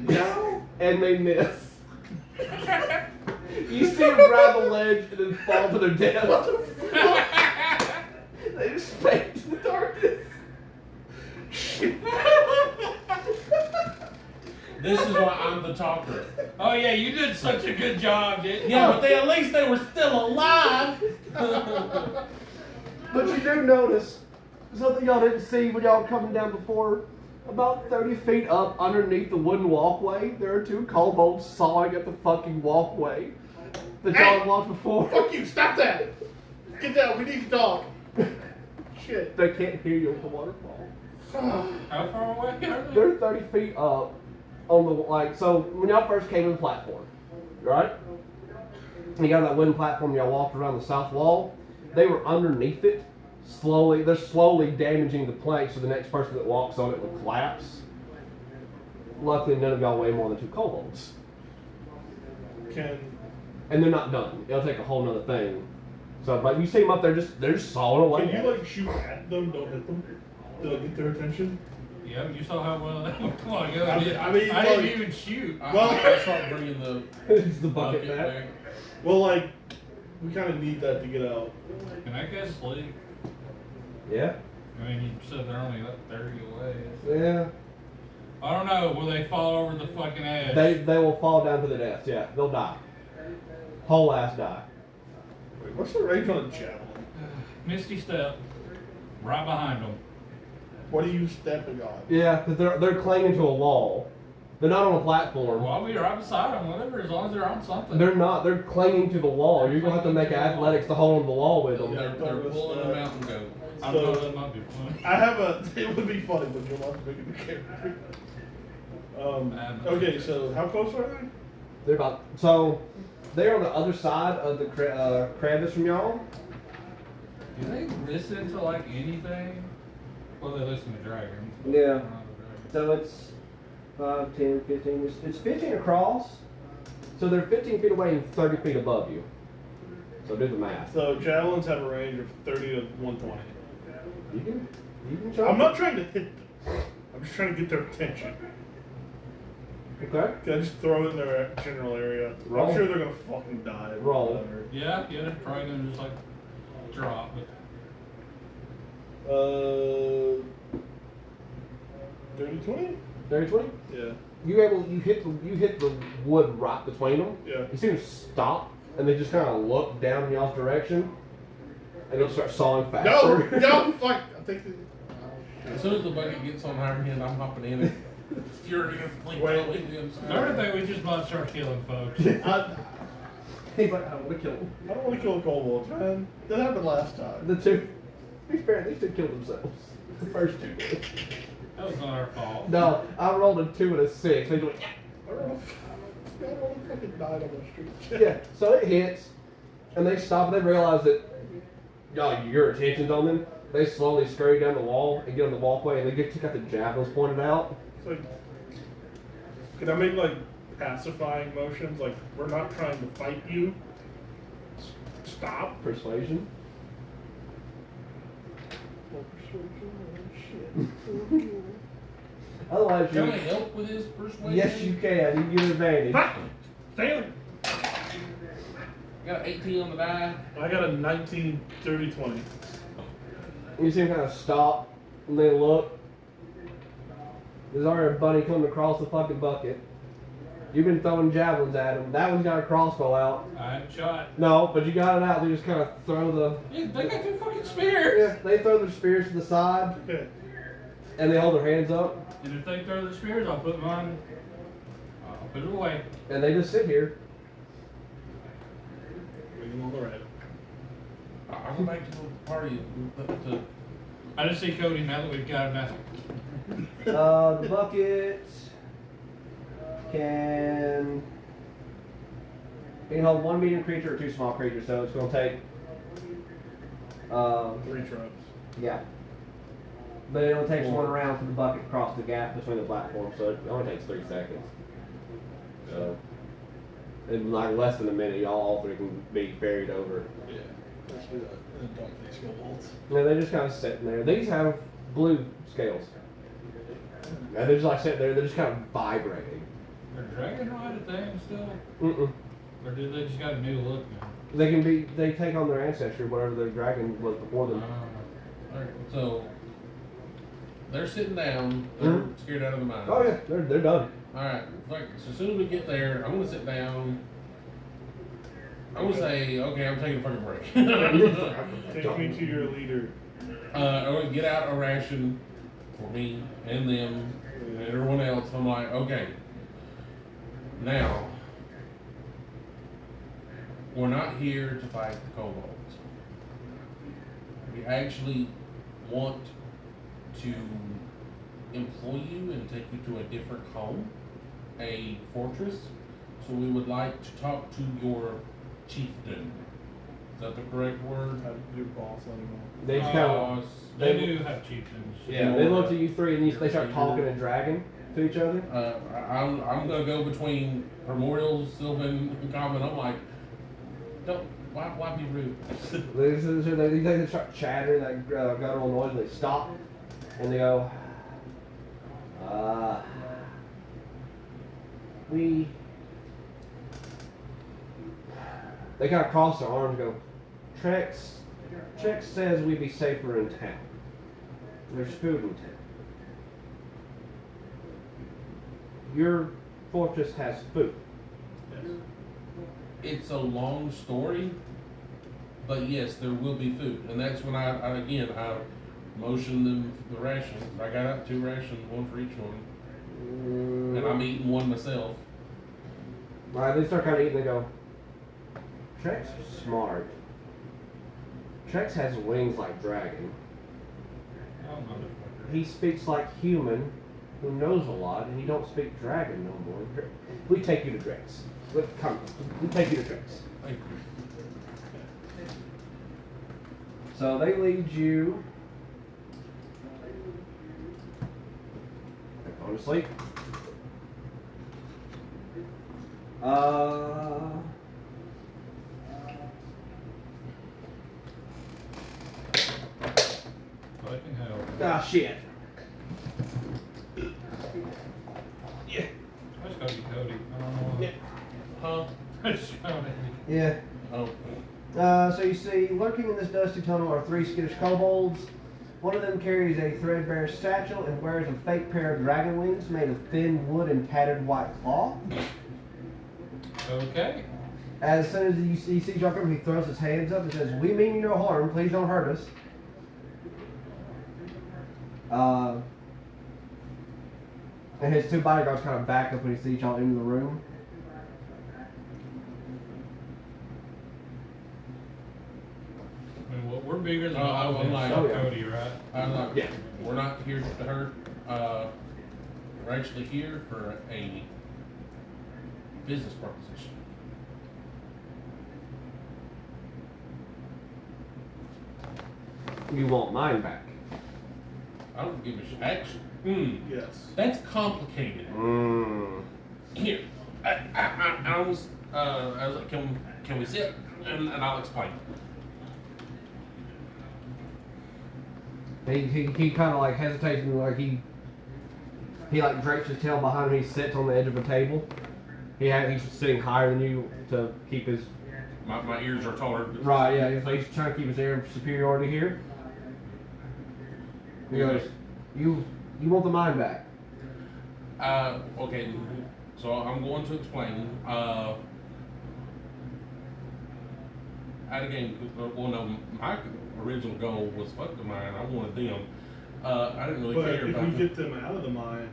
No. And they miss. You see him grab the ledge and then fall to their death. What the fuck? They just fade to the darkness. This is why I'm the talker. Oh yeah, you did such a good job, didn't you? Yeah, but at least they were still alive. But you do notice something y'all didn't see when y'all were coming down before. About 30 feet up underneath the wooden walkway, there are two kobolds sawing at the fucking walkway that y'all had watched before. Fuck you, stop that! Get down, we need to talk. Shit. They can't hear you at the waterfall. How far away are they? They're 30 feet up on the, like, so when y'all first came to the platform, right? And you got that wooden platform, y'all walked around the south wall. They were underneath it, slowly, they're slowly damaging the plank so the next person that walks on it will collapse. Luckily, none of y'all weigh more than 2 kobolds. And they're not done. It'll take a whole nother thing. So, but you see them up there, they're just sawing away. Can you like shoot at them, don't hit them? To like, get their attention? Yeah, you saw how well that went. Come on, go. I mean, I like- didn't even shoot. I start bringing the It's the bucket bucket back. back. Well, like, we kind of need that to get out. Can I guess sleep? Yeah. I mean, you said they're only like 30 away. Yeah. I don't know. Will they fall over the fucking edge? They will fall down to the death. Yeah, they'll die. Whole ass die. Wait, what's the range on a javelin? Misty step. Right behind them. What are you stepping on? Yeah, because they're clinging to a wall. They're not on a platform. Well, I'll be right beside them, whatever, as long as they're on something. They're not. They're clinging to the wall. You're gonna have to make athletics to hold on the wall with them. They're pulling the mountain goat. I So- thought that might be fun. I have a. It would be funny, but you'll have to make a new character. Okay, so how close are they? They're about so. They're on the other side of the crevice from y'all. Do they listen to like anything? Well, they listen to dragons. but Yeah. they're not a dragon. So it's 5, 10, 15. It's 15 across. So they're 15 feet away and 30 feet above you. So do the math. So javelins have a range of 30 to 120. You can try. I'm not trying to hit them. I'm just trying to get their attention. Okay. Can I just throw it in their general area? Roll. I'm sure they're gonna fucking die. Roll. Whatever. Yeah, they're probably gonna just like drop. But 30, 20? 30, 20. Yeah. You hit the wood right between them. Yeah. You see them stop and they just kind of look down in y'all's direction and they'll start sawing No, faster. no, fuck. I think As soon as the bucket gets on higher end, I'm hopping in and steering against the Wait. I think we just might start killing folks. I He's like, I want to kill them. don't want to kill kobolds, man. That happened last time. The two, to be fair, these two killed themselves. The first two did. That was not our fault. No, I rolled a 2 and a 6. They just went, I don't know. Man, I wanna fucking died on the street. yeah. So it hits, and they stop and they realize that your attention's on them. They slowly scurry down the wall and get on the walkway, and they get got the javelins pointed out. It's like, can I make like pacifying motions? Like, we're not trying to fight you. Stop. Persuasion. Oh, shit. Otherwise, Can you. I help with his persuasion? Yes, you can. You get advantage. Fuck! Damn! Got an 18 on the die. I got a 19, 30, 20. You see him kind of stop and then look. There's already a bunny coming across the fucking bucket. You've been throwing javelins at him. That one's got a crossbow out. I haven't shot. No, but you got it out. They just kind of throw the. Yeah, they got two fucking spears. Yeah, they throw their spears to the side Okay. and they hold their hands up And if they throw the spears, I'll put mine. I'll put it away. and they just sit here. Waiting on the red. I'll go back to the party. To I just see Cody now that we've got him out. The bucket can hold one medium creature or two small creatures, so it's going to take. 3 trucks. Yeah. But it only takes one round for the bucket to cross the gap between the platforms, so it only takes 3 seconds. So, in like less than a minute, y'all all three can be ferried over. Yeah. Let's do that. And don't these kobolds. Yeah, they're just kind of sitting there. These have blue scales. And they're just like sitting there, they're just kind of vibrating. Are dragon ride a thing still? Mm-mm. Or do they just got a new look now? They take on their ancestry, whatever their dragon was before them. Alright, so they're sitting down. They're Mhm. scared out of their mind. Oh yeah, they're done. All right. Like, so as soon as we get there, I'm gonna sit down. I'm gonna say, okay, I'm taking a fucking break. Take me to your leader. I'm gonna get out a ration for me and them and everyone else. I'm like, okay, now we're not here to fight the kobolds. We actually want to employ you and take you to a different home, a fortress. So we would like to talk to your chieftain. Is that the correct word? I do boss anymore. They just kind of Boss. They do have chieftains. yeah. They look at you three and they start talking and dragging to each other. I'm gonna go between Primordial, Sylvan, and Common. I'm like, don't why be rude? They start chattering that guttural noise. And they stop and they go. They kind of cross their arms and go, Trex says we'd be safer in town. There's food in town. Your fortress has food. Yes. It's a long story, but yes, there will be food, and that's when I motion them the rations. I got out 2 rations, one for each one, and I'm eating one myself. Alright, they start kind of eating, they go, Trex smart. Trex has wings like dragon. Oh, motherfucker. He speaks like human who knows a lot, and he don't speak dragon no more. We take you to Trex. Come, we take you to Trex. Thank you. So they lead you on to sleep. Fucking hell. Ah, shit. Yeah. I just gotta be Cody. I don't know why. Yeah. Huh? I just found it. Yeah. Oh. So you see, lurking in this dusty tunnel are 3 skittish kobolds. One of them carries a threadbare satchel and wears a fake pair of dragon wings made of thin wood and tattered white cloth. Okay. As soon as he sees y'all coming, he throws his hands up and says, "We mean you no harm. Please don't hurt us." And his 2 bodyguards kind of back up when he sees y'all into the room. I mean, we're bigger than Oh, all of them, like- so oh, yeah. Cody, right? I'm like, Yeah. we're not here to hurt. We're actually here for a business proposition. You want mine back. I don't give a shit. Actually, Yes. that's complicated. Here, I was like, can we sit? And I'll explain. He kind of like hesitates and like he like drapes his tail behind him. He sits on the edge of a table. He's sitting higher than you to keep his My ears are taller. right. Yeah, he's trying to keep his air of superiority here. He goes, "You want the mine back?" Okay. So I'm going to explain. Out of game, well, no, my original goal was fuck the mine. I wanted them. I didn't really But care if about we them. get them out of the mine,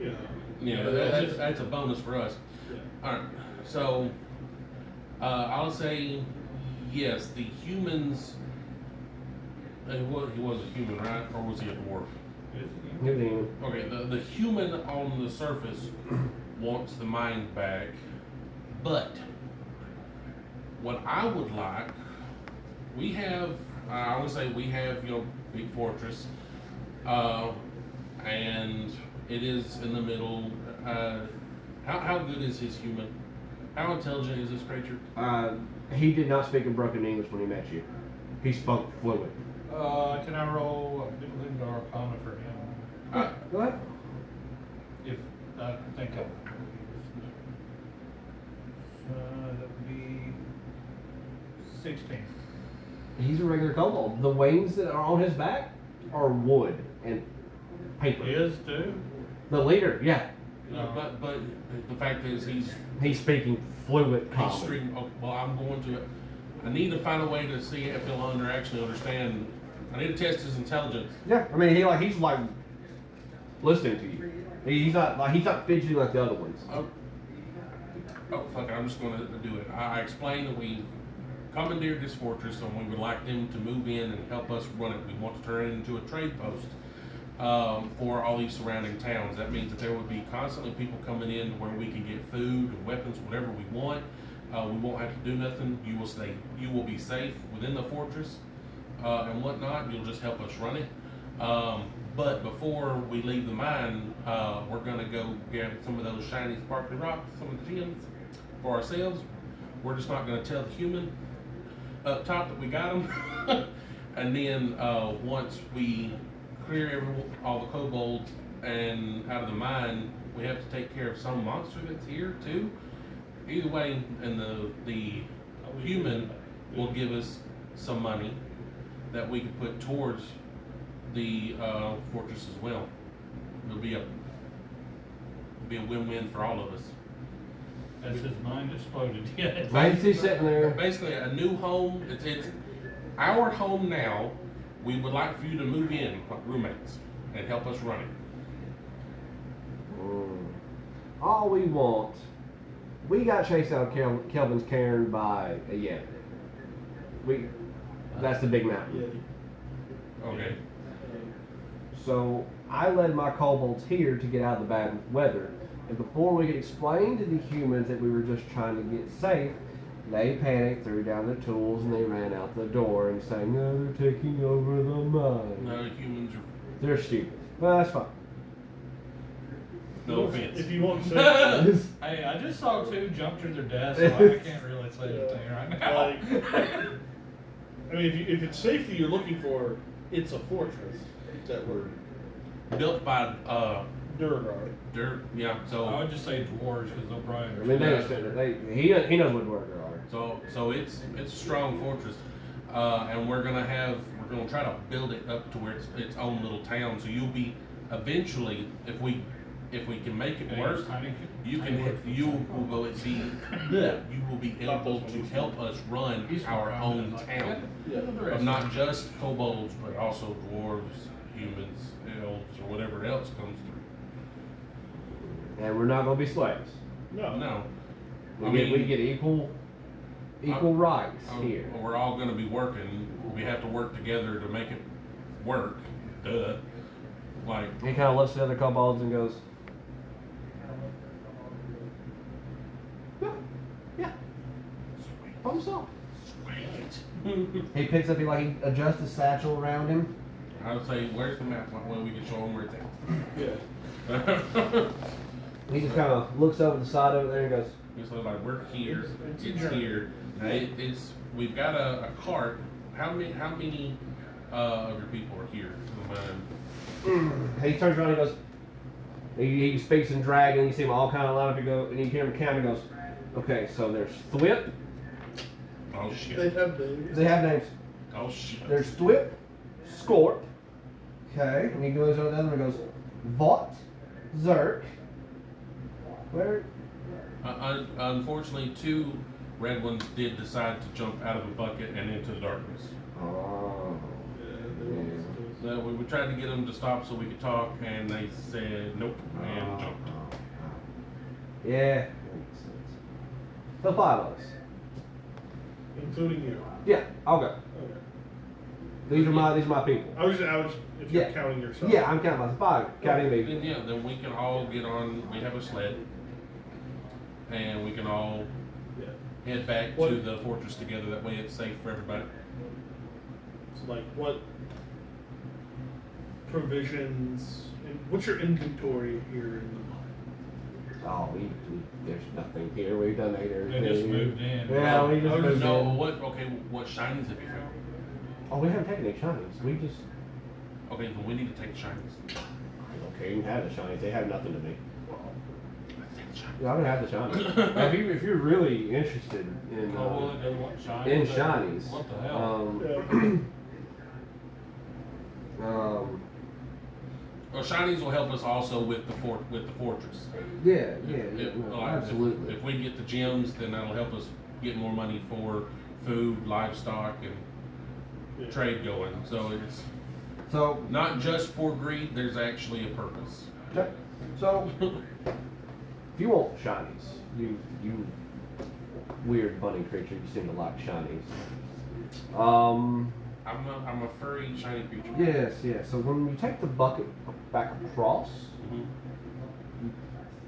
you know. Yeah, that's a bonus for us. Yeah. Alright, so I'll say yes, the humans. He was a human, right? Or was he a dwarf? Okay, the human on the surface wants the mind back, but what I would like, we have, I would say we have, Big Fortress, and it is in the middle. How good is his human? How intelligent is this creature? He did not speak in broken English when he met you. He spoke fluent. Can I roll Linda Arcana for him? Go ahead. If I think I. That would be 16. He's a regular kobold. The wings that are on his back are wood and paper. His too? The leader, yeah. But the fact is He's speaking fluent he's common. streaming. Oh, well, I'm going to. I need to find a way to see if he'll actually understand. I need to test his intelligence. Yeah, I mean he's like listening to you. He's not fidgeting like the other ones. Oh fuck it! I'm just going to do it. I explained that we commandeered this fortress and we would like them to move in and help us run it. We want to turn it into a trade post for all these surrounding towns. That means that there would be constantly people coming in where we can get food and weapons, whatever we want. We won't have to do nothing. You will be safe within the fortress and whatnot. You'll just help us run it. But before we leave the mine, we're gonna go grab some of those shiny, sparkly rocks, some of the gems for ourselves. We're just not gonna tell the human up top that we got them. And then once we clear all the kobolds and out of the mine, we have to take care of some monster that's here too. Either way, and the human will give us some money that we can put towards the fortress as well. It'll be a win-win for all of us. Has his mind exploded yet? Right, he's sitting there. Basically, a new home. It's our home now. we would like for you to move in like roommates and help us run it. All we want, we got chased out of Kelvin's cairn by a Yeti. That's the big mountain. Yeah. Okay. So I led my kobolds here to get out of the bad weather. And before we could explain to the humans that we were just trying to get safe, they panicked, threw down their tools, and they ran out the door and saying, "No, they're taking over the mine." No, humans are. They're stupid. Well, that's fine. No offense. If you want to say, Hey, I just saw two jump through their desk, so I can't really say anything right now. like, I mean, if it's safety you're looking for, it's a fortress. That word. Built by Durgar. dirt. Yeah. I So would just say dwarves because they'll probably I mean, they understand. understand. He knows what words there are. so it's a strong fortress, and we're gonna try to build it up to where it's its own little town. So you'll be eventually, if we can make it work, you will be able to help us run our own town of not just kobolds but also dwarves, humans, elves, or whatever else comes through. And we're not going to be slaves. No, We get equal rights here. We're all going to be working. We have to work together to make it work. Duh. Like, He kind of looks at the other kobolds and goes, "Yeah, problem solved." He picks up, he adjusts the satchel around him. I would say, where's the map? Well, we can show them where it's at. Yeah. He just kind of looks over the side over there and goes, So like we're here, It's it's a journey. here. Now it's we've got a cart. How many of your people are here? He turns around and goes, he speaks in dragon, and you see him all kind of line up, and you hear him count and goes, "Okay, so there's Thwip." Oh They shit! have names. They have names. Oh shit! There's Thwip, Scorp, okay, and he goes over the other one and goes, Vought, Zerk, where? Unfortunately, two red ones did decide to jump out of a bucket and into the darkness. Oh. So we tried to get them to stop so we could talk, and they said nope and jumped. Yeah, that makes sense. So 5 of us. Including you. Yeah, I'll go. Okay. These are my people. I was, if you're Yeah. counting yourself. Yeah, I'm counting myself. 5, counting me. Then yeah, then we can all get on. We have a sled, and we can all Yeah. head back to What- the fortress together. That way, it's safe for everybody. So like, what provisions? What's your inventory here in the mine? Oh, there's nothing here. We've done either. They just moved in. Yeah, we just moved No, in. what shinies have you found? Oh, we haven't taken any shinies. We just. Okay, then we need to take the shinies. Okay, you can have the shinies. They have nothing to me. Yeah, I'm gonna have the shinies. if you're really interested in Oh, well, it doesn't want shinies. in shinies, What the hell? Well, shinies will help us also with the fortress. yeah, Like, absolutely. If we get the gems, then that'll help us get more money for food, livestock, and Yeah. trade going. So it's So, not just for greed. There's actually a purpose. okay. So, if you want shinies, you weird bunny creature, you seem to like shinies. I'm a furry shiny creature. Yes. So when you take the bucket back across, Mhm.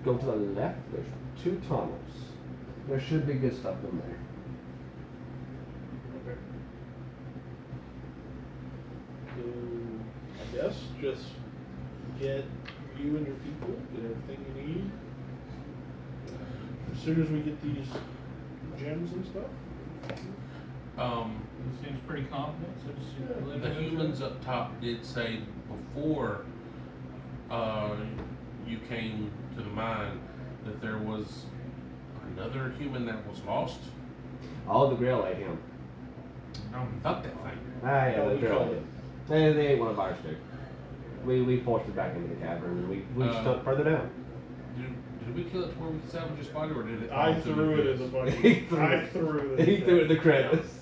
go to the left. There's 2 tunnels. There should be good stuff in there. Okay. So, I guess just get you and your people, get everything you need. As soon as we get these gems and stuff. He seems pretty confident, so just live The in it. humans up top did say before you came to the mine that there was another human that was lost. All the grill ate him. Fuck that thing. Yeah, Oh, the we grill killed ate it. him. They ate one of ours too. We forced it back into the cavern and we stuck further down. Did we kill it to where we salvaged his body, or did it? I fall through threw the it in the abyss? bucket. I threw it. He threw it in the crevice.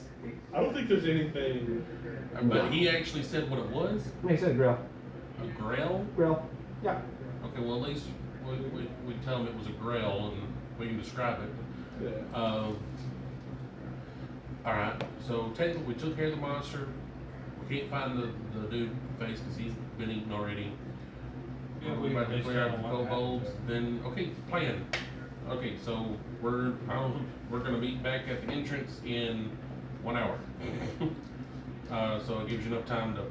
I don't think there's anything. But he actually said what it was. Yeah, he said grill. A grail. Grill. Yeah. Okay, well at least we tell him it was a grail and we can describe it. Yeah. All right. So technically, we took care of the monster. We can't find the dude face because he's been eaten already. Yeah, We're about to they clear out still the want that. kobolds. Then okay, plan. Okay, so we're gonna meet back at the entrance in 1 hour. So it gives you enough time to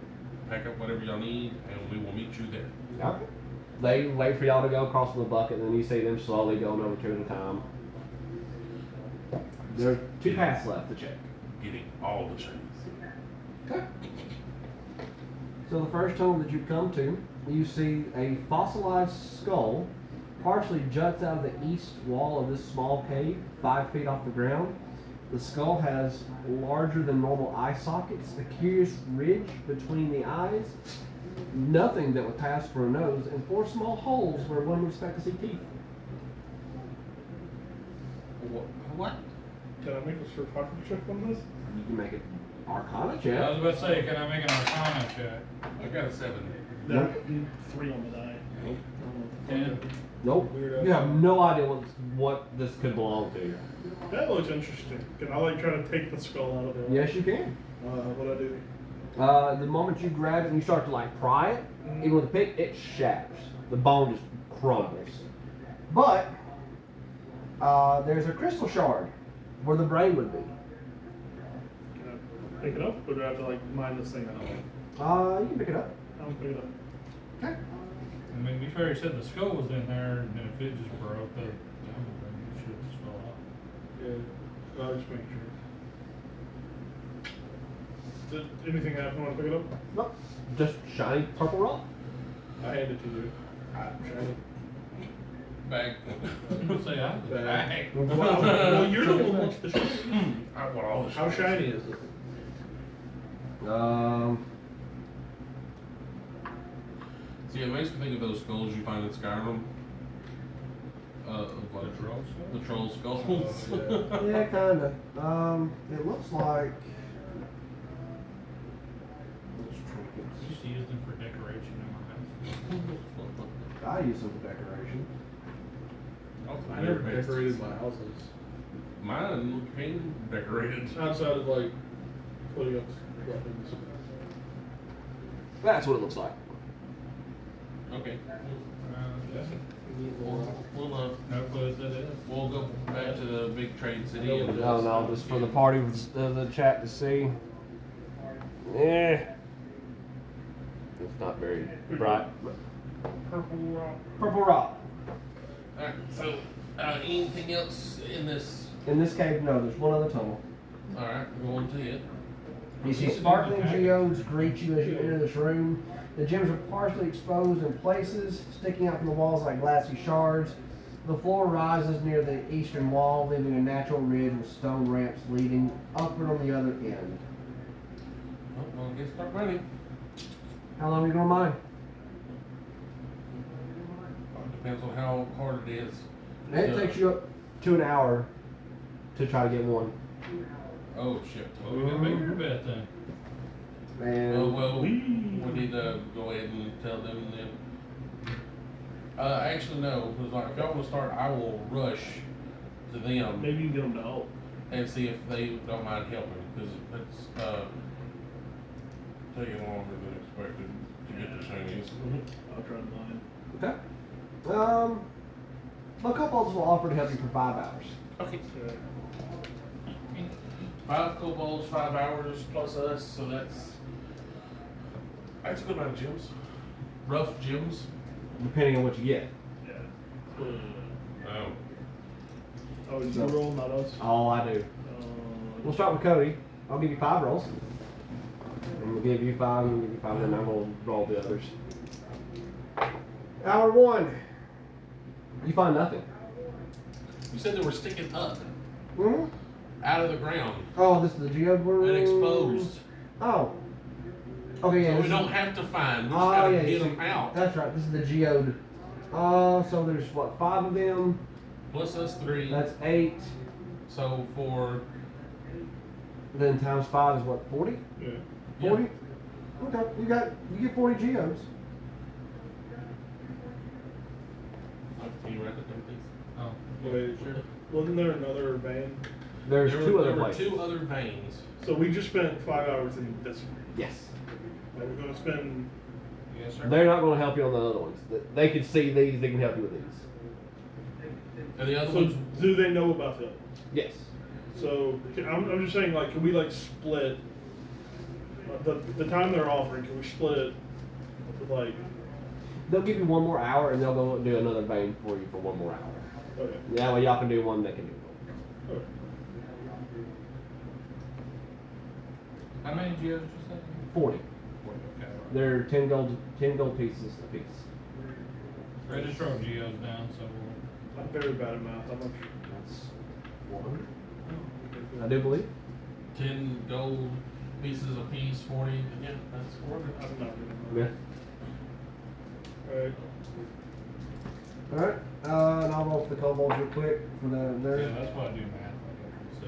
pack up whatever y'all need, and we will meet you there. Okay. They wait for y'all to go across the bucket, and then you see them slowly going over two at a time. There are 2 paths left to check. Getting all the chains. Okay. So the first tunnel that you come to, you see a fossilized skull partially juts out of the east wall of this small cave, 5 feet off the ground. The skull has larger than normal eye sockets, a curious ridge between the eyes, nothing that would pass for a nose, and 4 small holes where one would expect to see teeth. What? Can I make a survival check on this? You can make it Arcana I was check. about to say, can I make an Arcana check? I got a 7. Nope. 3 on the die. Nope. I don't know what the fuck 10. Nope. Weird You ass. have no idea what this could belong to. That looks interesting. Can I like try to take the skull out of there? Yes, you can. What I do? The moment you grab it and you start to like pry it, even with a pick, it shatters. The bone just crumbles. But there's a crystal shard where the brain would be. Can I pick it up, or do I have to like mine this thing out? You can pick it up. I'll pick it up. Okay. I mean, be fair, you said the skull was in there, and if it just broke, the shit just fell out. Yeah. I'll just make sure. Did anything happen when I pick it up? Nope. Just shiny purple rock. I hand it to you. Shiny. Bag. Say I did. Bag. Well, you're the one who wants the shit. I want all the How shiny is it? See, it makes me think of those skulls you find in Skyrim. Of like The troll skull? the troll skulls. Oh, Yeah, kinda. It looks like those I trinkets. used to use them for decoration in my house. I use them for decoration. I never decorated my houses. Mine came decorated. Outside of like putting up weapons. That's what it looks like. Okay. Yeah. We'll No clue what that is. we'll go back to the big trade city and No, just for the party of the chat to see. Yeah. It's not very bright. But Purple rock. purple rock. Alright, so anything else in this? In this cave, no, there's one other tunnel. Alright, go on to it. You see sparkling geodes greet you as you enter this room. The gems are partially exposed in places, sticking out from the walls like glassy shards. The floor rises near the eastern wall, leaving a natural ridge with stone ramps leading upward on the other end. Oh, well, I guess start running. How long are you gonna mine? Depends on how hard it is. It takes you up to an hour to try to get one. Oh shit. Well, we didn't make your bet then. And Oh well, we need to go ahead and tell them then. Actually no, because like if y'all want to start, I will rush to them Maybe you can get them to help. and see if they don't mind helping, because it's taking longer than expected to get the Chinese. I'll try to mine. okay. The kobolds will offer to help you for 5 hours. Okay. Yeah. 5 kobolds, 5 hours plus us, so that's a good amount of gems. Rough gems. Depending on what you get. Yeah. Oh. Oh, it's your roll, not us. All I do. We'll start with Cody. I'll give you 5 rolls. And we'll give you 5, and we'll give you 5, and then I'm going to roll the others. Hour 1. You find nothing. You said they were sticking up Mm-hmm. out of the ground Oh, this is the geode room? and exposed. Oh. Okay, yeah. So we this don't is- have to find. We just Oh, gotta yeah, get so- them out. That's right. This is the geode. So there's what, 5 of them? Plus us 3. That's 8. So for Then times 5 is what, 40? Yeah. 40? Okay, you get 40 geodes. Can you write that down, please? Oh, Wait, sure. wasn't there another van? There's There two were- other there were places. 2 other veins. So we just spent 5 hours in this one. Yes. And we're gonna spend, Yes, sir. They're not going to help you on the other ones. They can see these, they can help you with these. And the other so ones, do they know about the other? Yes. So I'm just saying, like, can we like split the time they're offering? Can we split it with like? They'll give you one more hour and they'll go do another vein for you for one more hour. Okay. That way y'all can do one, they can do one. Okay. How many geos did you say? 40. Okay. They're 10 gold pieces a piece. I just wrote geos down, so I'm very bad at math. How much? That's 100. I do believe. 10 gold pieces a piece, 40. Yeah, that's 40. I'm not good. Yeah. Alright. Alright. And I'll roll for the kobolds real quick for the yeah, there. that's why I do math. So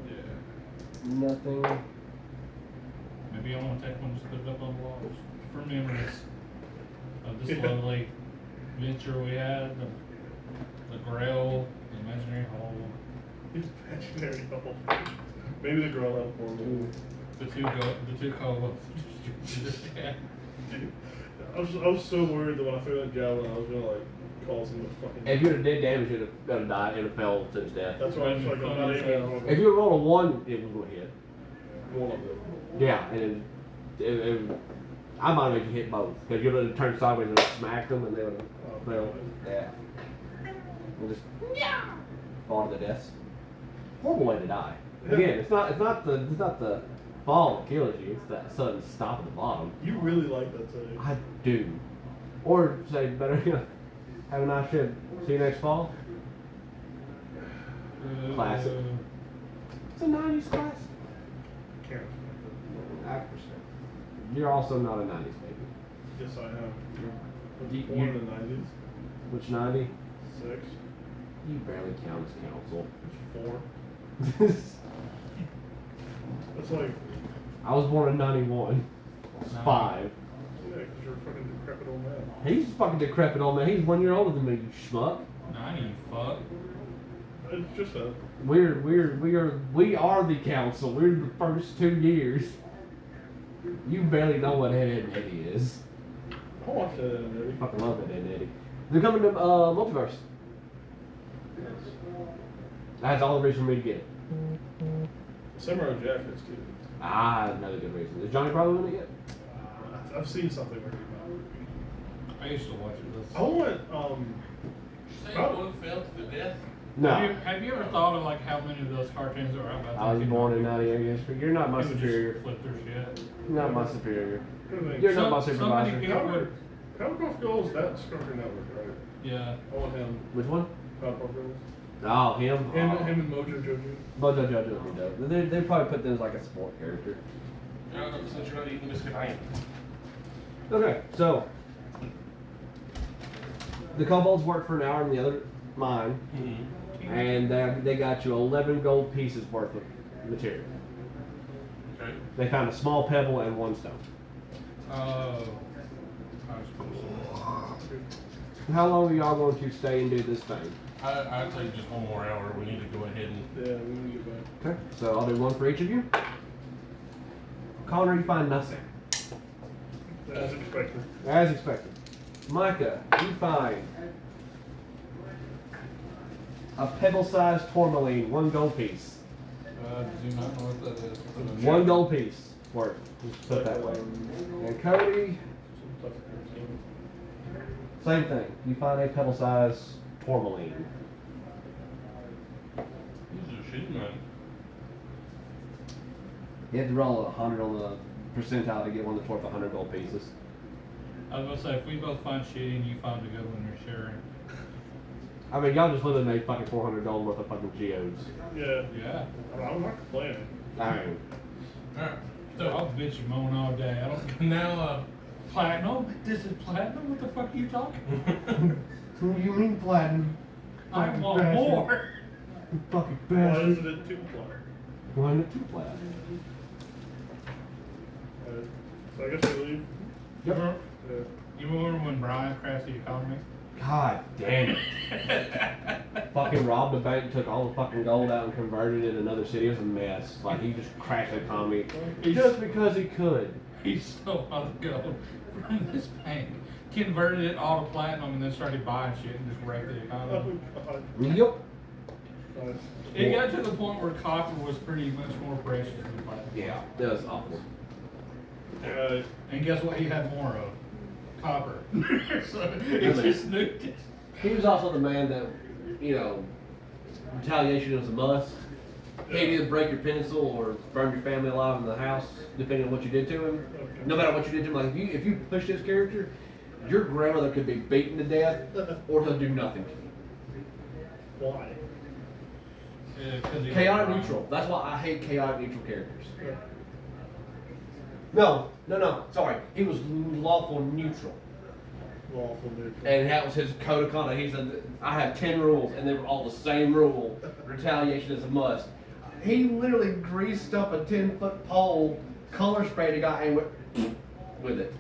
shit. Nothing. Maybe I want to take one, just put it up on the walls for memories of this Yeah. lovely venture we had, the Grail, the imaginary hole, Imaginary bubble. Maybe the girl out for me. the two kobolds. Yeah. Dude, I was so worried that when I threw that javelin, I was gonna like cause him to fucking. If you would have did damage, you'd have died. It would have fell to his death. That's why I was like, I'm not aiming. If you would roll a 1, it was going to hit. One of them. Yeah, and I might have made you hit both because you would have turned sideways and smacked them, and they would have Oh, fell. Yeah. And just fall to the deaths. Horrible way to die. Again, it's not the fall that kills you. It's that sudden stop at the bottom. You really like that setting. I do. Or say better, have a nice ship. See you next fall. Classic. It's a 90s classic. Can't respect I respect. You're also not a 90s baby. it. Yes, I am. I was You- born in the 90s. Which 90? 6. You barely count as council. 4. That's like, I was born in 91. I was 5. yeah, because you're a fucking decrepit old man. He's a fucking decrepit old man. He's 1 year older than me, you schmuck. 90, you fuck. It's just a. We are the council. We're the first 2 years. You barely know what Ed, Ed and Eddie is. I watched that in I Eddie. fucking love Ed, Ed and Eddie. They're coming to Multiverse. That's all the reason for me to get it. Samurai Jack is too. Ah, another good reason. Is Johnny Bravo in it yet? I've seen something where he I used to watch it. I want say one fell to the death. No. Have you ever thought of like how many of those cartoons are out about? I was born in 98 years. You're not my superior. Flip their shit. You're not my superior. You're You're not my So many supervisor. people would. Powerpuff Girls, that's Cartoon Network, right? Yeah. I want him. Which one? Powerpuff Girls. Oh, him. Him and Mojo Jojo. Mojo Jojo would be dope. They probably put them as like a support character. Since you're not eating biscuit, I am. Okay, so the kobolds work for an hour in the other mine, and they got you 11 gold pieces worth of material. Okay. They found a small pebble and 1 stone. Oh. I was supposed to. How long are y'all going to stay and do this thing? I'd say just 1 more hour. We need to go ahead and. Yeah, we need to get back. Okay, so I'll do 1 for each of you. Connor, you find nothing. As expected. As expected. Micah, you find a pebble-sized tourmaline, 1 gold piece. Do not know what that is. 1 gold piece worth. Let's put it that way. And Cody, same thing. You find a pebble-sized tourmaline. These are shooting man. You have to roll 100 on the percentile to get one that's worth 100 gold pieces. I was gonna say, if we both find shitty and you find a good one, you're sharing. I mean, y'all just literally made fucking 400 gold worth of fucking geodes. Yeah. Yeah. I'm not complaining. Alright. Alright. I'll So bitch you moan all day. I don't. now, Platinum? This is platinum? What the fuck are you talking? You mean platinum? I want more. You fucking Why isn't it 2 ply? One, two flat. So I guess we leave. Yep. Yeah. You remember when Brian crashed the economy? God damn it. Fucking robbed the bank, took all the fucking gold out and converted it in another city. It was a mess. Like, he just crashed the economy just because he could. He stole all the gold from this bank, converted it all to platinum, and then started buying shit and just wrecked the economy. Oh god. Yep. Nice. It got to the point where copper was pretty much more precious than platinum. Yeah, that was awful. And guess what he had more of? Copper. So it just nuked it. He was also the man that, you know, retaliation was a must. He'd either break your pencil or burn your family alive in the house, depending on what you did to him. No matter what you did to him, like if you push this character, your grandmother could be beaten to death, or he'll do nothing to you. Why? Chaotic neutral. That's why I hate chaotic neutral characters. Yeah. No. Sorry, he was lawful neutral, Lawful neutral. and that was his code of conduct. He said, "I have 10 rules, and they were all the same rule. Retaliation is a must." He literally greased up a 10-foot pole, color sprayed a guy, and went with it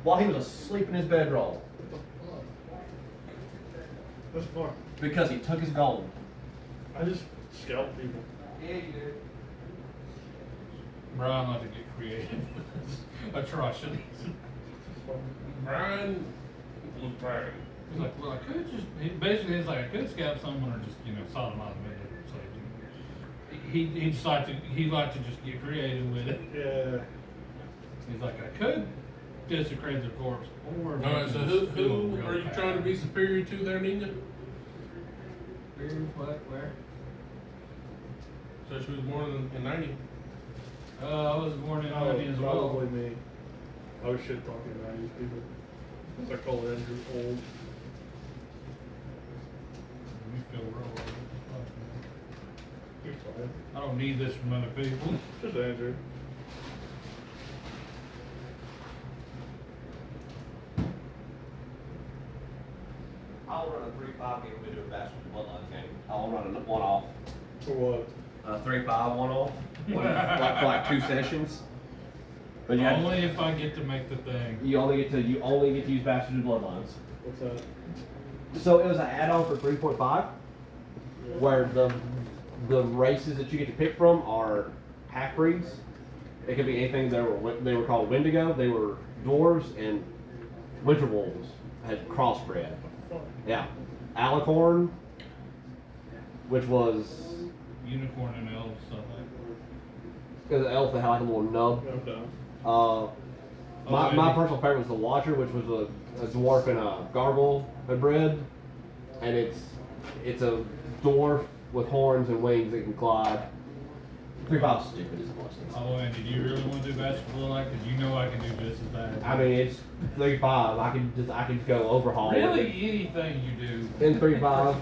while he was asleep in his bedroll That's fun. because he took his gold. I just scalp people. Yeah, you did. Brian liked to get creative with his atrocities. Brian was Brian. He's like, well, I could just, basically it's like, I could scalp someone or just, sodomize them. So he decided he'd like to just get creative with it. Yeah. He's like, I could desecrate their corpse, or. Alright, so who are you trying to be superior to there, Nina? What, where? So she was born in 90. I was born in 90 as well. Probably me. I was shit talking 90s people. Because I call Andrew old. You feel real old. You're fine. I don't need this from other people. Just Andrew. I'll run a 3-5 game if we do a Bastard Bloodline game. I'll run a one-off. For what? 3-5 one-off. For like 2 sessions. But you, Only if I get to make the thing. you only get to use Bastards and Bloodlines. What's that? So it was an add-on for 3.5, where the races that you get to pick from are half breeds. It could be anything. They were called Wendigo. They were dwarves and winter wolves. Had crossbred. Fuck. Yeah, Alicorn, which was Unicorn and elves, something. an elf that had like a little nub. I'm down. My personal favorite was the Watcher, which was a dwarf and a gargoyle had bred, and it's a dwarf with horns and wings that can glide. 3-5's stupid as much. Although, Andy, do you really want to do basketball like? Because you know I can do just as bad. I mean, it's 3-5. I could go overhaul. with Really, it. anything you do. In 3-5.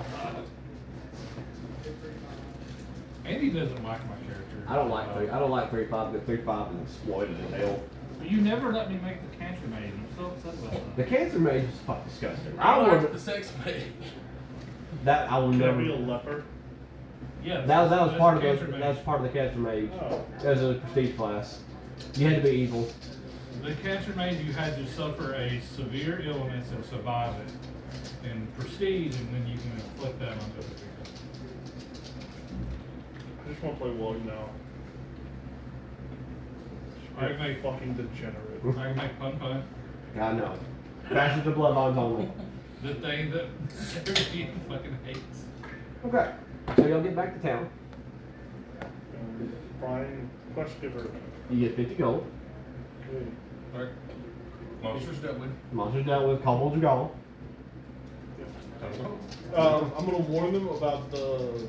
Andy doesn't like my character. I don't like 3-5 because 3-5 is exploited as hell. But you never let me make the cancer maid. I'm so upset about The that. Cancer Mage is fucking disgusting. I I like would the sex mage. that I will Can I never. be a leper? Yeah, That was that's part of cancer the maid. that was part of the Cancer Mage Oh. as a prestige class. You had to be evil. The cancer maid, you had to suffer a severe illness and survive it. In prestige, and then you can inflict that on other people. I just want to play WoG now. I can make fucking degenerate. I can make pun pun. God no. Bastards of Bloodlines only. The thing that everybody fucking hates. Okay. So y'all get back to town. Fine. Quest giver. You get 50 gold. Good. Alright. Monsters dealt with. Monsters dealt with, kobolds are gone. Time to go. I'm gonna warn them about the.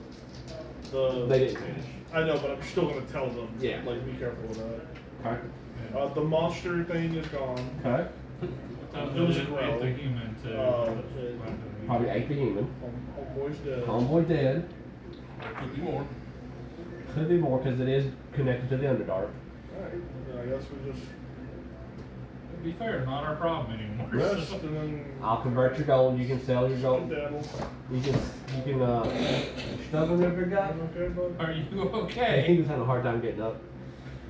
They didn't finish. I know, but I'm still gonna tell them. Yeah. Like, be careful with that. Okay. The monster thing is gone. Okay. It was a ate growl. the human too. Probably ate the human. Homeboy's dead. Homeboy dead. There could be more. Could be more because it is connected to the Underdark. Alright, then I guess we just. be fair, not our problem anymore. Rest and then. I'll convert your gold. You can sell your gold. Daddle. You can stubborn over guy. Okay, bud. Are you He okay? was having a hard time getting up.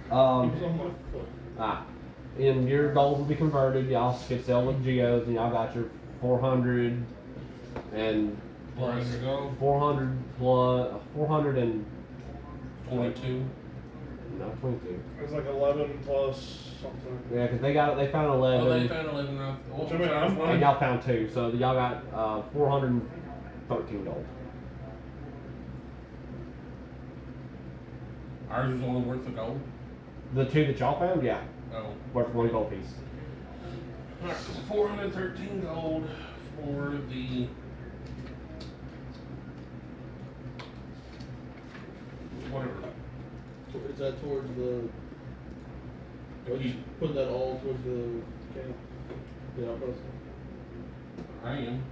He was on my foot. And your gold will be converted. Y'all could sell the geos, and y'all got your 400 and Plus, go. 400 plus 400 and 22. not 22. It was like 11 plus something. Yeah, because they found Oh, 11, they found 11 now. Which I mean, I'm- and y'all found 2, so y'all got 413 gold. Ours was only worth the gold. The 2 that y'all found, yeah, Oh. worth 1 gold piece. Alright, so 413 gold for the. Whatever. Is that towards the? Are you putting that all towards the camp? The outpost? I am.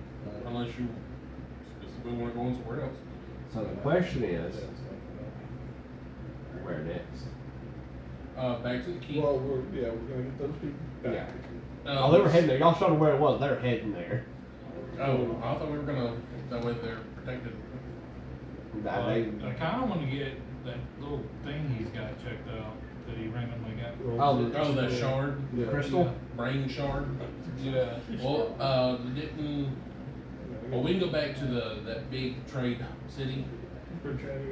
Unless you specifically want to go on somewhere else. So the question is, where next? Back to the key. Well, we're gonna get those people back. Yeah. Oh, they were heading there. Y'all showed them where it was. They were heading there. Oh, I thought we were gonna. That way they're protected. That they, I kind of want to get that little thing he's got checked out that he randomly got. Oh, Oh, that shard, Yeah. crystal. brain shard. Yeah. Well, didn't. Well, we can go back to that big trade city Pretty chatty,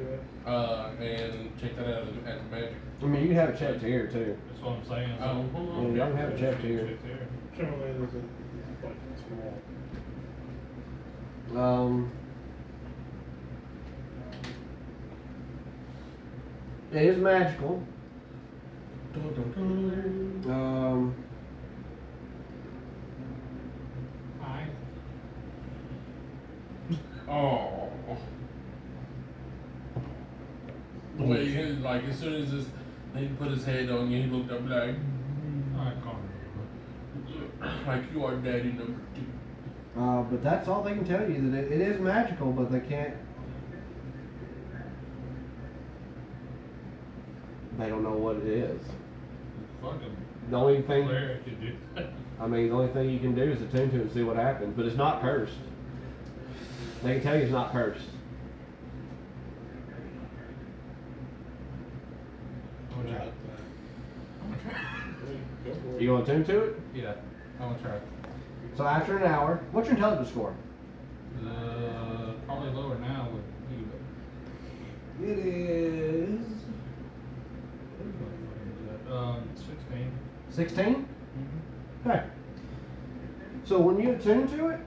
and check that out at the magic. I mean, you can have it checked here too. That's what I'm saying. So, Oh, hold on. Yeah, y'all can have it checked here. Checked there. Timberland is like small. It is magical. Hi. Oh. The way he, like, as soon as this thing put his head on you, he looked up like, I can't remember. like you are daddy number 2. But that's all they can tell you, that it is magical, but they can't. They don't know what it is. Fucking The only thing, Claire could do that. I mean, the only thing you can do is attune to it and see what happens. But it's not cursed. They can tell you it's not cursed. I'm gonna try. I'm gonna try. Go for it. You gonna attune to it? Yeah, I'm gonna try. So after an hour, what's your intelligence score? Probably lower now with you. But It is 16. 16. Mm-hmm. Okay. So when you attune to it,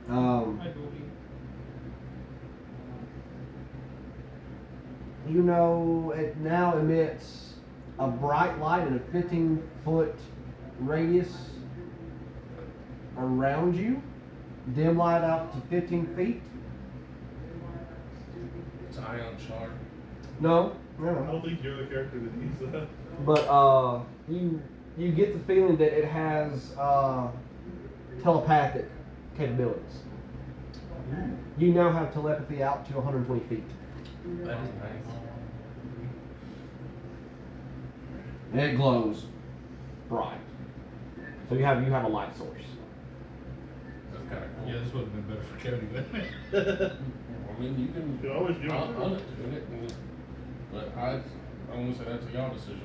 Hi, Goldie. you know it now emits a bright light in a 15-foot radius around you, dim light out to 15 feet. It's ion shard. No, I no. don't think you're the character that needs that. But you get the feeling that it has telepathic capabilities. You now have telepathy out to 120 feet. That is nice. And it glows bright. So you have a light source. That's kind of cool. Yeah, this would have been better for Cody, wouldn't it? I mean, you can. You can always do it. I'll unattune it, but I'm gonna say that's a y'all decision.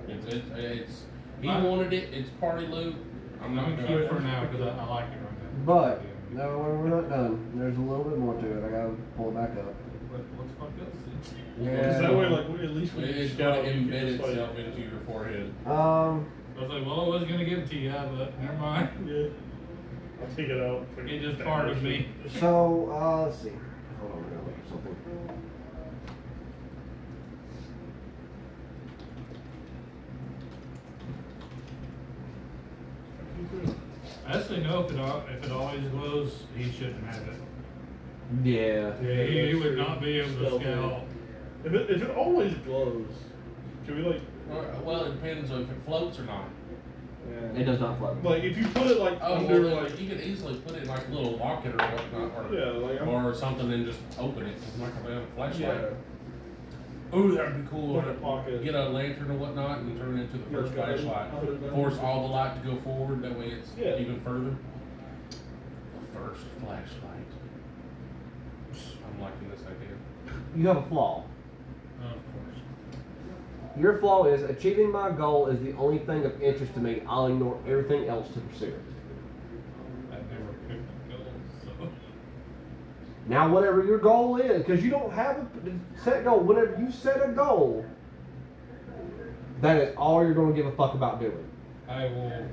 It's he wanted it. It's party loot. I'm not I'm gonna gonna keep it for now because I like it right now. But no, we're not done. There's a little bit more to it. I gotta pull it back up. What the fuck else? Because that way, like, at least we It's can gonna scout, you can embed just, like- itself into your forehead. I was like, well, I was gonna give it to you, but never mind. Yeah. I'll take it out. It's just part of me. So let's see. Hold on, I gotta look at something. I actually know if it always glows, he shouldn't have it. Yeah. Yeah, He that's would true. not be able to Stealthy. scout. If it always glows, can we like, Well, it depends on if it floats or not. It does not float. like if you put it like Oh, under well, like, you could easily put it in like a little locket or whatnot, yeah, like I'm, or something, and just open it like a flashlight. yeah. Ooh, that'd be cool. Like a pocket. Get a lantern or whatnot and turn it into the first Yeah, flashlight. other than- Force all the light to go forward. That way it's Yeah. even further. The first flashlight. I'm liking this idea. You have a flaw. Of course. Your flaw is achieving my goal is the only thing of interest to me. I'll ignore everything else to pursue it. I never picked a goal, so. Now, whatever your goal is, because you don't have a set goal. Whenever you set a goal, that is all you're going to give a fuck about doing. I will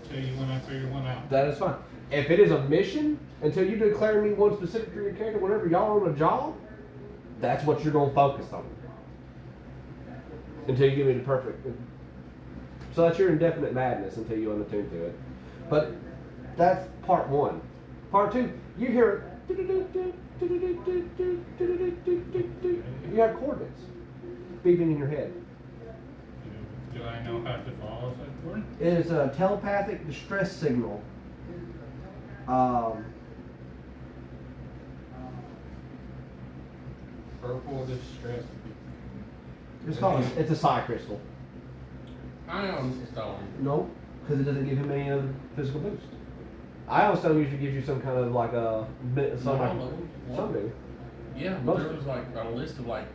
tell you when I figure one out. That is fine. If it is a mission, until you declare me one specific for your character, whenever y'all are on a job, that's what you're going to focus on. Until you give me the perfect. So that's your indefinite madness until you unattune to it. But that's part one. Part two, you hear you have coordinates beeping in your head. Do I know how to follow that word? It is a telepathic distress signal. Purple distress. It's called. It's a psi crystal. Ion stone. No, because it doesn't give him any other physical boost. Ion stone usually gives you some kind of like a some Not like, all of them. some do. Yeah, but Most there of was like a list of like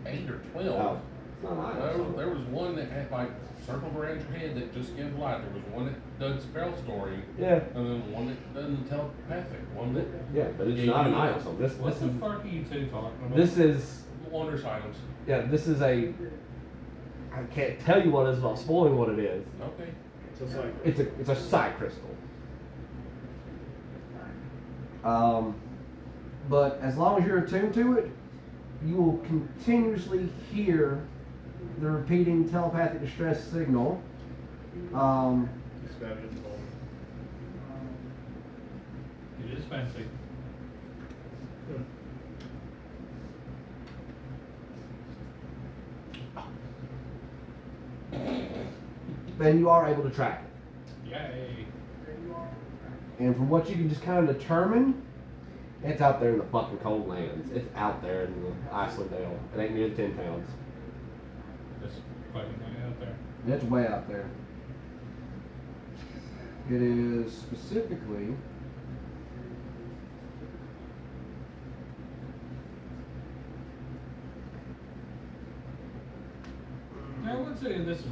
8 or 12. Oh, it's not ion stone. There was one that had like circled around your head that just gave light. There was one that does spell story, Yeah, and then one that doesn't telepathic. One that yeah, but it's Yeah, not you an ion know. stone. What the fuck are you two talking about? This is wonders items. yeah. This is a. I can't tell you what it is without spoiling what it is. Okay. It's like It's a psi crystal. But as long as you're attuned to it, you will continuously hear the repeating telepathic distress signal. expansion phone. It is fancy. Then you are able to track it. Yay. And from what you can just kind of determine, it's out there in the fucking cold lands. It's out there in the Iceland Dale. It ain't near the 10 pounds. Just fucking way out there. It's way out there. It is specifically. I would say this is.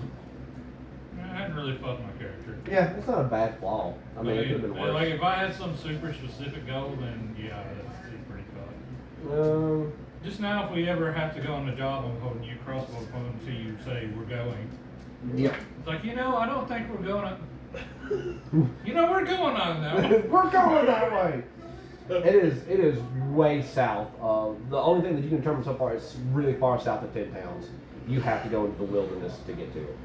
I hadn't really fucked my character. Yeah, it's not a bad flaw. I mean, it could have been worse. like if I had some super specific goal, then yeah, it's pretty fucked. Just now, if we ever have to go on a job, I'm holding you crossbow point until you say we're going. Yep. It's like, I don't think we're going on. We're going on now. We're going that way. It is way south of the only thing that you can determine so far is really far south of 10 pounds. You have to go into the wilderness to get to it.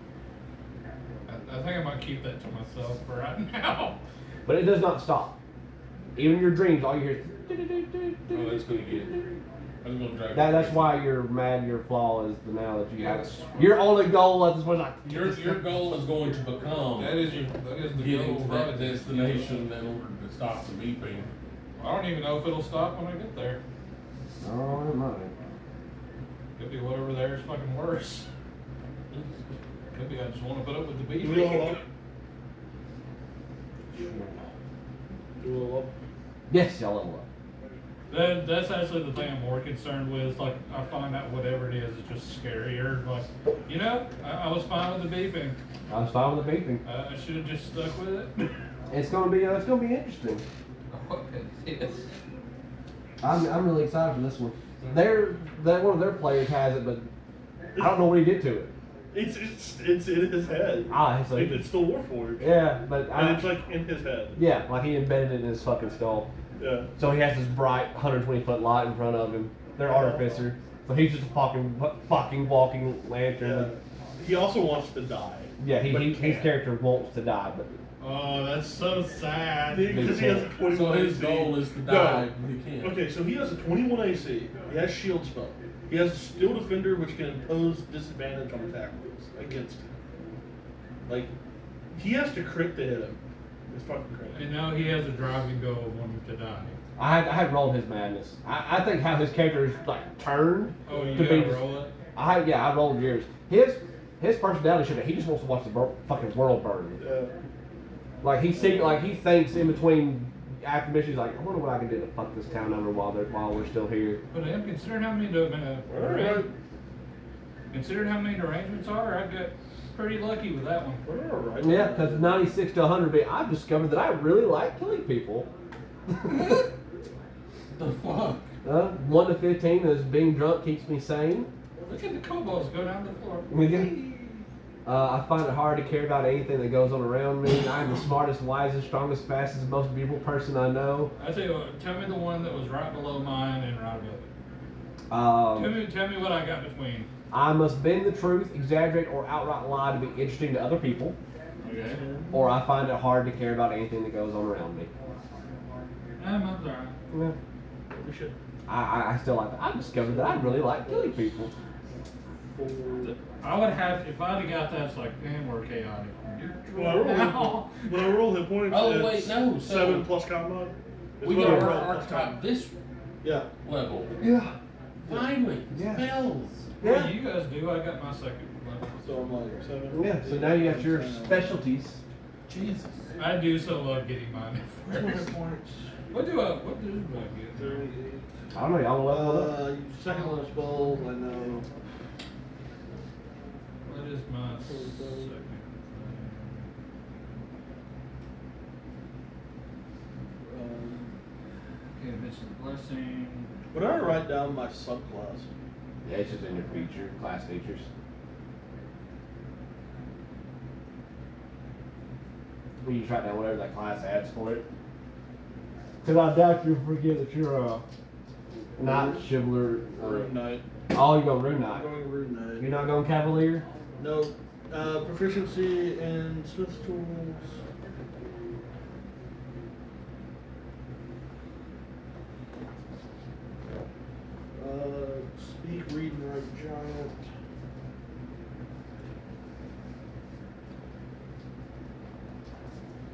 I think I might keep that to myself for right now. But it does not stop. Even in your dreams, all you hear is. Oh, that's gonna get. I'm gonna drive. That's why you're mad. Your flaw is the now that you have. Your only goal at this point is like. Your goal is going to become That is the getting goal. to that destination in order to stop the beeping. I don't even know if it'll stop when I get there. Oh, never mind. Could be whatever there is fucking worse. Could be I just want to put up with the beef. Do we all up? Do we all up? Yes, y'all level up. That's actually the thing I'm more concerned with. Is like I find out whatever it is just scarier. Like, I was fine with the beeping. I was fine with the beeping. I should have just stuck with it. It's gonna be interesting. I'm really excited for this one. They're one of their players has it, but I don't know what he did to it. It's in his head. So It's still Warforged. yeah, but And it's like in his head. yeah, like he embedded it in his fucking skull. Yeah. So he has this bright 120-foot light in front of him. They're artificer, so he's just a fucking walking lantern. Yeah. He also wants to die. Yeah, But his can't. character wants to die, but Oh, that's so sad. Because he has a 21 So his AC. goal is to No. die, but he can't. Okay, so he has a 21 AC. He has shield spell. He has a Steel Defender, which can impose disadvantage on attack rolls against him. Like, he has to crit to hit him. It's fucking crazy. And now he has a driving goal of wanting to die. I had rolled his madness. I think how his character is like turned Oh, you to gotta be roll it? I rolled yours. His personality should. He just wants to watch the fucking world burn. Yeah. Like he thinks in between after mission, he's like, I wonder what I can do to fuck this town over while we're still here. But considering how many Alright. considering how many arrangements are, I got pretty lucky with that one. We're alright. Yeah, because 96 to 100, I've discovered that I really like killing people. The fuck? 1 to 15 is being drunk keeps me sane. Look at the kobolds go down the floor. I find it hard to care about anything that goes on around me. I'm the smartest, wisest, strongest, fastest, most beautiful person I know. I tell you what, tell me the one that was right below mine and right above it. Tell me what I got between. I must bend the truth, exaggerate, or outright lie to be interesting to other people. Okay. Or I find it hard to care about anything that goes on around me. Mine's alright. Yeah. We should. I still like that. I've discovered that I really like killing people. I would have, if I'd have got that, it's like, damn, we're chaotic. When I roll hit points, Oh, it's wait, no, so- 7 plus combat. It's We what got I our roll plus archetype combat. this Yeah. level. Yeah. Finally, Yeah. spells. What do you guys do? I got my second level. So I'm like 7. Yeah, so now you got your specialties. Jesus. I do so love getting mine. Hit points. What do I get? 38. I don't know, y'all want to level up? Second level spells, I know. What is my second? Okay, Vincent Blessing. But I write down my subclass. Yeah, it's just in your class features. You just write down whatever that class adds for it. Because I doubt you forget that you're not Chivalry. Rune Knight. Oh, you're going Rune I'm Knight. going Rune Knight. You're not going Cavalier? No. Proficiency in Smith's tools. Speak, read, and write giant.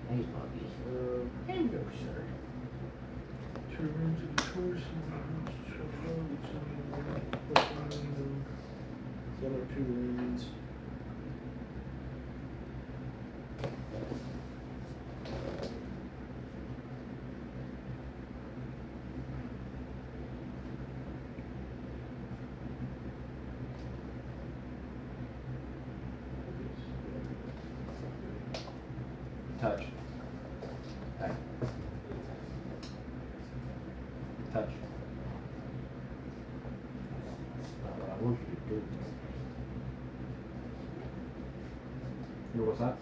Hey, monkey. Hello, sir. 2 rooms of the course. 2 rooms. Touch. Hey. Touch. Not what I want you to do. You know what's that?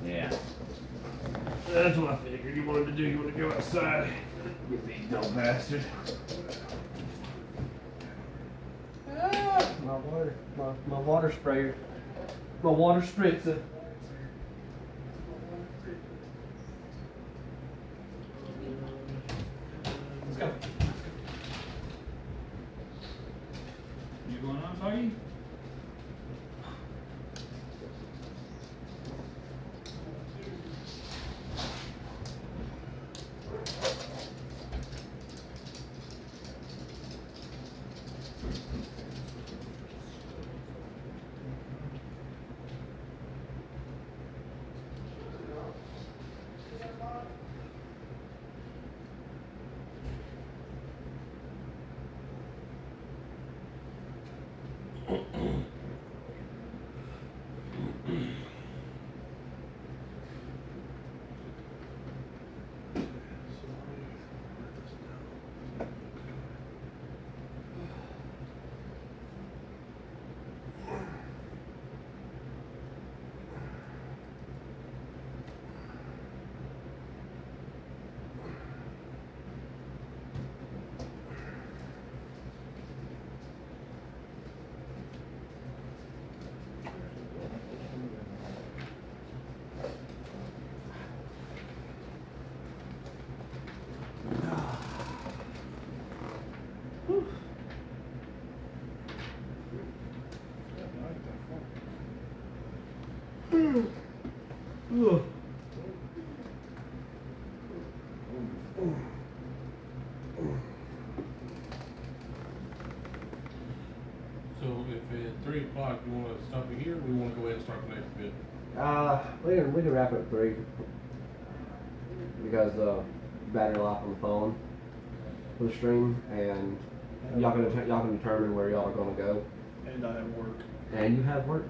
Yeah. That's what I figured you wanted to do. You want to go outside. You big dumb bastard. My water sprayer. My water spritzer. Let's go. You going on, Foggy? So o'clock. You want to stop it here, or we want to go ahead and start the next bit? We can wrap it at 3 because the battery life on the phone for the stream, and y'all can determine where y'all are gonna go. And I have work. And you have work,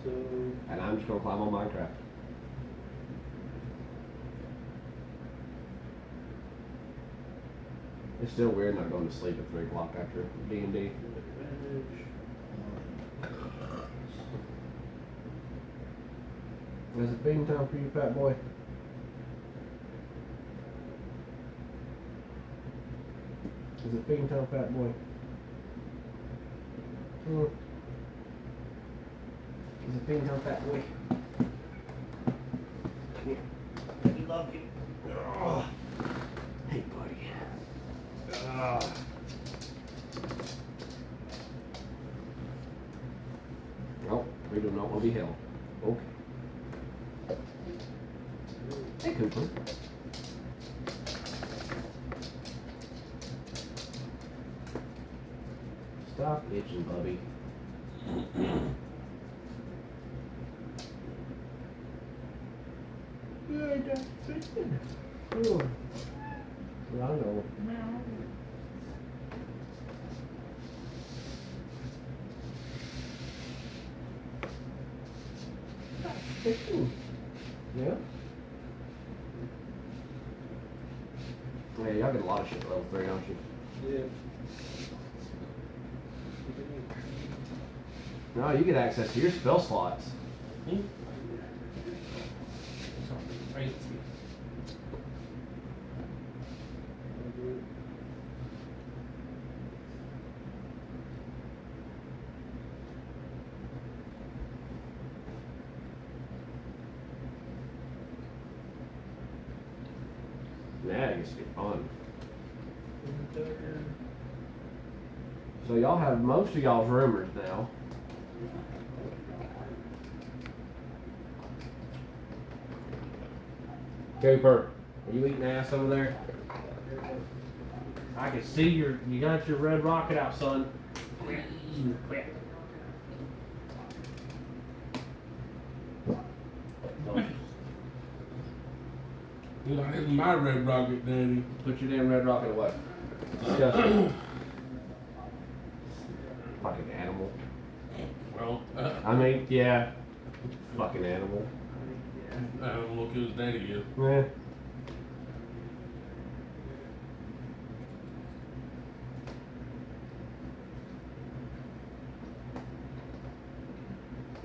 So and I'm just gonna climb on Minecraft. It's still weird not going to sleep at 3 o'clock after D&D. Is it feeding time for you, fat boy? Is it feeding time, fat boy? Is it feeding time, fat boy? Come here. I love you. Oh. Hey, buddy. Well, we do not want to be held. Okay. Hey, Cooper. Stop itching, Bubby. Yeah, that's it. Oh. Well, I know. Yeah? Yeah, y'all get a lot of shit at level 3, don't you? yeah. No, you get access to your spell slots. Yeah, it used to be fun. So y'all have most of y'all's rumors now. Cooper, are you eating ass over there? I can see you got your red rocket out, son. That is my red rocket, Daddy. Put your damn red rocket away. Disgusting. Fucking animal. Well, I mean, yeah. Fucking animal. I don't look whose daddy is. Yeah.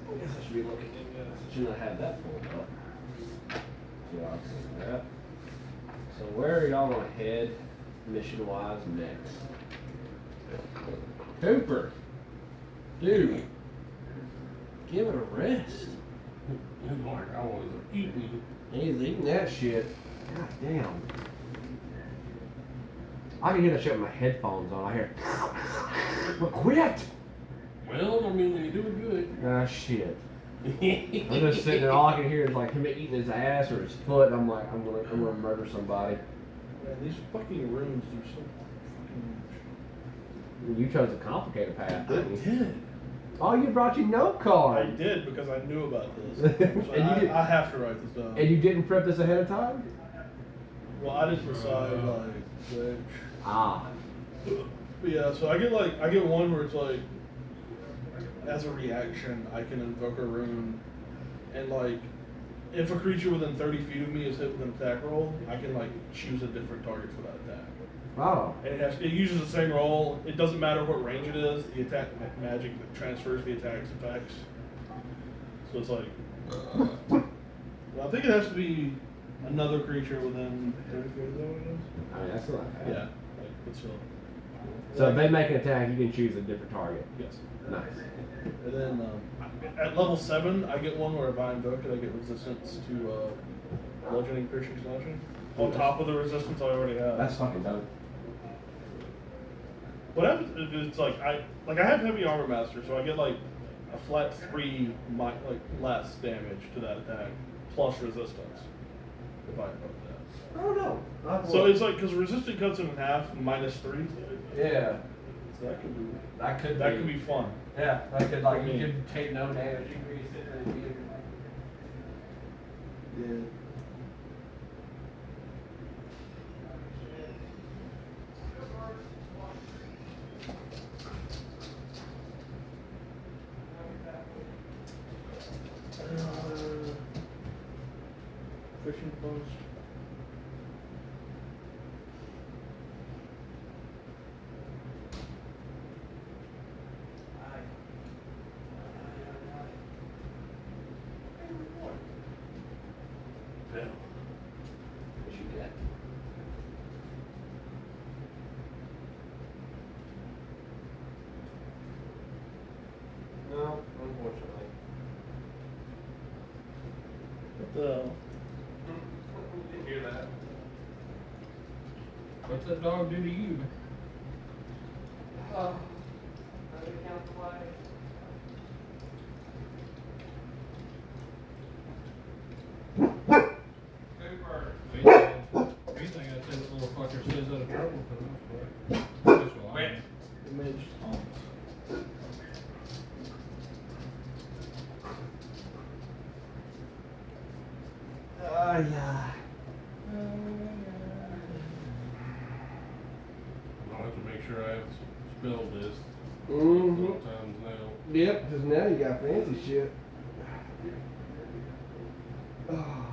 I guess I should be looking at this. Shouldn't have had that pulled up. Yeah, I'll see that. So where are y'all gonna head mission wise next? Cooper. Dude. Give it a rest. It's like I was eating. He's eating that shit. God damn. I can hear that shit with my headphones on. I hear. But quit! Well, I mean, when you do it good. Ah, shit. I'm just sitting there, all I can hear is like him eating his ass or his foot. And I'm like, I'm gonna murder somebody. Man, these fucking rooms do so fucking You chose a complicated path, much. I didn't you? did. Oh, you brought your note I card. did because I knew about this. So And you did- I have to write this down. And you didn't prep this ahead of time? Well, I didn't decide like which. Ah. But yeah, so I get one where it's like, as a reaction, I can invoke a rune, and like, if a creature within 30 feet of me is hit with an attack roll, I can like choose a different target for that attack. Oh. And it uses the same roll. It doesn't matter what range it is. The attack magic transfers the attack's effects. So it's like, well, I think it has to be another creature within 30 feet. Is that what it is? I mean, that's not bad. Yeah. Like, it's still. So if they make an attack, you can choose a different target. Yes. Nice. And then at level 7, I get one where if I invoke it, I get resistance to bludgeoning, piercing, slashing. On top of the resistance I already have. That's fucking dope. What happens if it's like I have heavy armor master, so I get like a flat 3 less damage to that attack plus resistance if I invoke that. I don't know. So it's like because resistant cuts it in half -3. Yeah. So that could be That could be fun. Yeah, that could like For you me. could take no damage. You could be sitting there and be Yeah. Fishing post. Bell. what you get. No, unfortunately. What the hell? Didn't hear that. What's that dog do to you? Oh, let me count the way. Cooper. Anything I say that little fucker stays out of trouble for the most part. Just lying. Image Thomas. Yeah. I'll have to make sure I have spell list. Mm-hmm. Sometimes now. Yep, because now you got fancy shit. Oh.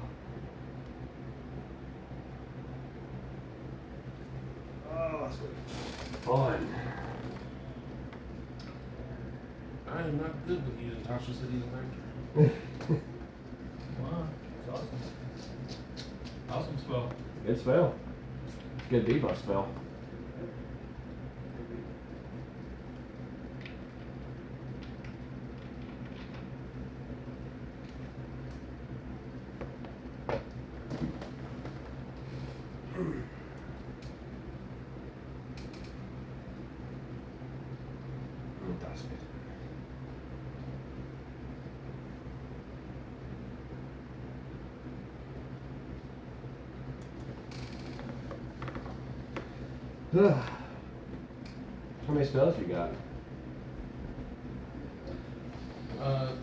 Oh, that's good. Fun. I am not good with using Tasha City's factor. Wow, it's awesome. Awesome spell. Good spell. It's a good debuff spell. That's good. How many spells you got?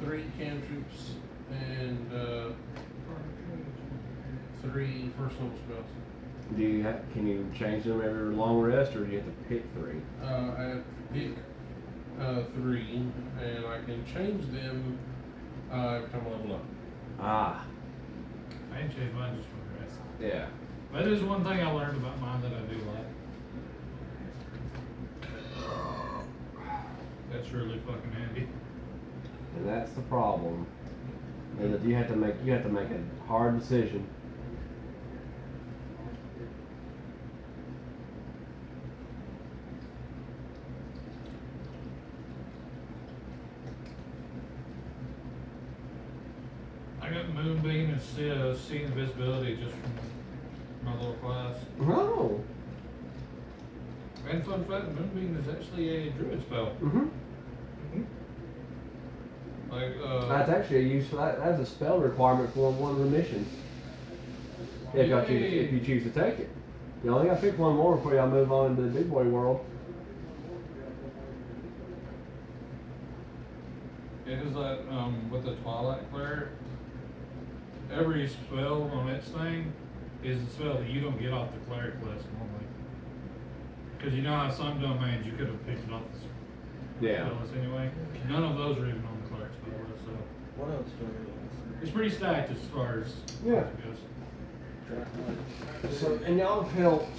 3 cantrips and 3 first level spells. Do you can you change them every long rest, or do you have to pick 3? I have to pick 3, and I can change them every time I level up. Ah, I ain't changed mine just for the rest. yeah. That is one thing I learned about mine that I do like. That's really fucking handy. And that's the problem. Is that you have to make a hard decision. I got Moonbeam instead of seeing invisibility just from my little class. Oh. And fun fact, Moonbeam is actually a druid spell. Mm-hmm. Like, That's actually a useful. That's a spell requirement for one remission. If you choose to take it, you only got to pick one more before y'all move on into the big boy world. it is that, with the Twilight Cleric, every spell on its thing is a spell that you don't get off the cleric list normally. Because you know how some domains you could have picked it off the Yeah. spell list anyway. None of those are even on the cleric spell list, so What else do we it's pretty stacked as far as Yeah. it goes. have? So, and y'all have helped.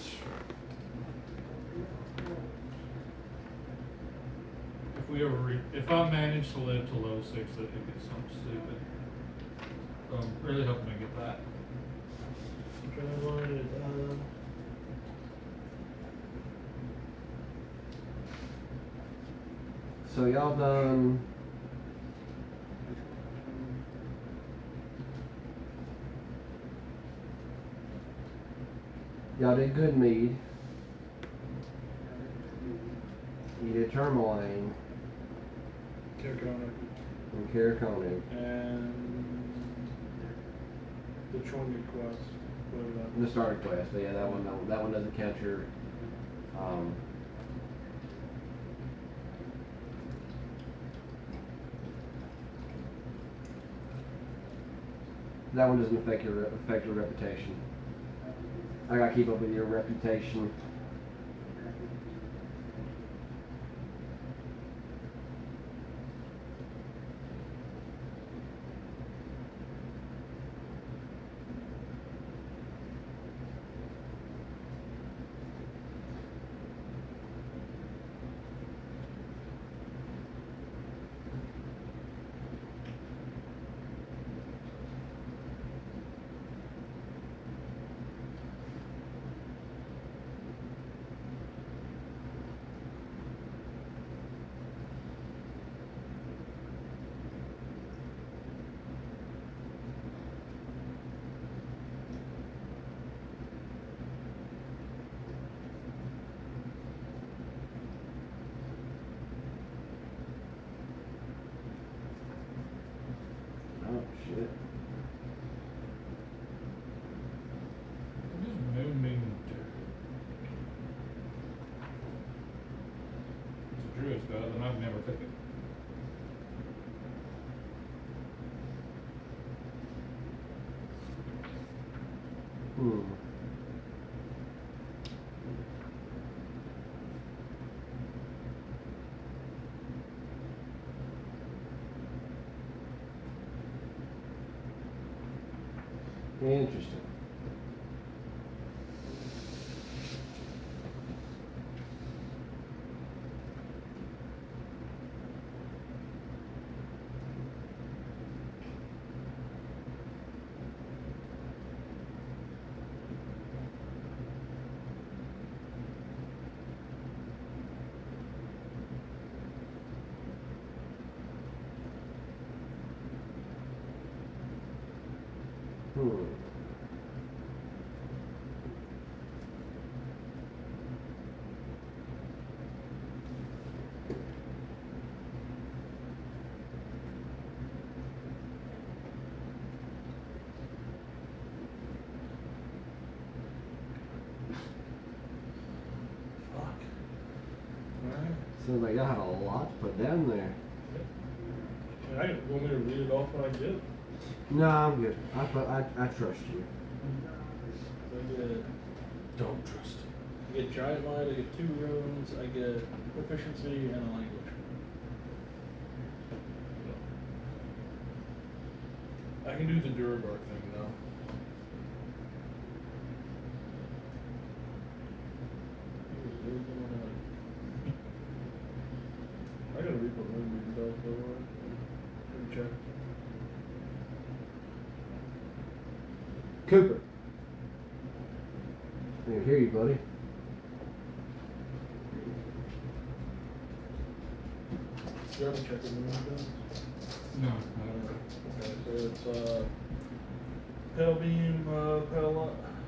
If I manage to live to level 6, that it gets something stupid. So I'm really hoping to get that. So y'all done. Y'all did Goodmead. You did Tourmaline Caracona. and Caraconic. And the Chorney quest. Whatever that. The starter quest, but yeah, that one doesn't count your That one doesn't affect your reputation. I gotta keep up with your reputation. Oh shit. What is moon? It's a Druid spell, and I've never took it. Interesting. Fuck. Alright. Sounds like I had a lot to put down there. I want me to read it off when I get it. No, I'm good. I trust you. I get, Don't trust him. I get giant light, I get 2 runes, I get proficiency and a language. I can do the Durabark thing though. I gotta read what moon does though. Let me check. Cooper. I can hear you, buddy. You haven't checked what moon does? No. Okay, so it's pale beam,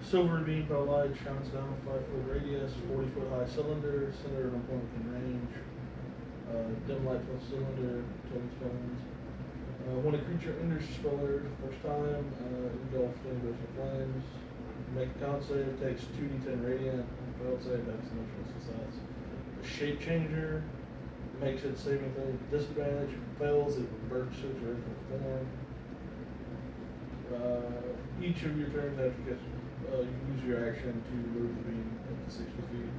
silver beam, pale light, shines down a 5-foot radius, 40-foot high cylinder, center of an point in range. Dim light plus cylinder, 20 spells. When a creature enters your spell area for the first time, engulfed in burst of flames. Make a con save, takes 2d10 radiant. Failed save, that's an initial success. The shape changer makes its saving throw with disadvantage. If it fails, it reverts to its original form. Each of your turns after you use your action to move the beam up to 60 feet.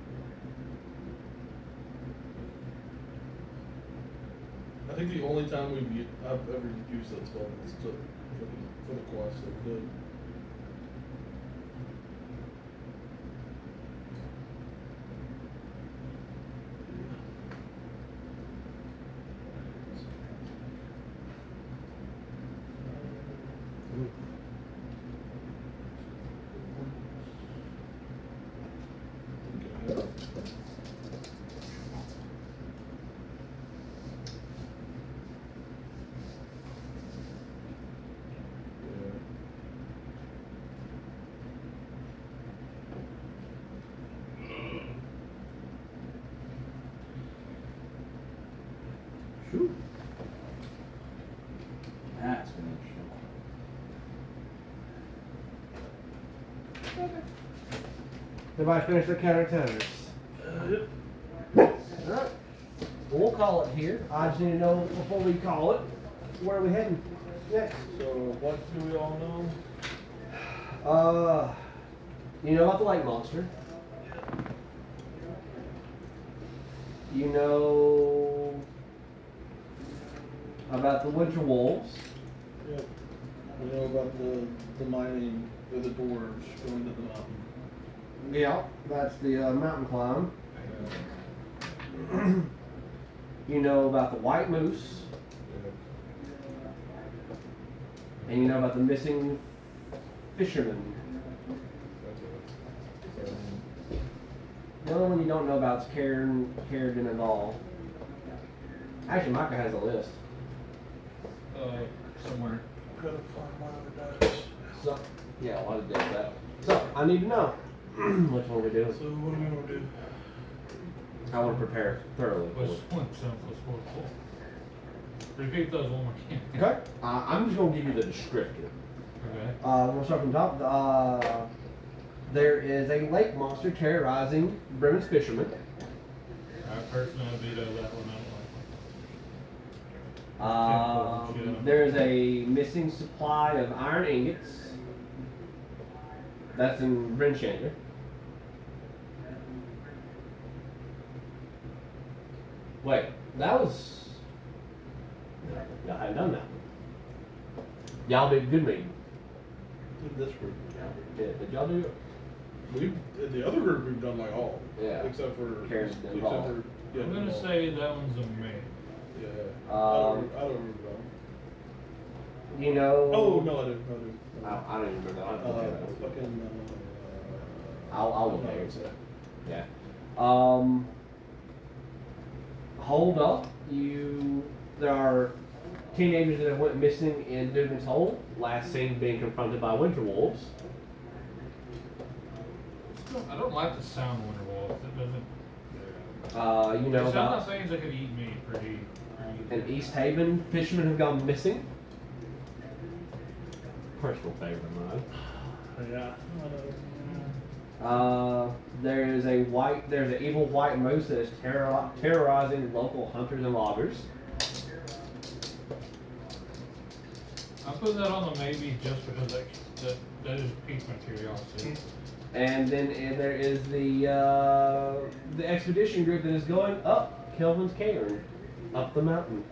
I think the only time I've ever used that spell is for the quest. So good. Shoot. That's been interesting. Everybody finish their counterattacks. Yep. Alright. We'll call it here. I just need to know before we call it, where are we heading? Next. So what do we all know? You know about the lake monster. You know about the winter wolves. Yep. We know about the mining or the dwarves going to the mountain. Yeah, that's the mountain climb. You know about the white moose. And you know about the missing fisherman. The only one you don't know about is Karen and all. Actually, Micah has a list. Somewhere. Gotta find my other dice. So, yeah, well, I did that. So, I need to know which one we do. So what do we want to do? I want to prepare thoroughly for Which it. one sounds so cool? Repeat those one more time. Okay. I'm just going to give you the descriptor. Okay. We'll start from the top. There is a lake monster terrorizing Bremen's fishermen. I personally veto that one. I don't like it. There is a missing supply of iron ingots. That's in Brinchander. Wait, that was. Yeah, I hadn't done that. Y'all did good meeting. In this group. Did y'all do it? We in the other group we've done like all. Yeah. Except for Karen's done except all. for yeah, I'm gonna all. say that one's a me. Yeah. I Um, don't remember that one. You know. Oh no, I do. I don't even remember that. I'll look at it. Fucking. I'll look at it. Yeah. Hold up. There are teenagers that went missing in Dugan's Hole. Last seen being confronted by winter wolves. I don't like the sound of winter wolves. It doesn't. You know They sound about like things that could eat me pretty in East Haven, fishermen have gone missing. Personal favorite of mine. Yeah. There's an evil white moose that is terrorizing local hunters and loggers. I put that on the maybe just because that is piqued my curiosity. And then there is the expedition group that is going up Kelvin's Cairn, up the mountain.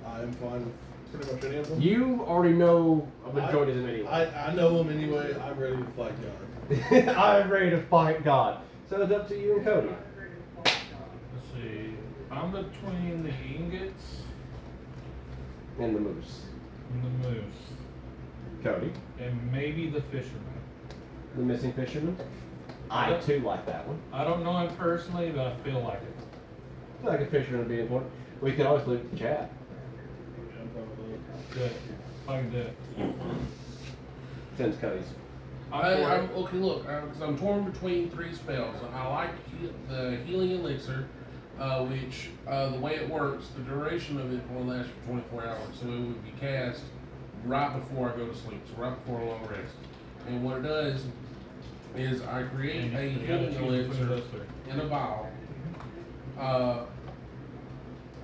I am fine with pretty much any of them. You already know a majority of them anyway. I know them anyway. I'm ready to fight God. I'm ready to fight God. So it's up to you and Cody. Let's see. I'm between the ingots And the moose. and the moose, Cody. and maybe the fisherman. The missing fisherman. I too like that one. I don't know him personally, but I feel like it. I feel like a fisherman would be important. We can always look at the chat. Yeah, I'm fine with Good. I can do it. Since Cody's. I'm for I'm, it. okay, look, because I'm torn between three spells. I like the healing elixir, which the way it works, the duration of it will last for 24 hours. So it would be cast right before I go to sleep, so right before a long rest. And what it does is I create a You gotta healing choose between elixir those three. in a vial,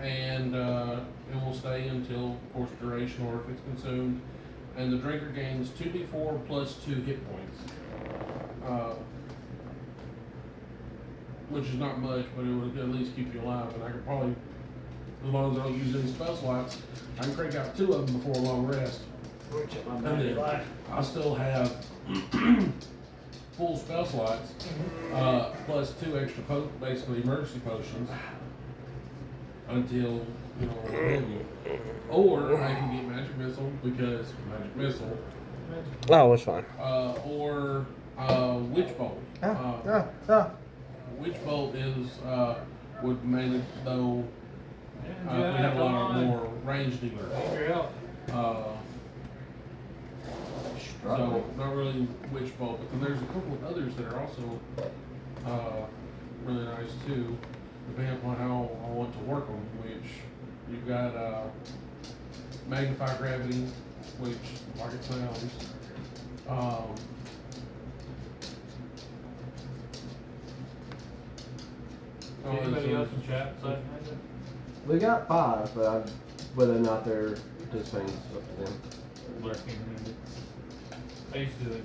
and it will stay until, of course, duration or if it's consumed. And the drinker gains 2d4 plus 2 hit points, which is not much, but it would at least keep you alive. And I could probably, as long as I don't use any spell slots, I can crank out 2 of them before a long rest. And then I still have full spell slots, plus 2 extra basically emergency potions until, you know, level. Or I can get magic missile because magic missile, Oh, it's fine. or witch bolt. Witch bolt is would mainly though if we have a lot more range dealers. Figure it out. So not really witch bolt, but then there's a couple of others that are also really nice too, depending upon how I want to work them. Which you've got magnify gravity, which like it sounds. Anybody else in chat besides me? We got 5, but whether or not they're participating is up to them. Lurking. I used to do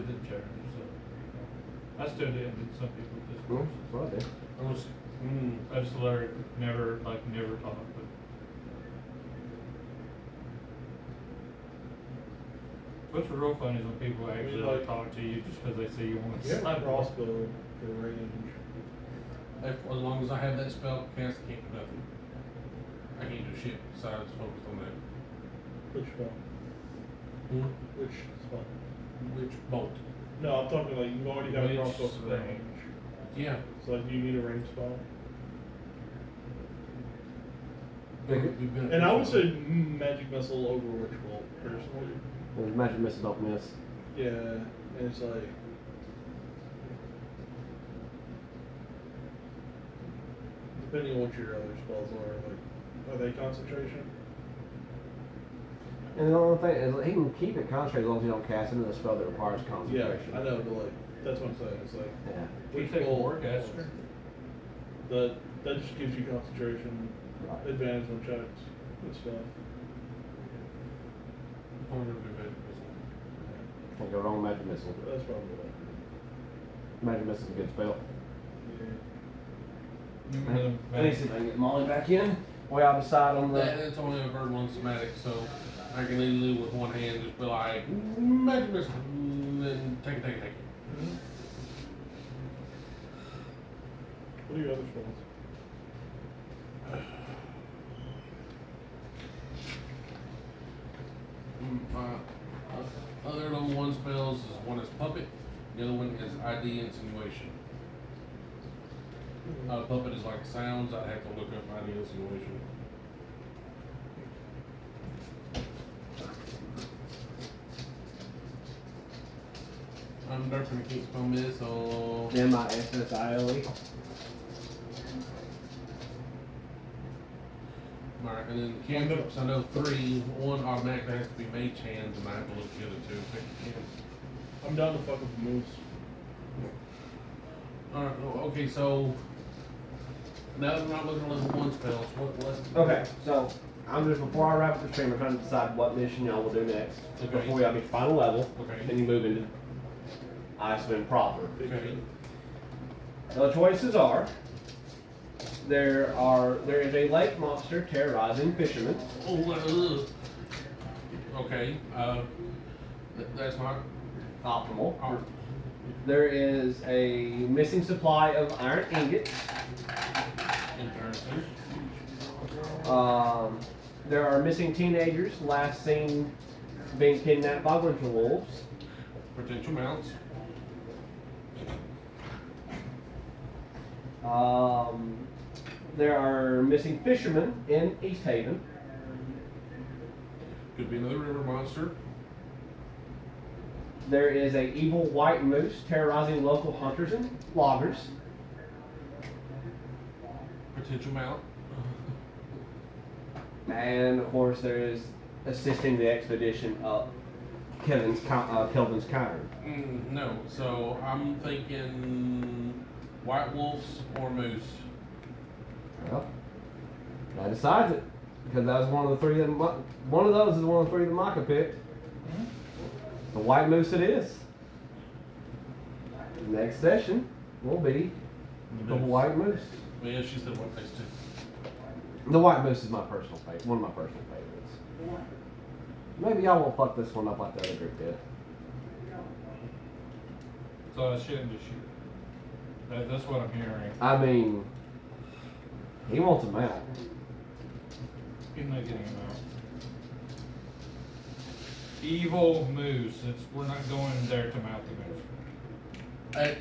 the charity, so I still did, but some people just. That's what I did. I was, I just learned never talk. But what's real funny is when people actually like- talk to you just because they see you on the Yeah, side. crossbow for range. as long as I have that spell cast, I can't do nothing. I can't do shit besides focus on that. Which spell? Which spell? Which bolt? No, I'm talking like you already got a Which crossbow for spell? range. Yeah. So like, do you need a range spell? It would be beneficial. And I would say magic missile over witch bolt personally. There's magic missile, don't miss. Yeah, and it's like. Depending on what your other spells are they concentration? And the only thing is, he can keep it concentrated as long as you don't cast into a spell that requires Yeah, concentration. I know, but like that's what I'm saying. It's like Yeah. We witch take bolt, Warcaster. that just gives you concentration, Right. advantage on checks and stuff. Or it would be beneficial. Can't go wrong with magic missile. That's probably what. Magic missile is a good spell. Remember the Let me see if I can get Molly back in. Way out decide on the. That's only a bird one somatic, so I can literally with one hand just be like, magic missile, and then take it. What are your other spells? Other level 1 spells is one is puppet, the other one is ID insinuation. Puppet is like sounds, I'd have to look up ID insinuation. I'm Darkman King's Spell Missile. MISSILE. Alright, and then the cantrips, I know 3. One automatically has to be Mage Hands, and I have to look at the other 2 if I can. I'm down to fuck with the moves. Alright, okay, so now that we're not looking at level 1 spells, what? Okay, so I'm just before I wrap up the stream, I'm trying to decide what mission y'all will do next. Okay. Before y'all get your final level, Okay. then you move into Icewind proper. Okay. The choices are there is a lake monster terrorizing fishermen. Okay, that's not Optimal. oh, There is a missing supply of iron ingots. interesting. There are missing teenagers, last seen being kidnapped by winter wolves. Potential mounts. There are missing fishermen in East Haven. Could be another river monster. There is a evil white moose terrorizing local hunters and loggers. Potential mount. And of course there is assisting the expedition of Kelvin's Cairn. No, so I'm thinking white wolves or moose. Well, that decides it. Because that was one of the three that one of those is one of the three that Micah picked. The white moose it is. Next session will be the white moose. Well, yeah, she said what place too. The white moose is my personal favorite, one of my personal favorites. Maybe y'all won't fuck this one up like the other group did. So I shouldn't just shoot. That's what I'm hearing. I mean, he wants him out. He's not getting him out. Evil moose. We're not going there to mount the moose.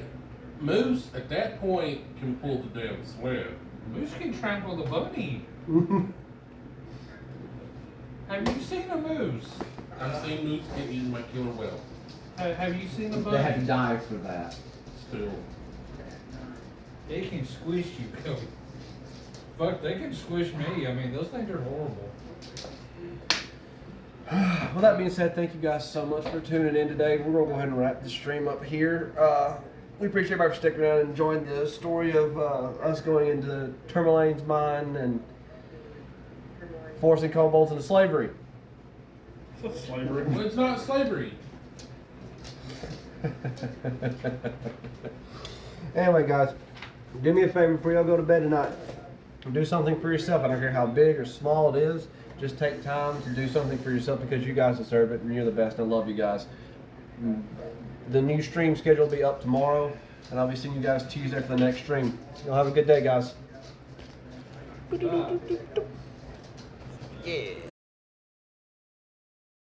Moose at that point can pull the devil's web. Moose can trample the bunny. Have you seen a moose? I've seen moose get eaten by killer whale. Have you seen a They had to bunny? die for that. Still. They can squish you, Cody. Fuck, they can squish me. I mean, those things are horrible. Well, that being said, thank you guys so much for tuning in today. We're gonna go ahead and wrap the stream up here. we appreciate everybody for sticking around and enjoying the story of us going into Tourmaline's mine and forcing kobolds into slavery. It's slavery. Well, it's not slavery. Anyway, guys, do me a favor before y'all go to bed tonight. Do something for yourself. I don't care how big or small it is. Just take time to do something for yourself because you guys deserve it and you're the best. I love you guys. The new stream schedule will be up tomorrow, and I'll be seeing you guys Tuesday for the next stream. Y'all have a good day, guys. Yeah.